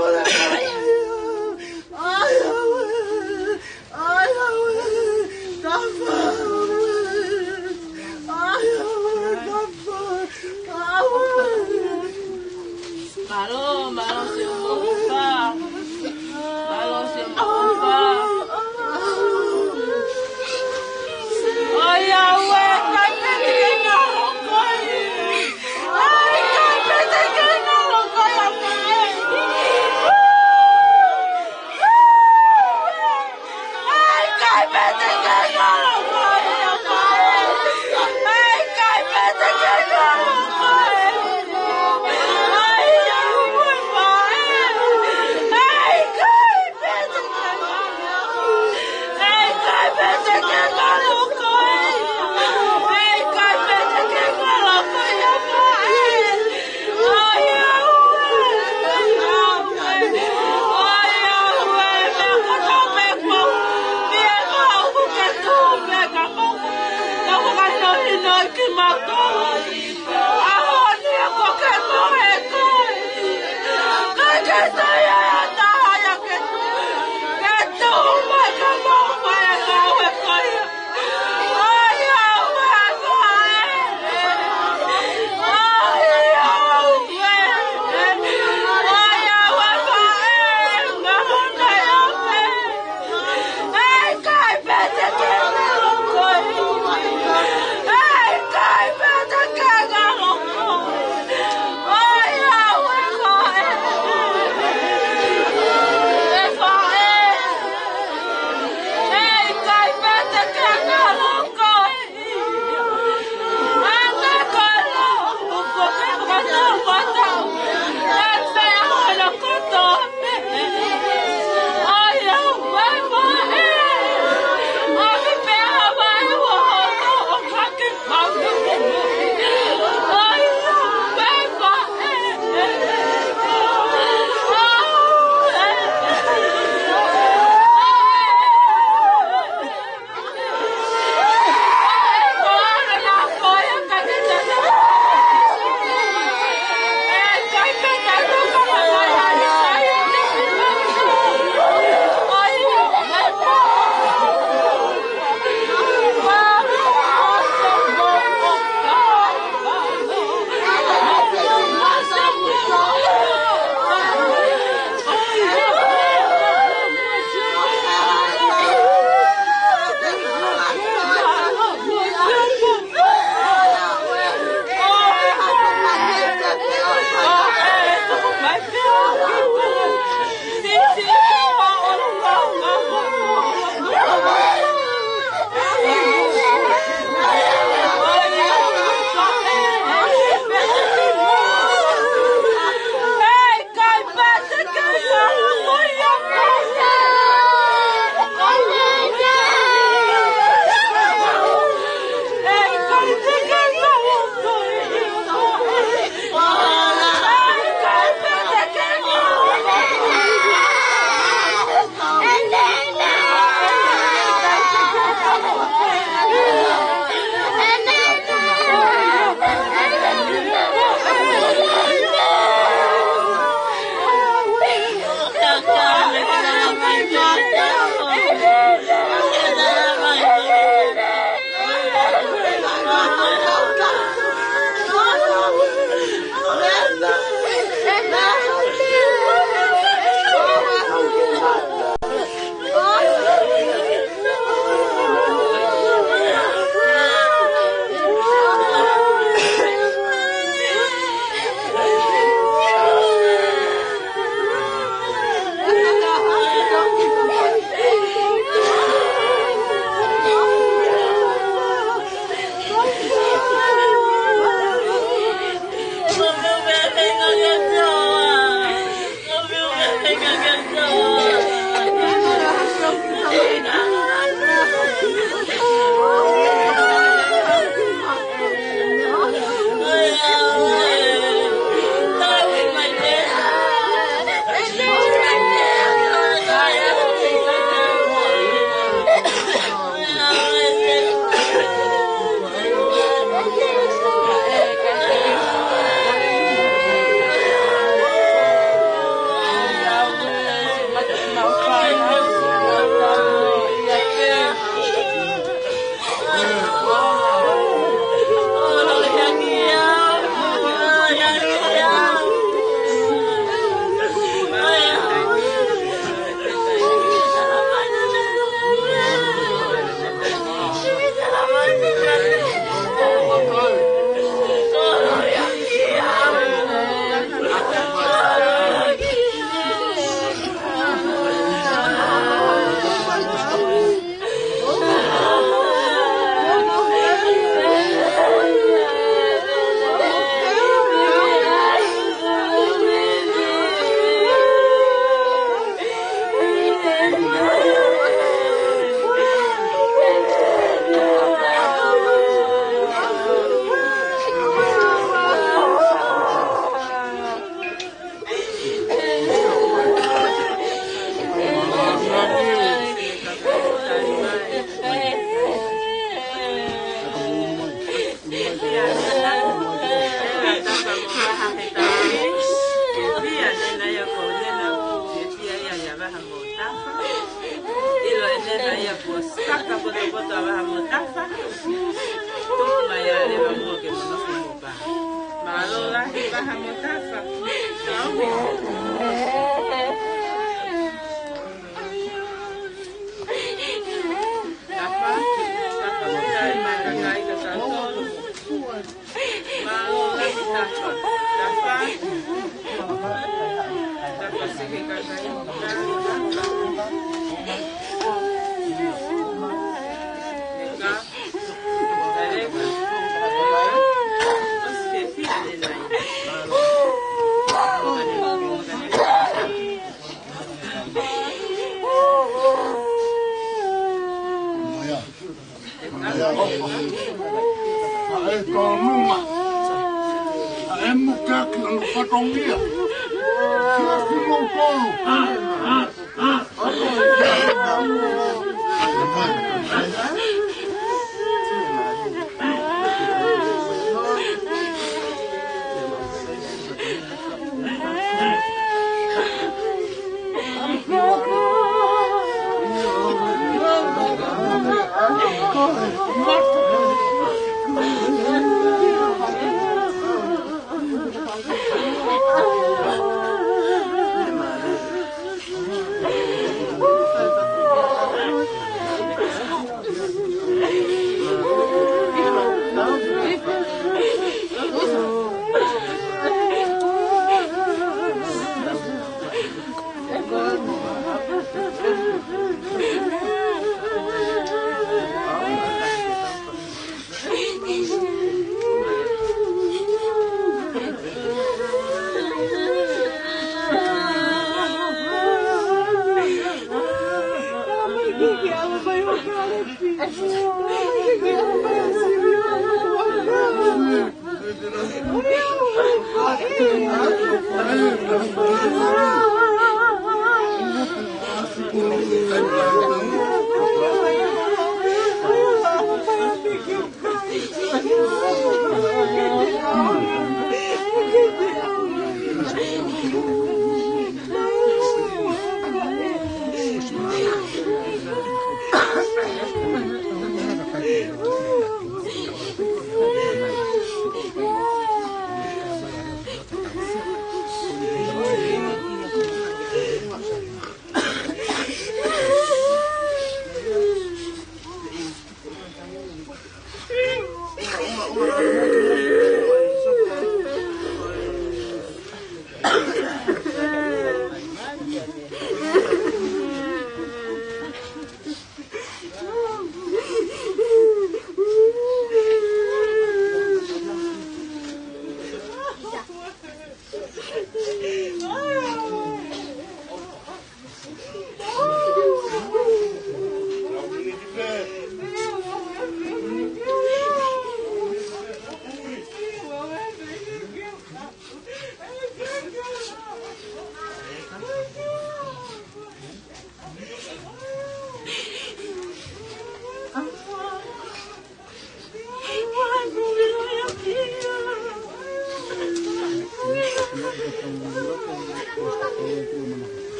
Oh, fia nena ia ko nena fia ia ia vaha mo tafa. Ilo nena ia ko saka poto vaha mo tafa. Tuku mai ia lewa mua ke monofu mo pa. Malo lahi vaha mo tafa. Naomi. Tafa. Tafa mo tai makakai ka tantolo. Malo lahi tafa. Tafa. Tafa sige kakai.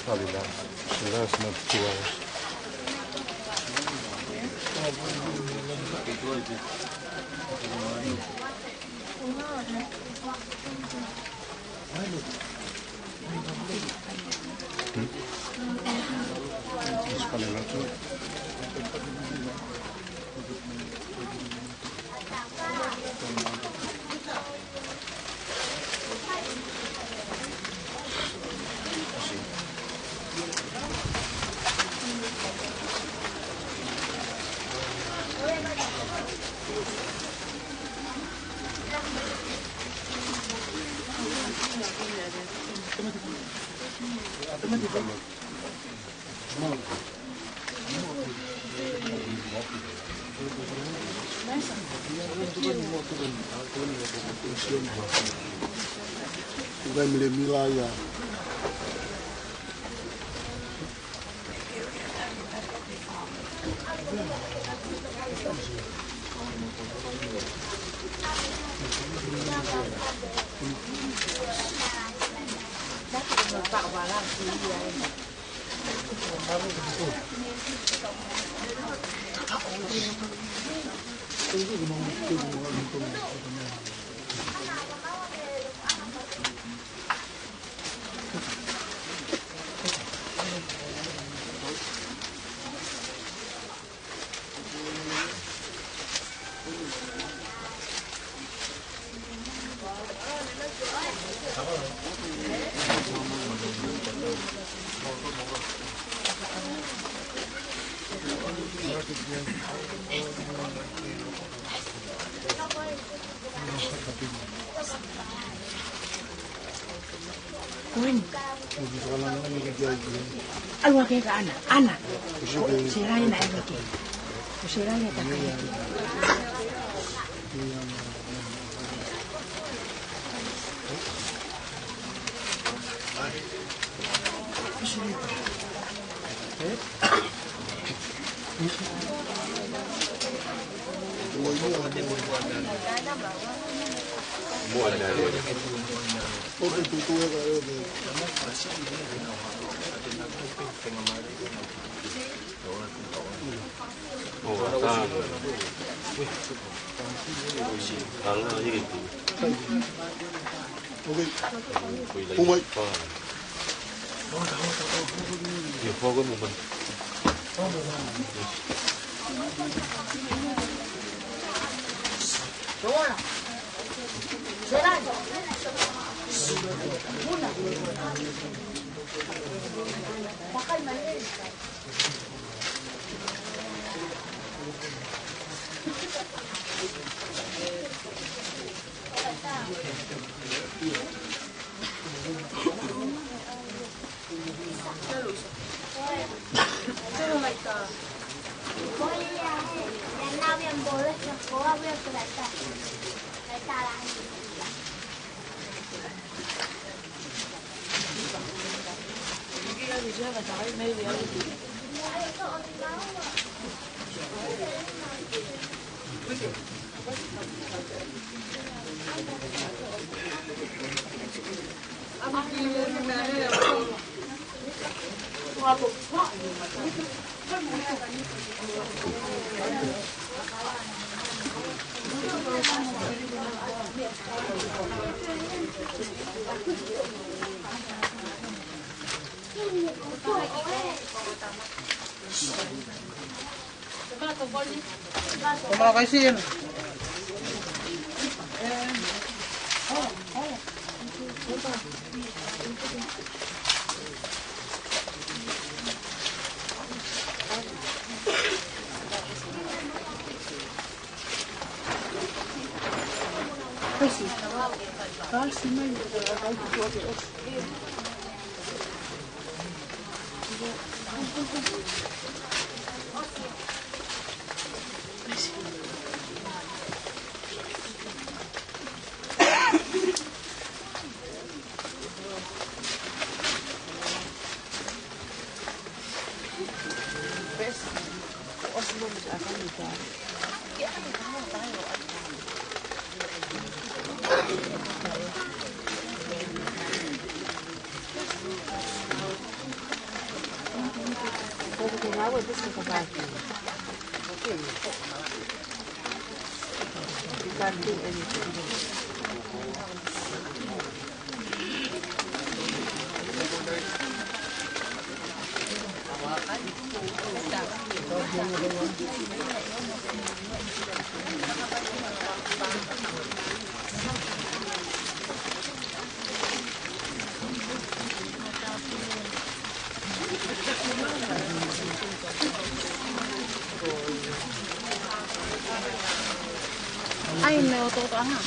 Probably last another 2 hours. Algo que Ana. Será en Alaki. Será en Alaki. Como vai ser? Pois sim. Vai sim, mãe. Vai ai nè ô tô đó hả?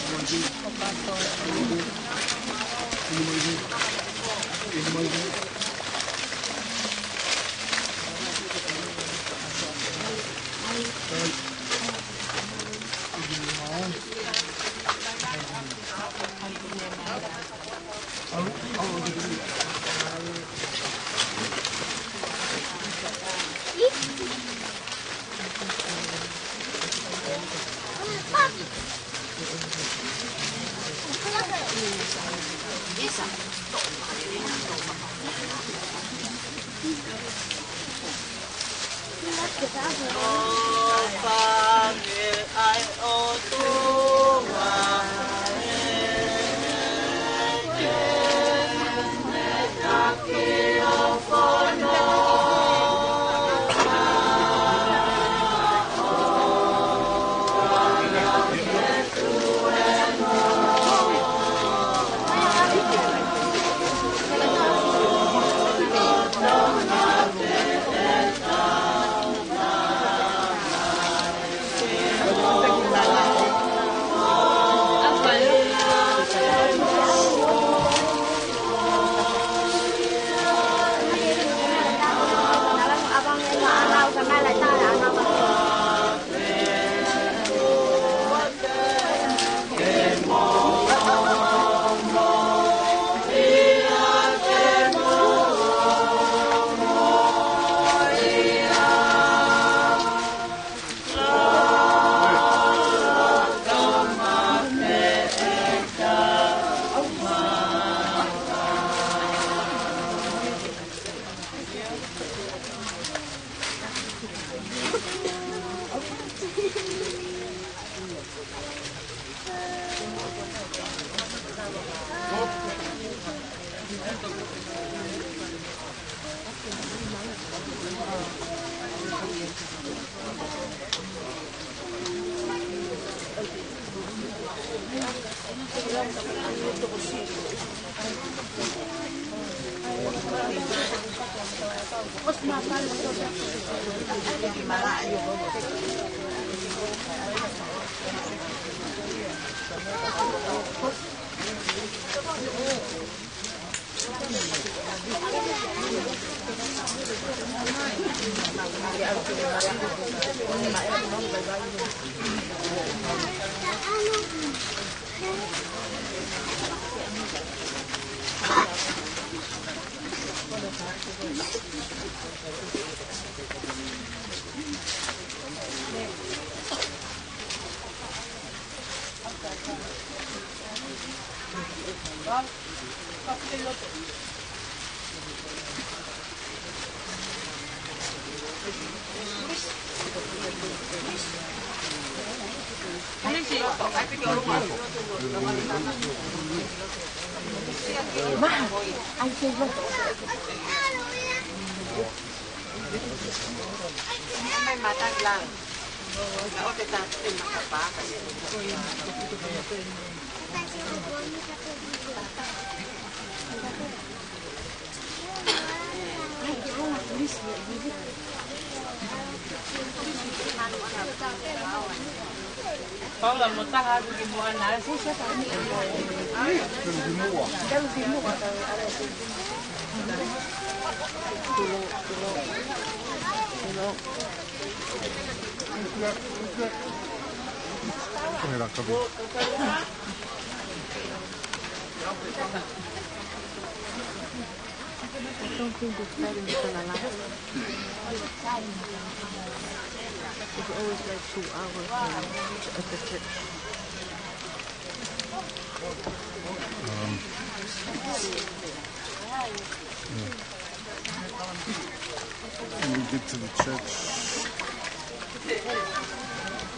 Mahal. Ay, sige. hai matang lang. Na o te tatu e makapaka. Paula mo taha di mo ana sa sa ni. Era acabou. I don't think this wedding is gonna last. It's always like 2 hours at the church. When we get to the church,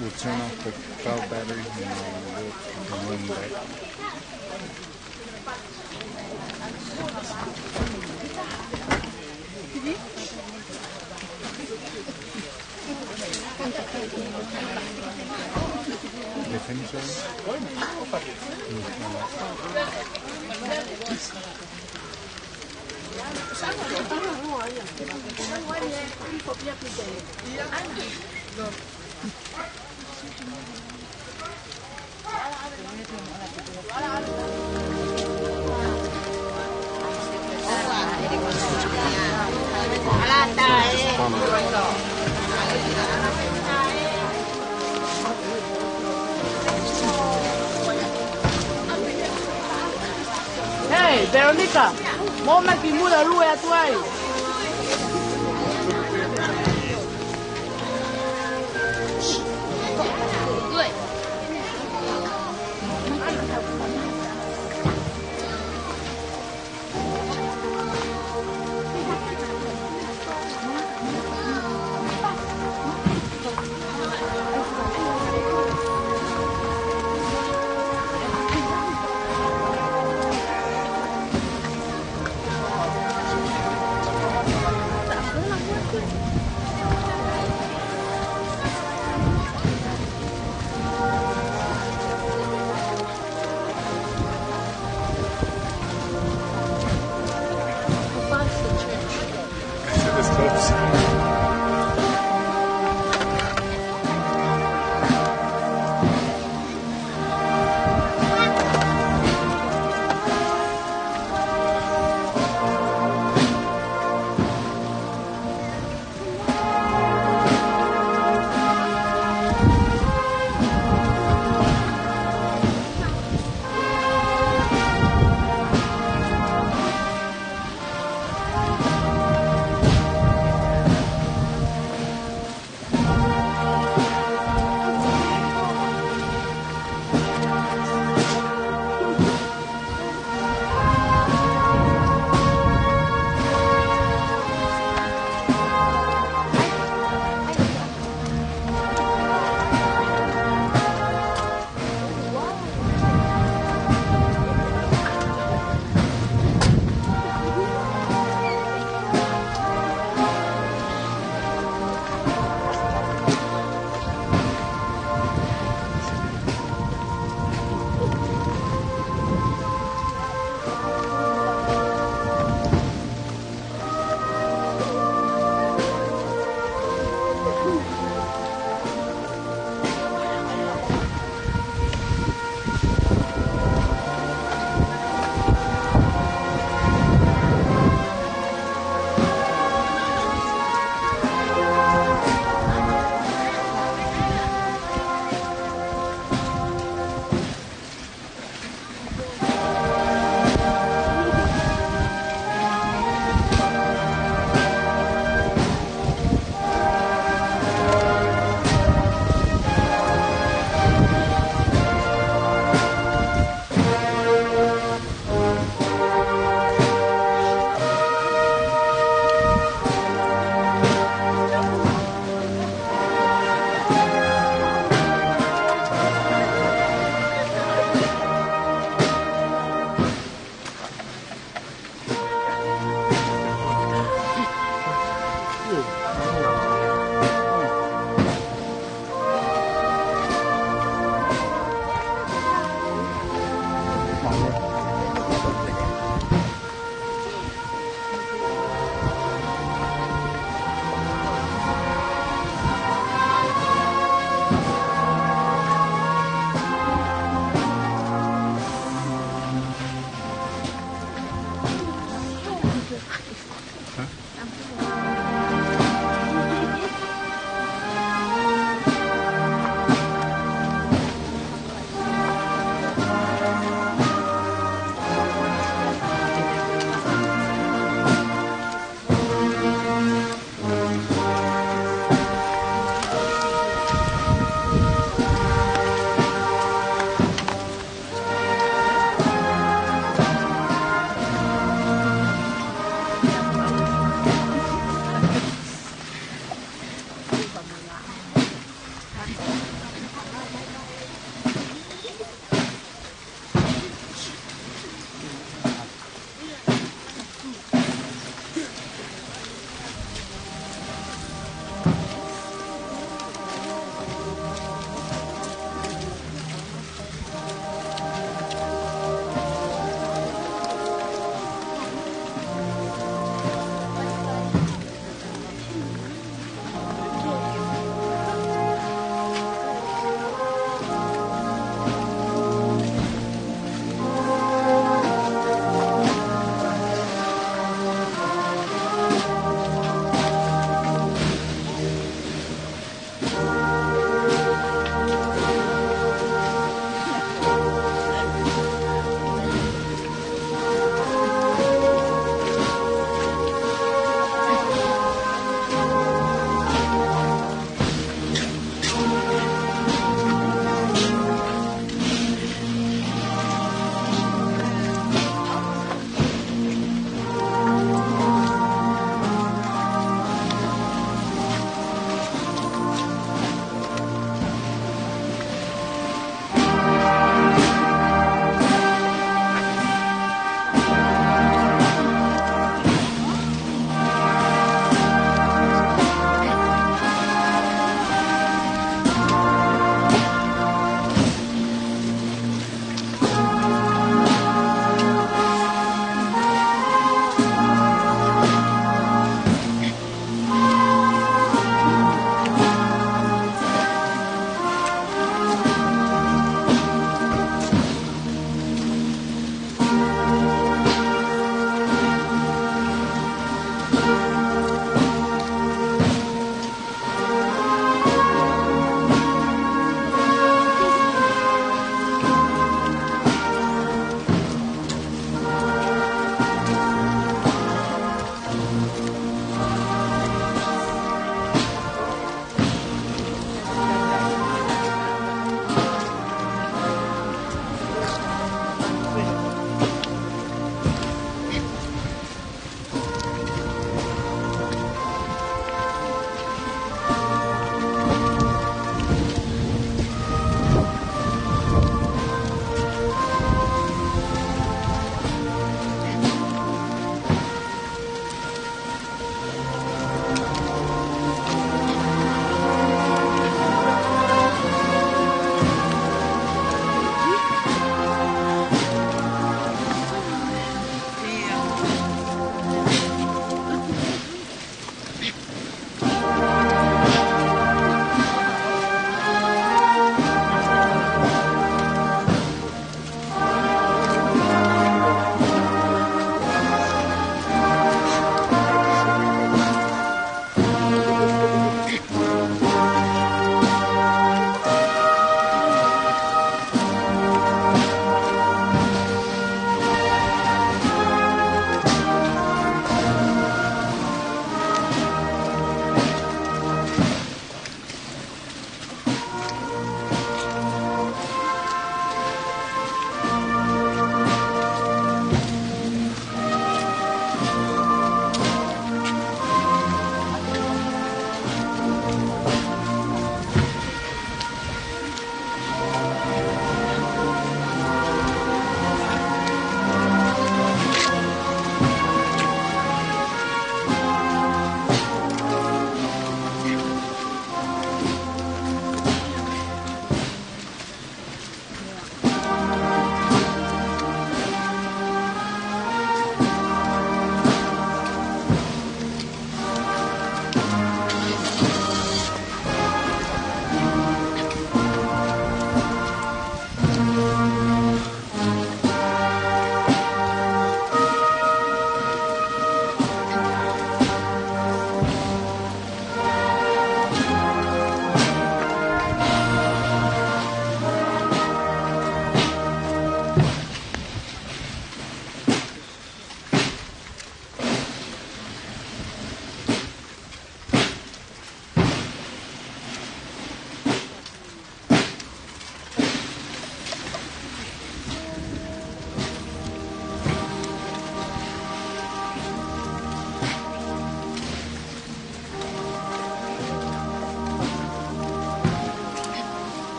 we'll turn off the cloud battery and we'll run back. They finish already? Hey, Veronica, mo makimula lue atuai.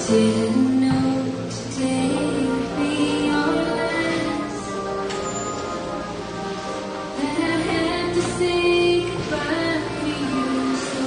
Didn't know today would be your last, that I'd have to say goodbye to you so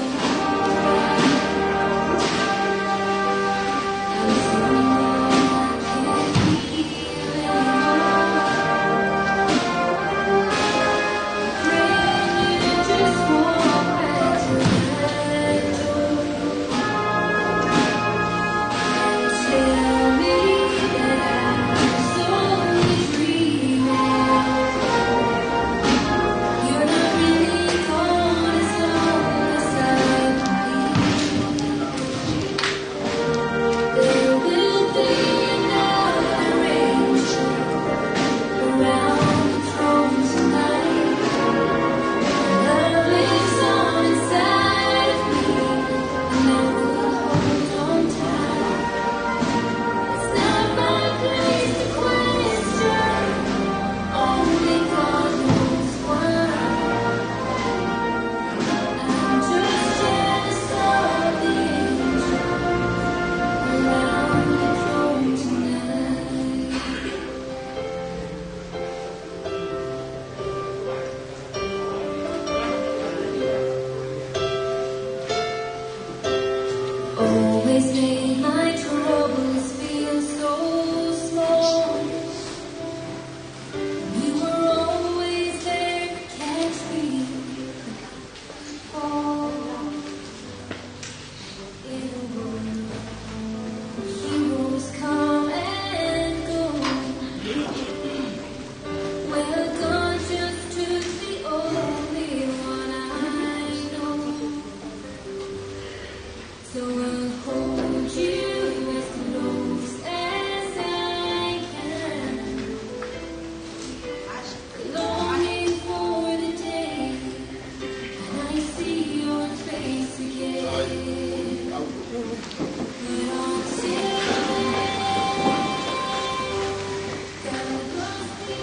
always made my troubles feel so small. You were always there to catch me fall in a world where heroes come and go, where God just took the only one I know. So I'll hold you as close as I can, longing for the day when I see your face again. But until then, God must be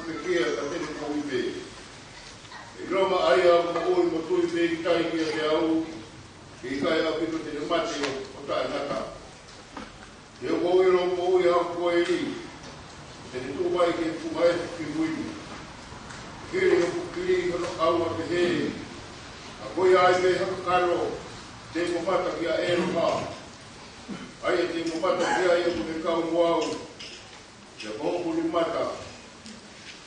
pekia ka tene ko ibe. Roma aia mo mo tu ibe ki tai ki te au. Ki kai a pito te mate o ta nata. Yo ko i ro mo ia ko e ni. Te tu mai ke fu mai ki mui. Kiri o kiri ko au a te he. A ko ia me hakaro. Te mo mata ki a elma. Ai te mo mata ki a e mo ka wau. Te ko ni mata.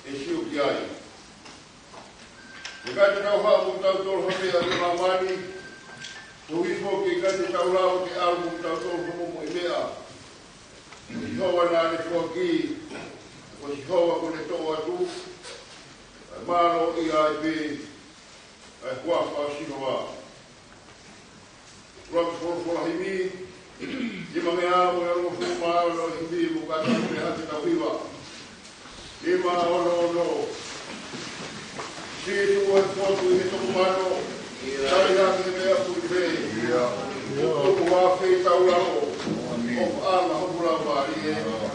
E siu ki ai. E kai te tau hao mo tau toro hame a te mamani. Ko i fo ki kai te tau rao ke au mo tau toro hamo mo i mea. Si hoa nā ne fo ki. Ko si hoa ko ne tō atu. Ai maro i ai pe. Ai kua wha sino wā. Raka fora himi. Di mange amo e rongo fu maa o himi mo kata me hati tau hiwa. Di maa ono. Si tu e fotu i toko mano. Tari hati me a puri pe. Toko wā whei tau rao. O ala hopura wāri e. Oh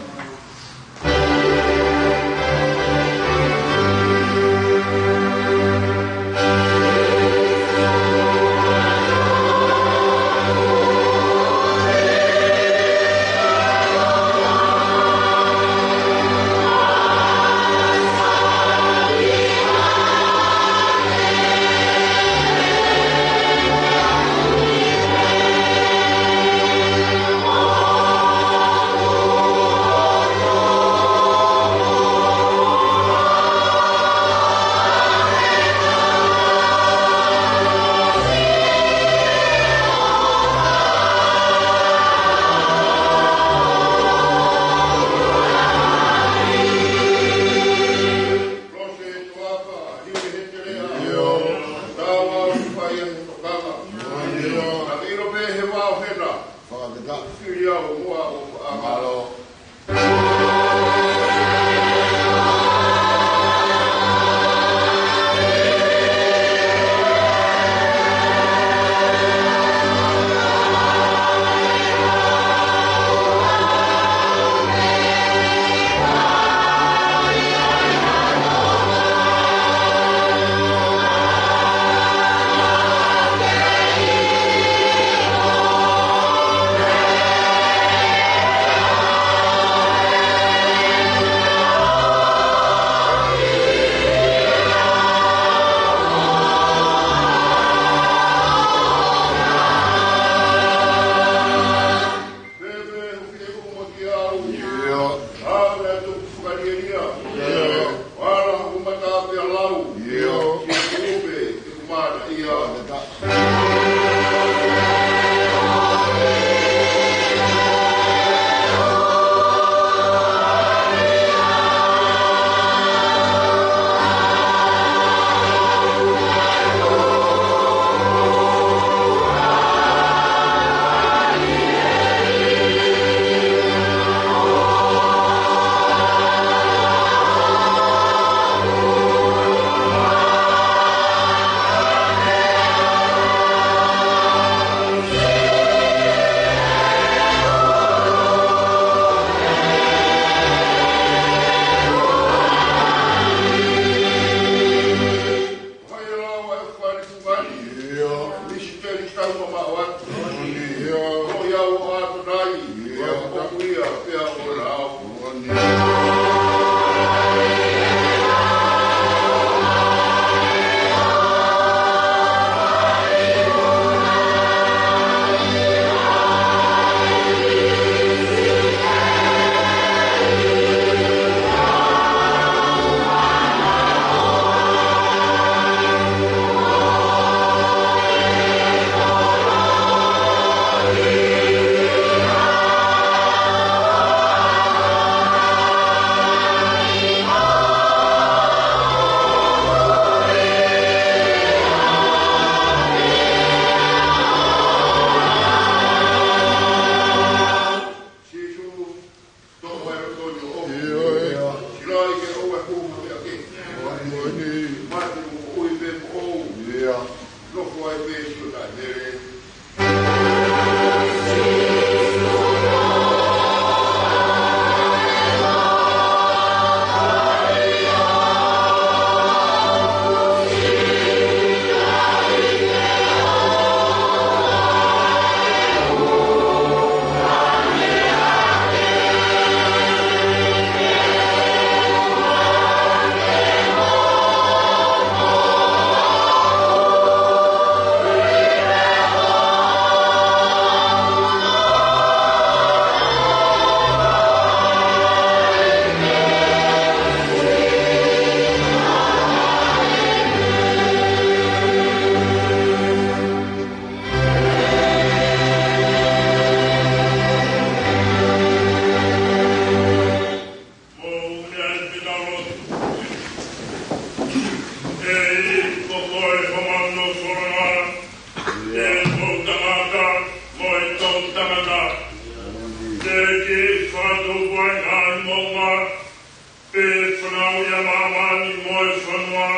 mani moe whanua.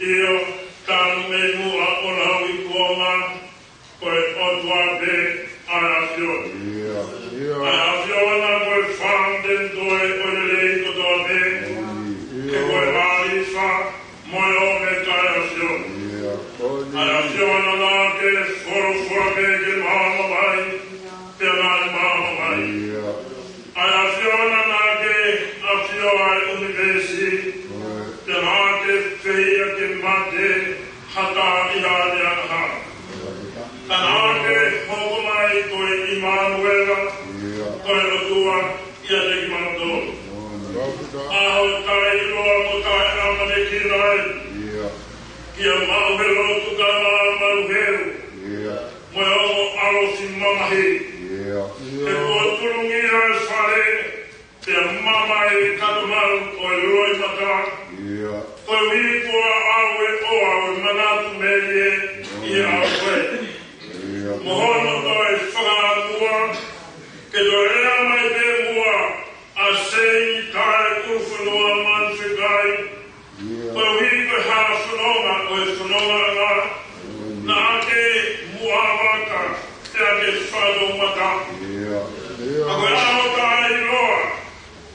Ia tānu me mua o lau I kuonga. Koe otua pe ai awhio. Ai awhio na koe whanden toe o le rei kotoa pe. Ke koe hali wha moe o me kai awhio. Ai awhio na la ke whoro pe ke maha mai. Te nai maha mai. Ai awhio na ke awhio ai universi. Te nā ke whia ke mate hata I hane aha. Tanake hoko mai koe Immanuela, koe rotua ia te ki manato. Aho tae iloa mo tae amane ki nai, kia mauhe rotu ka mauheru, moe o alo si mamahi. E kua turungi ai whare, te mama e katumaru koe roi mata, koe wiri kua aue o aue manatu merie I au koe. Mohono koe whakaapua, ke to rea mai te mua, a Seini Tae Ulufonua Manufekai, koe hui koe haa whanonga, koe whanonga ngā, na ake mua waka, te ake whado mata. A koe aho tae I roa,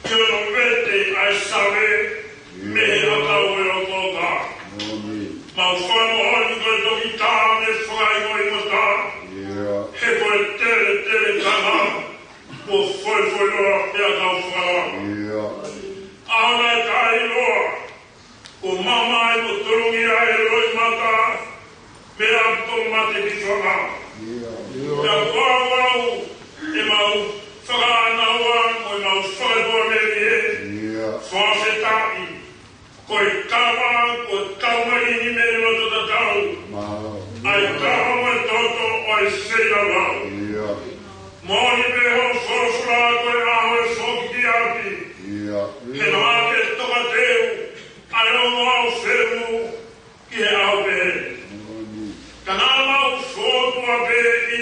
ki ono vete ai sawe, mehe atau e o toka. Mau whano honi koe toki tāne whakai koe mata, he koe tere kama, ko foi loa pia kau whakawa. Ahonai kai loa, ko mamai ko turungi ai roi mata, me apto mate ki whaka. Pia wawau, e mau whakaanaua, ko e mau whakadoa merie, whawhetai, ko e kawa, ko e kaumaini me roto tatau, ai kawa mai toto o e seira wau. Moni pe ho whorofura koe aho e whoki ki api. He no ake toka teu, ai o mau whemu ki he aho pe he. Ka nā mau whotua pe I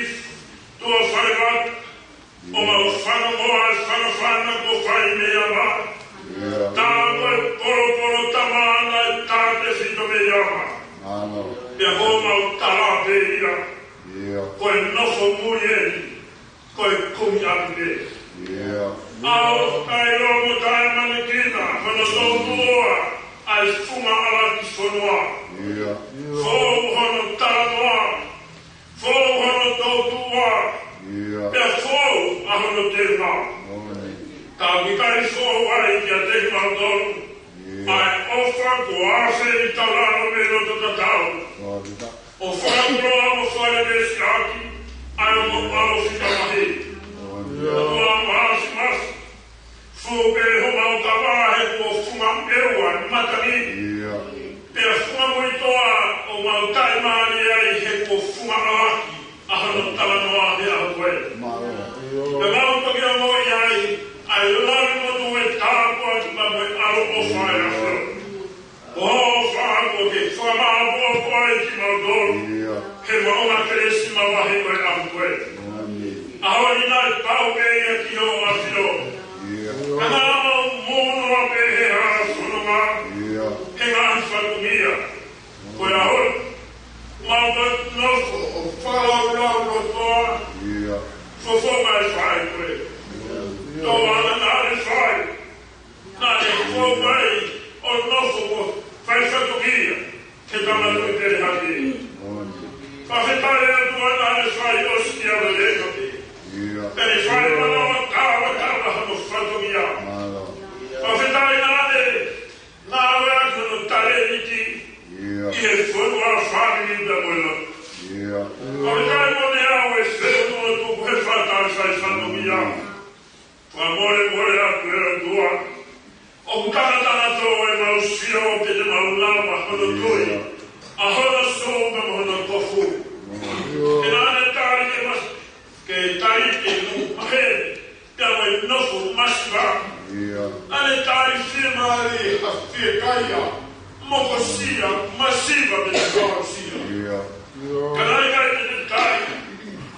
tua whaivat, o mau whanamoa e whanawhana ko whai me ama. Tā koe poro tamana e tāte whito me ama. Pia ho mau tala pe ia, koe nofo murieri, koe kumi api pe. Ao kai romo tae manekina, whana tōtu oa, ai whunga Alaki whanua. Whou hono tātoa, whou hono tōtu oa, pia whou a hono te ngā. Tā wikai whou ai kia te ngātonu, ai ofa ko ase I taurano me roto tatau. O whakaroa mo whae me siaki, ai o mo alo whika mahi. Tua mahasi mas, whupe ho mau tawa he ko whunga ewa matani. Pea whunga moitoa o mau tai maani ai he ko whunga Alaki, a hano talanoa he aho koe. Pe mau toki a moi ai lawi motu e tāpua ki mamu e alo o whae a whero. O ho whae ko ke whamaa boa koe ki mau doru, he maunga keresi mawahe koe aho koe. Aho ni nai pau pe ia ki ho a whiro. Kana mau mono a pe he hara whanonga, he ngāhi whakumia. Koe aho, mau pe nofo o whalau rotoa, fofo mai whae koe. Tō ana nāre whae, nāre fo mai o nofo o whae whakumia, he tamatu e tere haki. Whawhetare atua nāre whae o siki awa leka pe. Pere whae manawa kawa hano whakumia. Whawhetare nāre, nāwe ako no tare iti, I he whanua whanini da moila. Whawhetare mone au e whenua tuku he whatare whae whakumia. Whamore aku e atua, o kutana tō e mau sio pe te mau lama hono tui, a hono sōka mo hono tofu. E nāne tāri ke mas, ke tai e nu mahe, pia mai nofu masiva. Nāne tāri whimari a whiekaia, moko sia, masiva pe te kōra sia. Kanai kai te tai,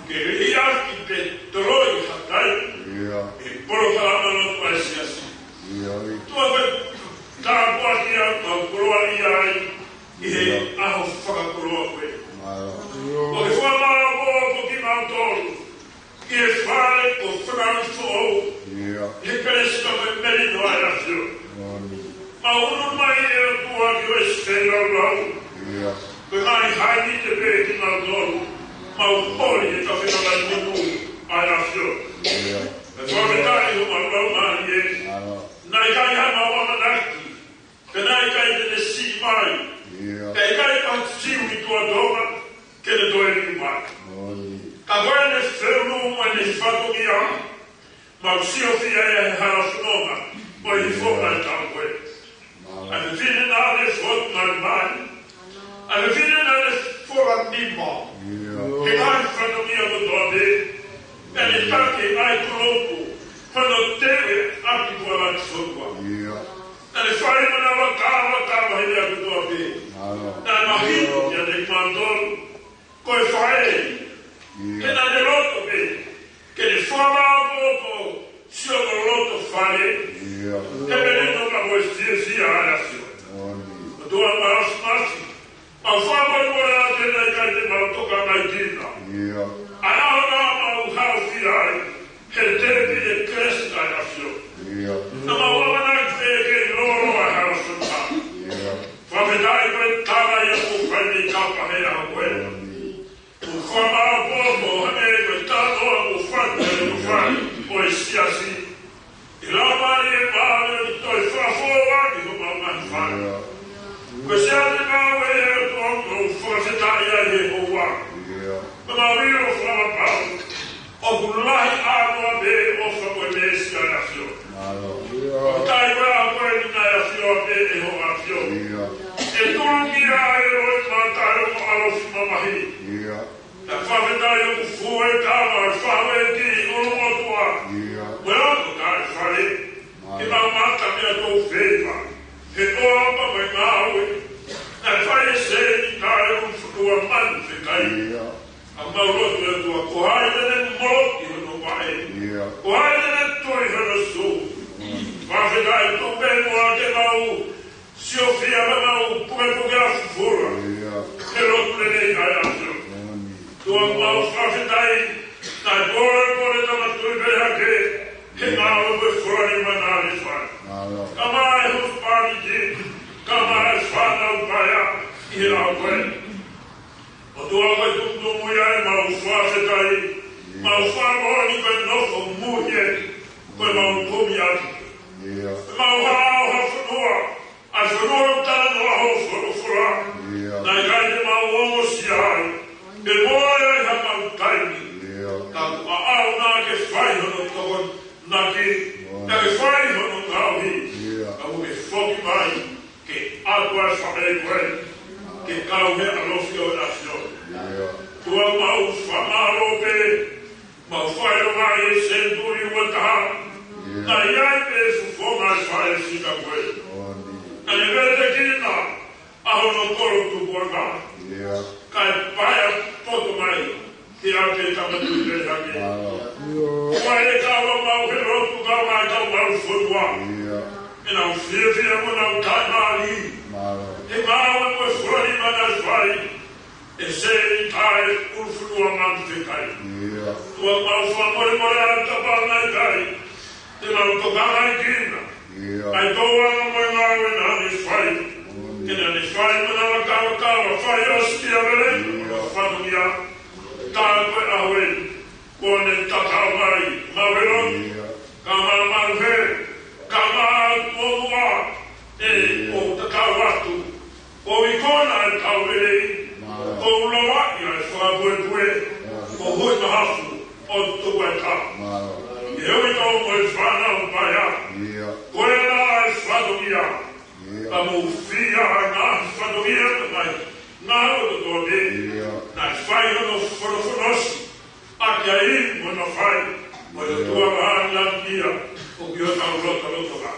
ke ria ki te toroi hatai, e poro kalamano tu ai siasi. Tua koe Tāpua kia mau kuroa iai I he aho whakakuroa koe. O he whamara mō ko ki mātoro Ki he whare o whanau who'ou He pereska me meri no ai asio. Ma unu mai e tua ki o eswera rau Koe mai haini te pē ki mātoro Ma u pori e ka whenamai munu ai asio. Me whametai ho ma rau mani e Nai kai hama wamanaki Kenai kai te si mai Kai kai pa siu I tua tonga Kene toe ni mai Ka koe ne whenu mai ne whatongi a Ma usio fia e he hara whanonga Moi I whona I tau koe A me whine nā ne whot mai mai A me whine nā ne whora nima Ke kai whatongi a kutoa te E ne take ai kuroku Whano tewe aki kua lai whanua E ne whare mana wa kawa hei a kutoa te Nā mahiru ki a ne mātoro Koe whae Ke nā ne roto pe Ke ne whama mōko Sio no roto whare Ke mene toka moe sia ai asio O tua maras masi Ma whama kore a tēnei kai te mau toka mai tina Ai au nā mau hau whia ai He tepi e kresi ai asio Nā mau amanai te ke loro ai hau suna Whawedai koe tāna I a kōwhai ni kāpa hea a koe Whama pōpo hane koe tātoa ko whai ko whai o e siasi I raumari e māre ni toi whawhōwani ho mau mai whai Koe seate māwe e tōngo whawhetai ai he hoa Ka mawiro whamapau O kulahi ānoa me o whakoe mesi ai awhio O tai koe a koe ni nai awhio me e ho awhio E tūrungi a e roi mātai o alofi mamahi Na whawhetai o ku fue kāma e whawe ki uru motua Koe ako kai whare Ke mau mata mea kou whewa He oapa mai māue Na whae Seini Tae Ulufonua Manufekai A maurotu e tua ko hai tene moroki hono wae Ko hai tene toi hono su Whawhetai tu benua ke mau Sio fia me mau puke puke a fufura Ke rotu le nei ai asio Tua mau whawhetai Nai kore tama tui peha ke He mau e whurani manari whai Ka mai huf pani ki Ka mai whanau paya I rau koe O tua koe tumtumu ia e mau whawhetai Mau whamoni koe nofo muhe Koe mau kumi atu Mau hao hawhanua A whanua tana noa ho whanufura Nai kai te mau ongo si ai E moa e ha mau taimi Ka kua au nā ke whai hono tokon Naki Ka ke whai hono ngauhi Ka uke whoki mai Ke atua e whamei koe Ke kau he alofi o asio Tua mau whamaro pe Mau whai o mai e senturi ua taha Na iai pe fufonga e whai e sika koe Na ne vete kina Aho no koro tu borga Kai paia poto mai Ki au ke tamatu te hake Wai e kawa mau he rotu kau mai kau mau whanua E nau whia mo nau tai maari E mau e koe whurani mana whai E Seini Tae Ulufonua Manufekai Tua mau whamore more a tapa nai kai Te mau tokanga I kina Ai tōanga moe ngāwe nani whai Kena ni whai mana wa kawa whai ostia vere Whanungia Tāe koe awe Kone tatau mai Maweron Ka maruhe Ka maruhe E o tatau atu O ikona e tau vere O uloa ia e whakabue O hui mahafu O tuwa e tā E hui tau mo e whanau paia Koe nā e whanungia Ka mo whia ngā whanungia Ngā roto tōne Nā e whai hono whanawhanosi A kia I mo na whai Mo e tua ngāni langia O ki o tau roto ka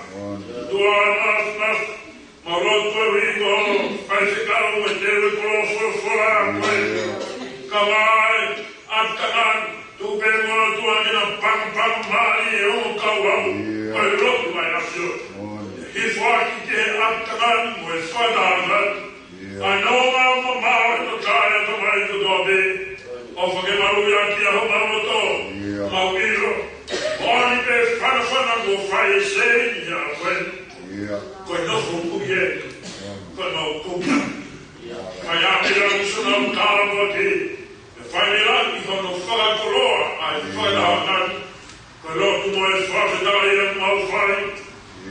Tua nas Ma roto e wingo Whai se karo me tewe koro whora koe Ka mai Atkanan Tu pe moa tua mina pam pam mari E o kau au Koe roto mai asio His wife is Ataman with Father. I know Mama and the Kaya to my to Dobby. Of a Gemaruya Kiahomamoto. Mawiro. Only the Fanafana go fire saying, when. Kono Fukuye. Kono Kuka. I am the Russian Kalaboti. The final is on the Fagakoloa. I find out that. Kono Kumo is Father and Malfai.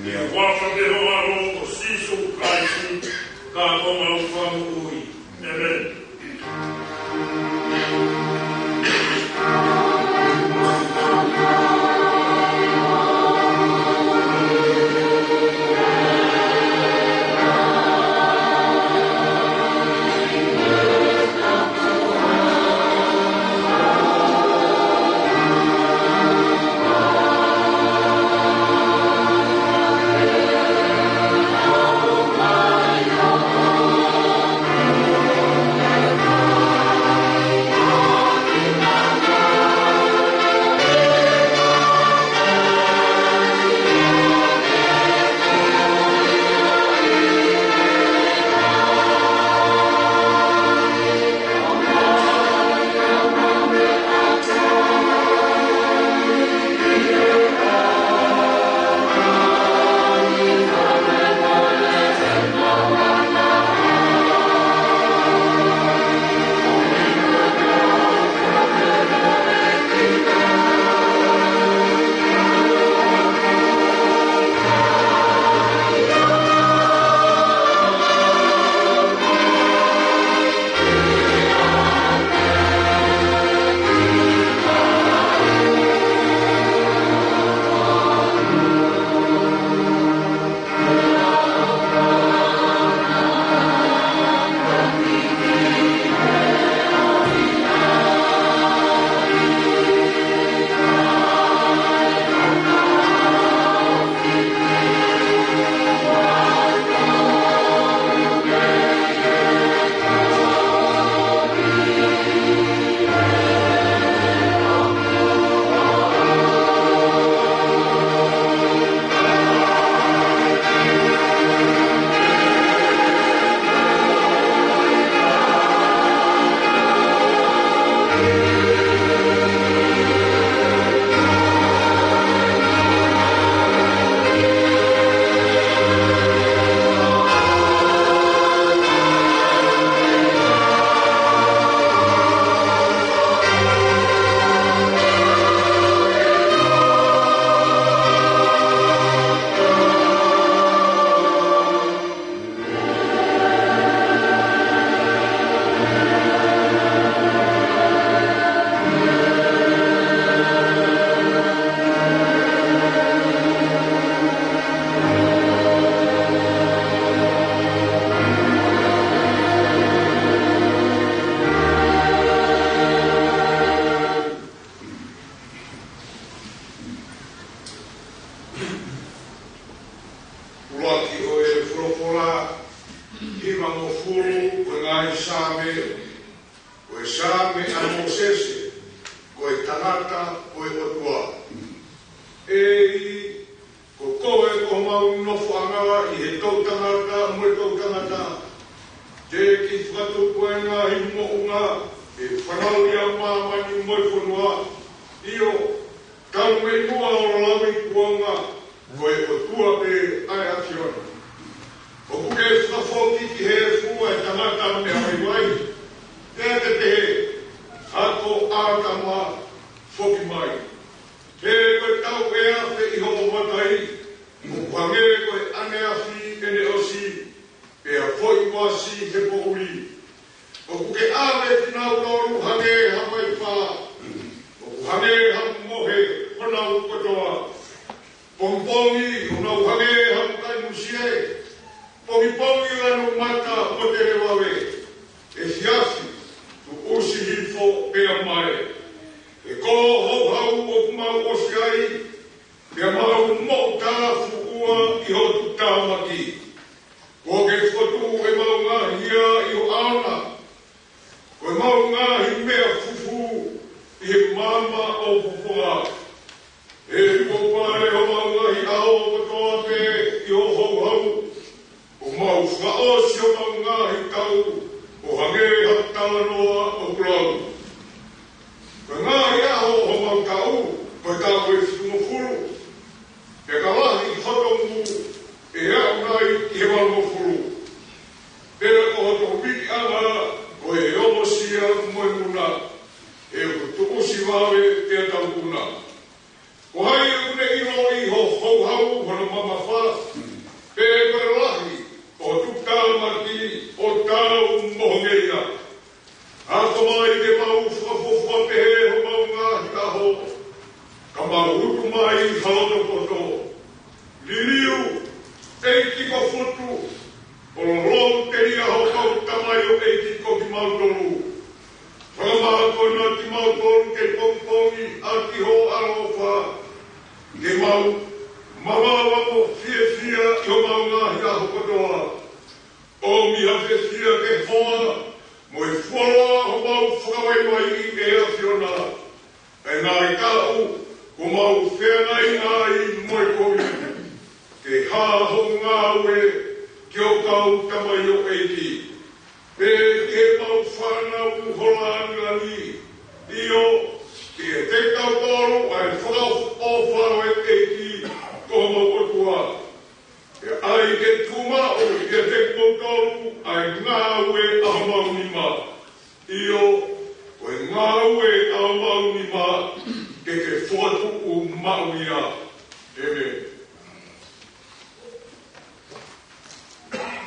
The Wafa de Homaro, Sisu, Kaisi. Amen. E ko pare o maunga hi ao o toa pe i o ho whaosi o maungahi tau o hange hatala noa o kulau. Ka ngāhi aho o mau tau, koe tā koe whitungo furu. E ka lahi hotongu e au nai i he wango furu. Pera o hotongu piki anga, koe e omosia moe muna. E o tukusi wawe te atau kuna. Ko hai une ino i ho hou hau hana mama wha. Pera koe lahi o tukau maki o tau mohongeia. Ako mai te mau whakafofua pehe ho mau ngāhi aho. Ka mau utu mai haloto koto. Liliu, eiki ko futu. O lou te ria ho kau tamai o eiki ko ki mau tolu. Whakamaha kona ki mau tolu ke pongpongi a ki ho arofa. Ke mau mawawa mo fia i o mau ngāhi aho kotoa. O miha fia ke hoa. Mo e wholoa ho mau whakawaiwai i e a whiona. E ngai tāu, ko mau whenai ngai mo e komi. Ke hā ho ngāwe, ki o kau tamai o eiki. Pe ke mau whanau holangani. Io, ki e te kau toro, ai whakau o whanau e eiki, ko mau otua. E ai ke tuma o ke te kotoru ai ngāwe a maunima. Io, koe ngāwe a maunima ke whatu o mauia. Amen. Thank you.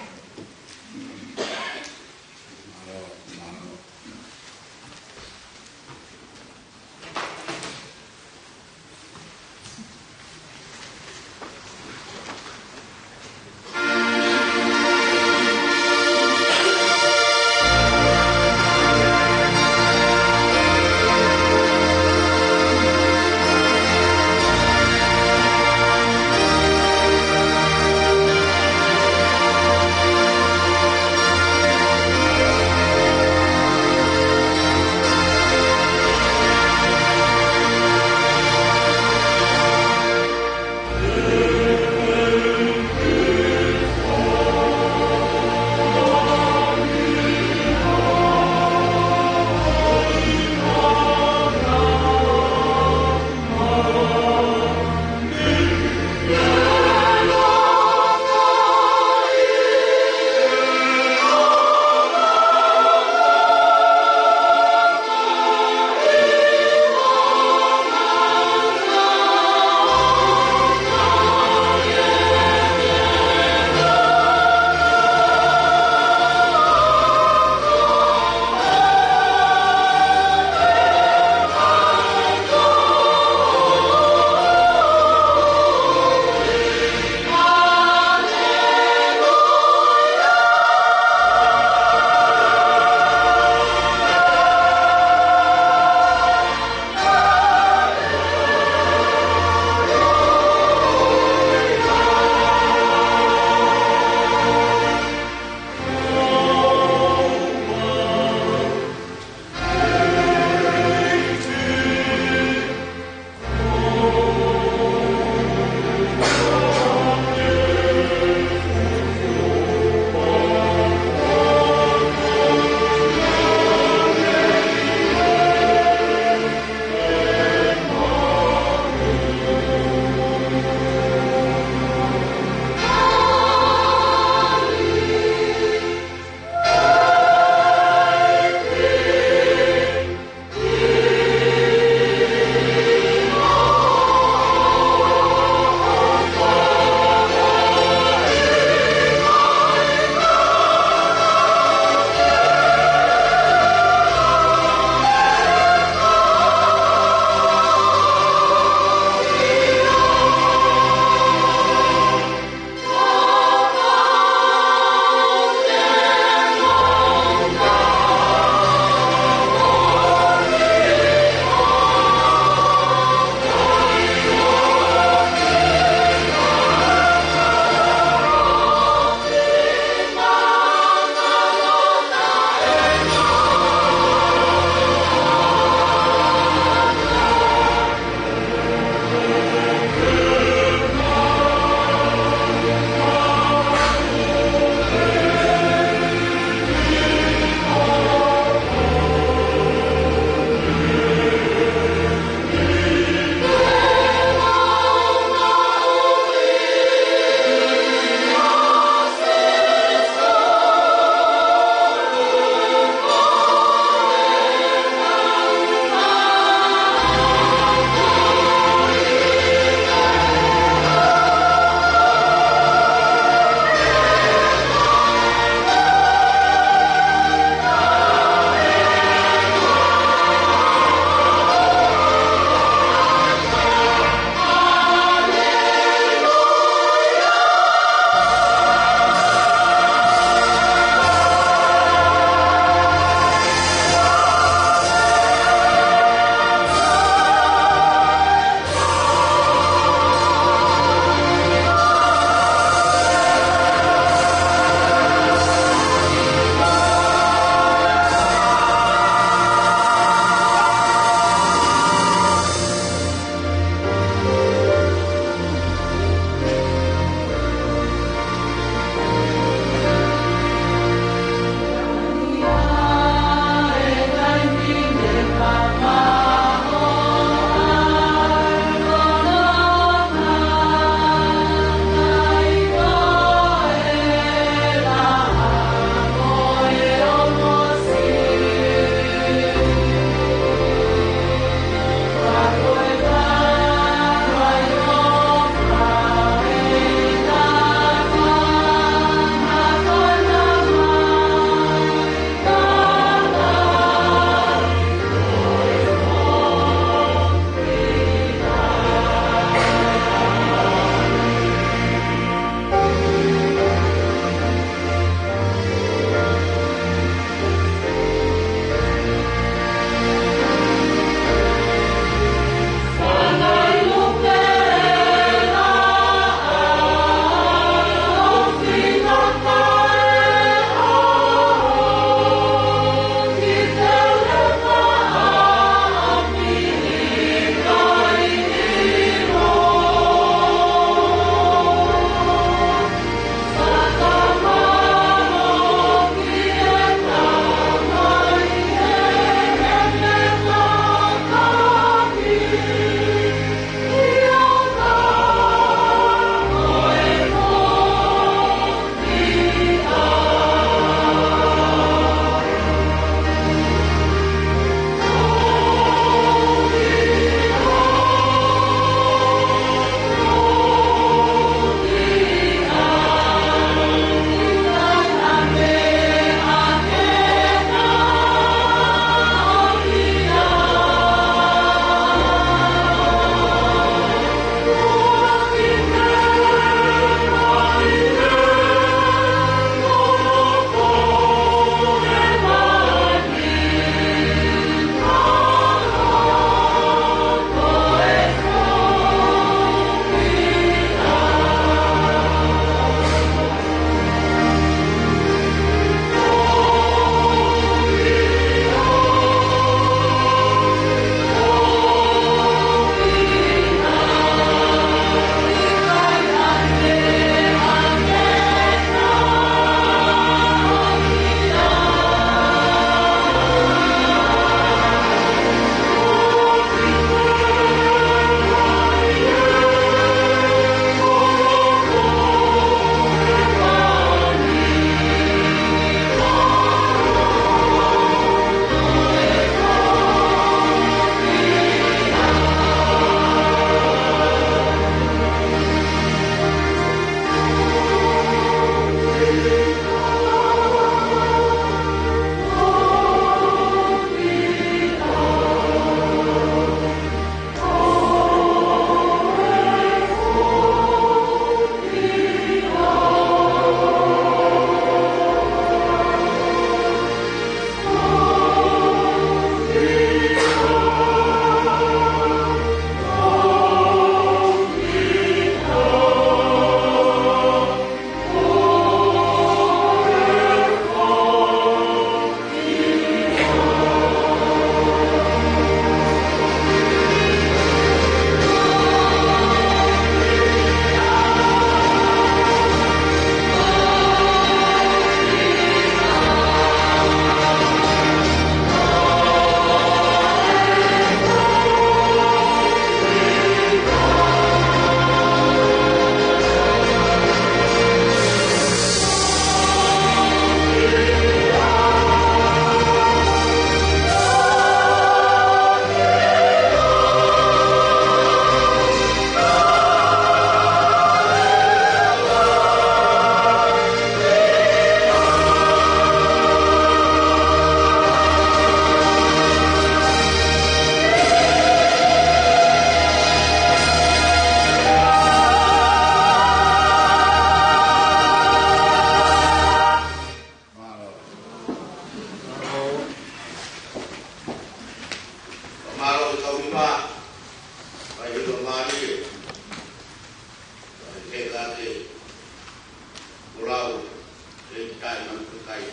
Manufekai.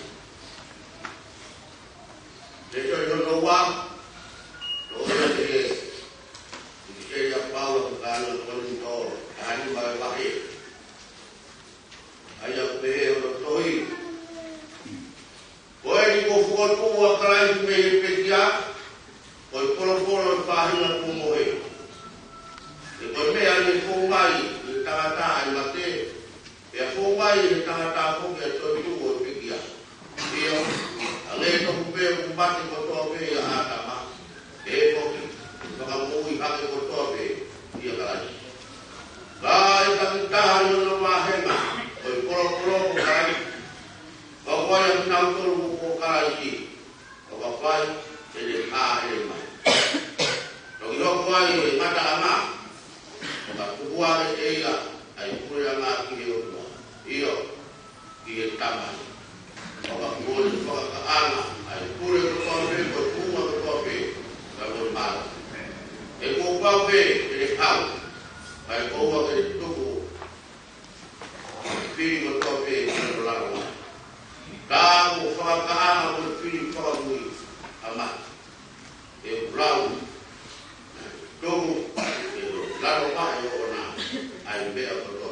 Leso yo no wa, no le que ya Paulo Carlos Colinto, ani mai wahi. Aya pe o toi. Oi ko foto wa kai me pekia. Oi polo pa hina ko moe. E ko me ani ko mai, tata ai mate. E ko mai tata ko ke to tu o pekia. Io ale to pe ko bate ko to pe ya atama. E ko baka mui hake ko tope ia kalai. Lai takitahan yung lumahenga. Oy polo ko kalai. Bakwai ang pinagtulong ko kalai si. Bakwai, sili kain mai. Nung ihokwai, mata ama. Bakubuha ke iya, ay kuya nga kiyo ko. Iyo, kiyo taman. Bakwai, bakaana, ay kuya ko tope, kuma ko tope. Bakwai malam. E ko pau pe e pau ai ko wa ke tuku fi mo to pe ko la ro ka mo fa ka ana mo fi ko mu ama e blau tuku e la ro pa yo na ai be a ko to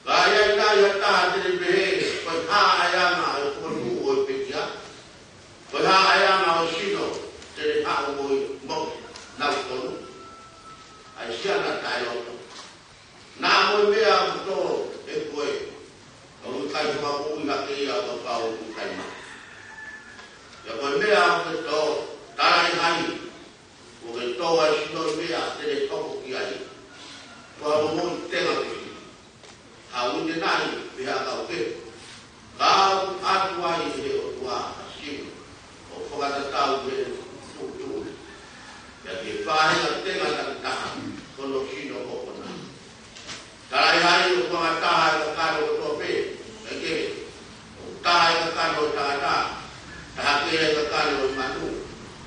ka ya ta de be ko ha aya na ko tu o pe ya ko ha aya na o shino te ha mo mo na ko ai sia na tai lo na mo me a to e ko e o kai ma ko ina ke ya to pa o kai ma ya ko me a to tai hai o ke to a no me a te ko ki ai ko mo te na ha un de nai be a ka o ke ka a tu ai e o tua si o ko ga ta o be jadi bahaya tengah dan tahan kalau sino ko na kalai hari ko tahan ka do tope ege tahan ka do tata tahake ka do manu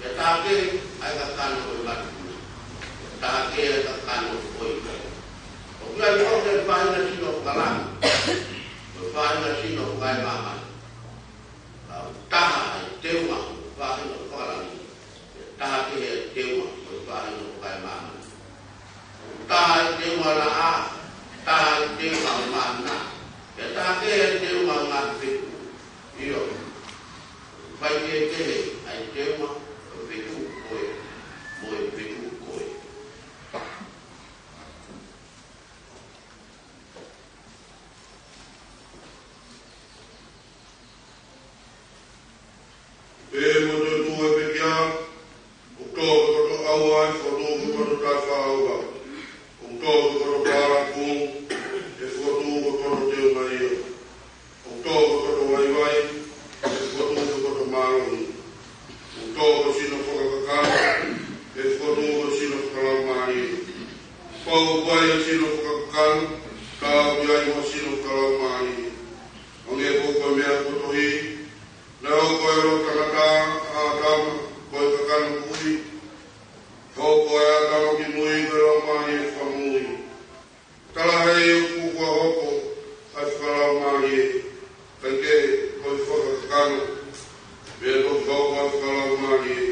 ya tahake ai ka do manu tahake ka do koi ko ya ko de bahaya sino kalang bahaya sino kai mama tahan tewa bahaya kalang tahake tewa bahaya kai mama tahan dewa la a tahan dewa mana ya tahan dewa ngapi iyo baik ke ai dewa betu koi moi betu koi mo tu e pekia to awai foto ko ta fawa to ko para ku e foto ko te mai to ko wai wai e foto ko maru to ko sino ko ka e foto ko sino ko mai ko wai sino ko ka wai ko sino ko mai onge ko me ko to hi na ko ro ka adam ko ka kui Hoko ya tau ki mui kero mani e whamui. Tala hei o kukua hoko ai whalau mani e. Kai ke koi whakakano. Mea to hoko ai whalau mani e.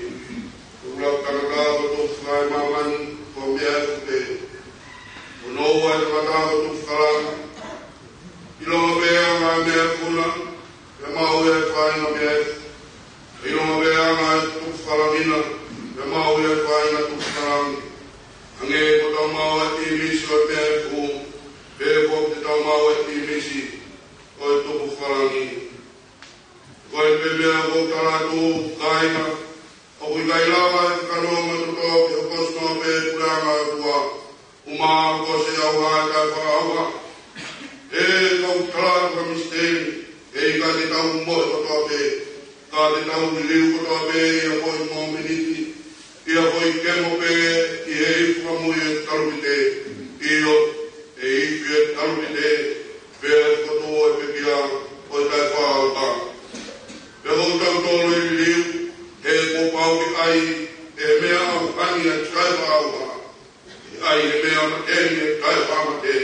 Ulau tanagawa to whai mamani ko mea e kupe. Unou ai tanagawa to whalanga. Ilonga bea ngā mea kuna. E mau e whai na mea e. Ilonga bea ngā e to whalangina. E mau e whai na tu wharangi. Ange ko tau mau e ti misi o te e fu. E ko te tau mau e ti misi o e tupu wharangi. Ko e pe mea ko tara tu kaina. O kui kai lawa e kanoa matuto ki o kosno pe kuranga e kua. Uma ko se au hae kai whaaua. E kau tara ka misteri. E i ka te tau mo e kotoa pe. Ka te tau ki liu kotoa pe e a koi mō miniti. Ia hoi kemo pe i e iwa mui e tarupite. Io e iwi e tarupite. Pe e koto e pekia o e tai whaaka. Pe hou tau tolo i liu. E ko pau ki ai e mea au ani e tai whaaka. Ai e mea mateni e tai whaamate.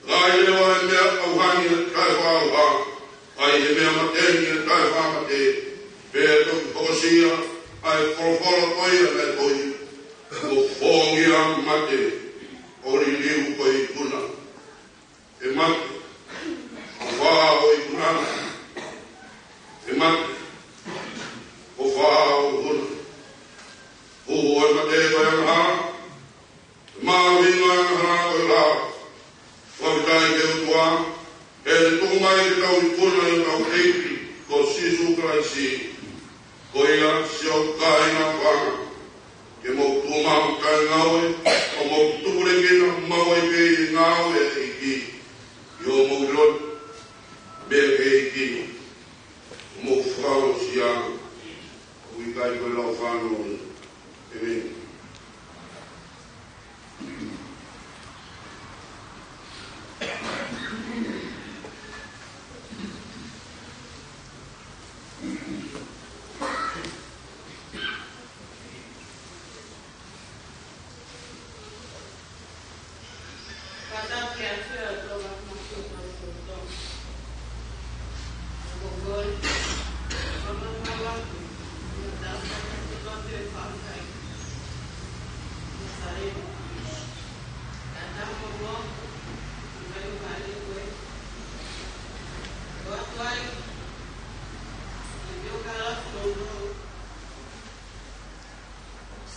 Gai lewa e mea au ani e tai whaaka. Ai e mea mateni e tae whamate, pēr toki kosia, ai wholofolo koia me koi, o whongi a mate, ori liu koi kuna. E mate, o whaa o i kunana. E mate, o whaa o kuna. O e mate koi anga, Mavinga ha ora. Wakai ke utua. E tunga i tau i kuna i tau teiki. Ko sisu kraisi. Ko ia sio kai na whanga. Ke mo tuma kai ngawe. O mo tukure kina mawe ke i ngawe e ki. Yo mo ilot. Be ke i ki. Mo whao siya. Ui kai koe lau whano. E vini.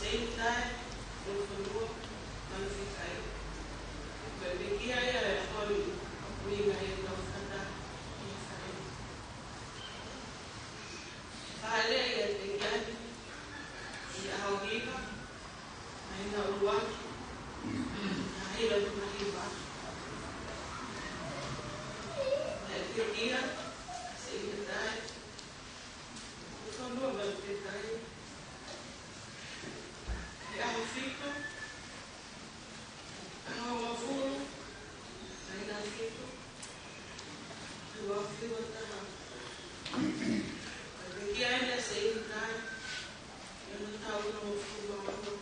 Seini Tae Ulufonua Manufekai. Bebekia ya hoi winga ya tofata ya sai. Pale ya tegani ya hawiga aina uwaki aina tumahiba. Bebekia Seini Tae Ulufonua Manufekai. Ya fito, ao fundo, ainda fito, do afio da porque ainda sei entrar, eu não estava no fundo,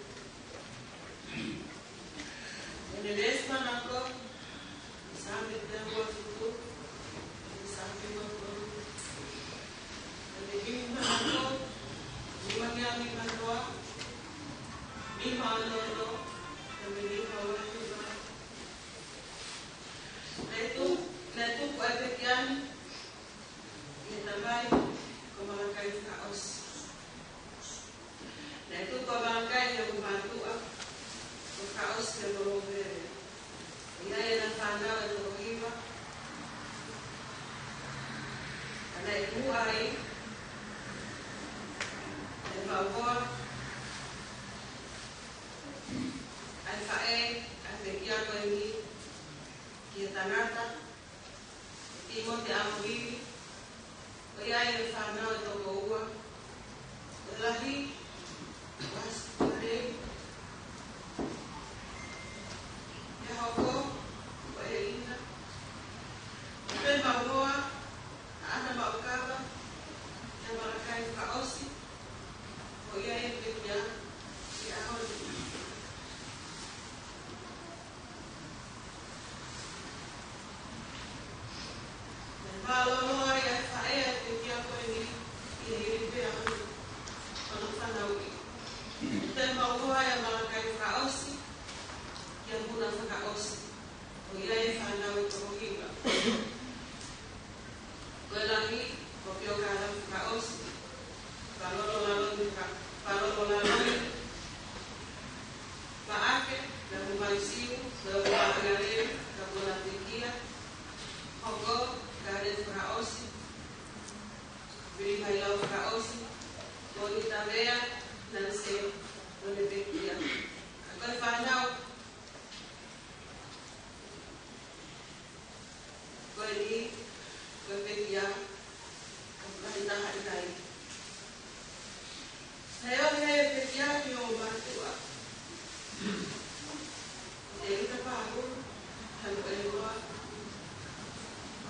ele desce na cor, sabe que tem o futuro, sabe que o futuro, ele vem na cor, uma guia me cantou. Mi malo também falou neto buat pekian kita baik kemalakai kaos neto kemalakai yang membantu kaos yang berobat ia yang tanda untuk hiba karena itu hari dan bahwa Alfae, Albekiako ini, Kietanata, Timo te Amogili, Oyai el Fanao de Togoua, Olahi, Was Kare, Yahoko, Oeina, Pemba Boa, Ana Baukaba, Yamarakai Kaosi, Oyai el Bekia, Yaholi. Kalau ya saya tiap ini apa kalau tahu dan mau yang melakukan kaos yang guna kaos oh ya tahu itu juga lagi kopio kalam kaos kalau lalu paake dan maisiu sebuah negara kabulan tikia Hongo Garen Fraosi, Vimailao Fraosi, Bonita Bea, Nancy, Bonnebekia. Agora final. Bani, Bonnebekia, Bonita Hadai. Saya Bonnebekia yang bantu. Jadi kita bangun, lalu keluar.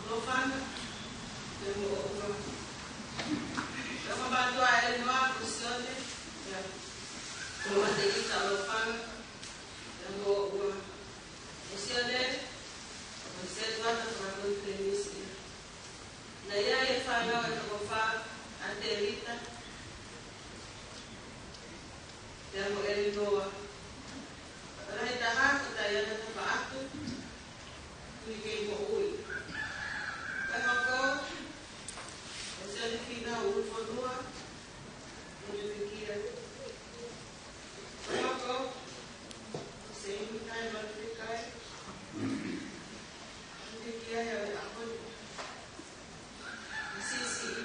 Lofana, dan mau orang. Kalau bantu air noa kusione, ya. Kalau ada kita lofana, dan Jangan elinoa. Rai tahan kita yang tak aku. Ini kebo ui. Kalau kau, misalnya kita Ulufonua Manufekai. Kalau kau, Seini Tae Ulufonua Manufekai. Manufekai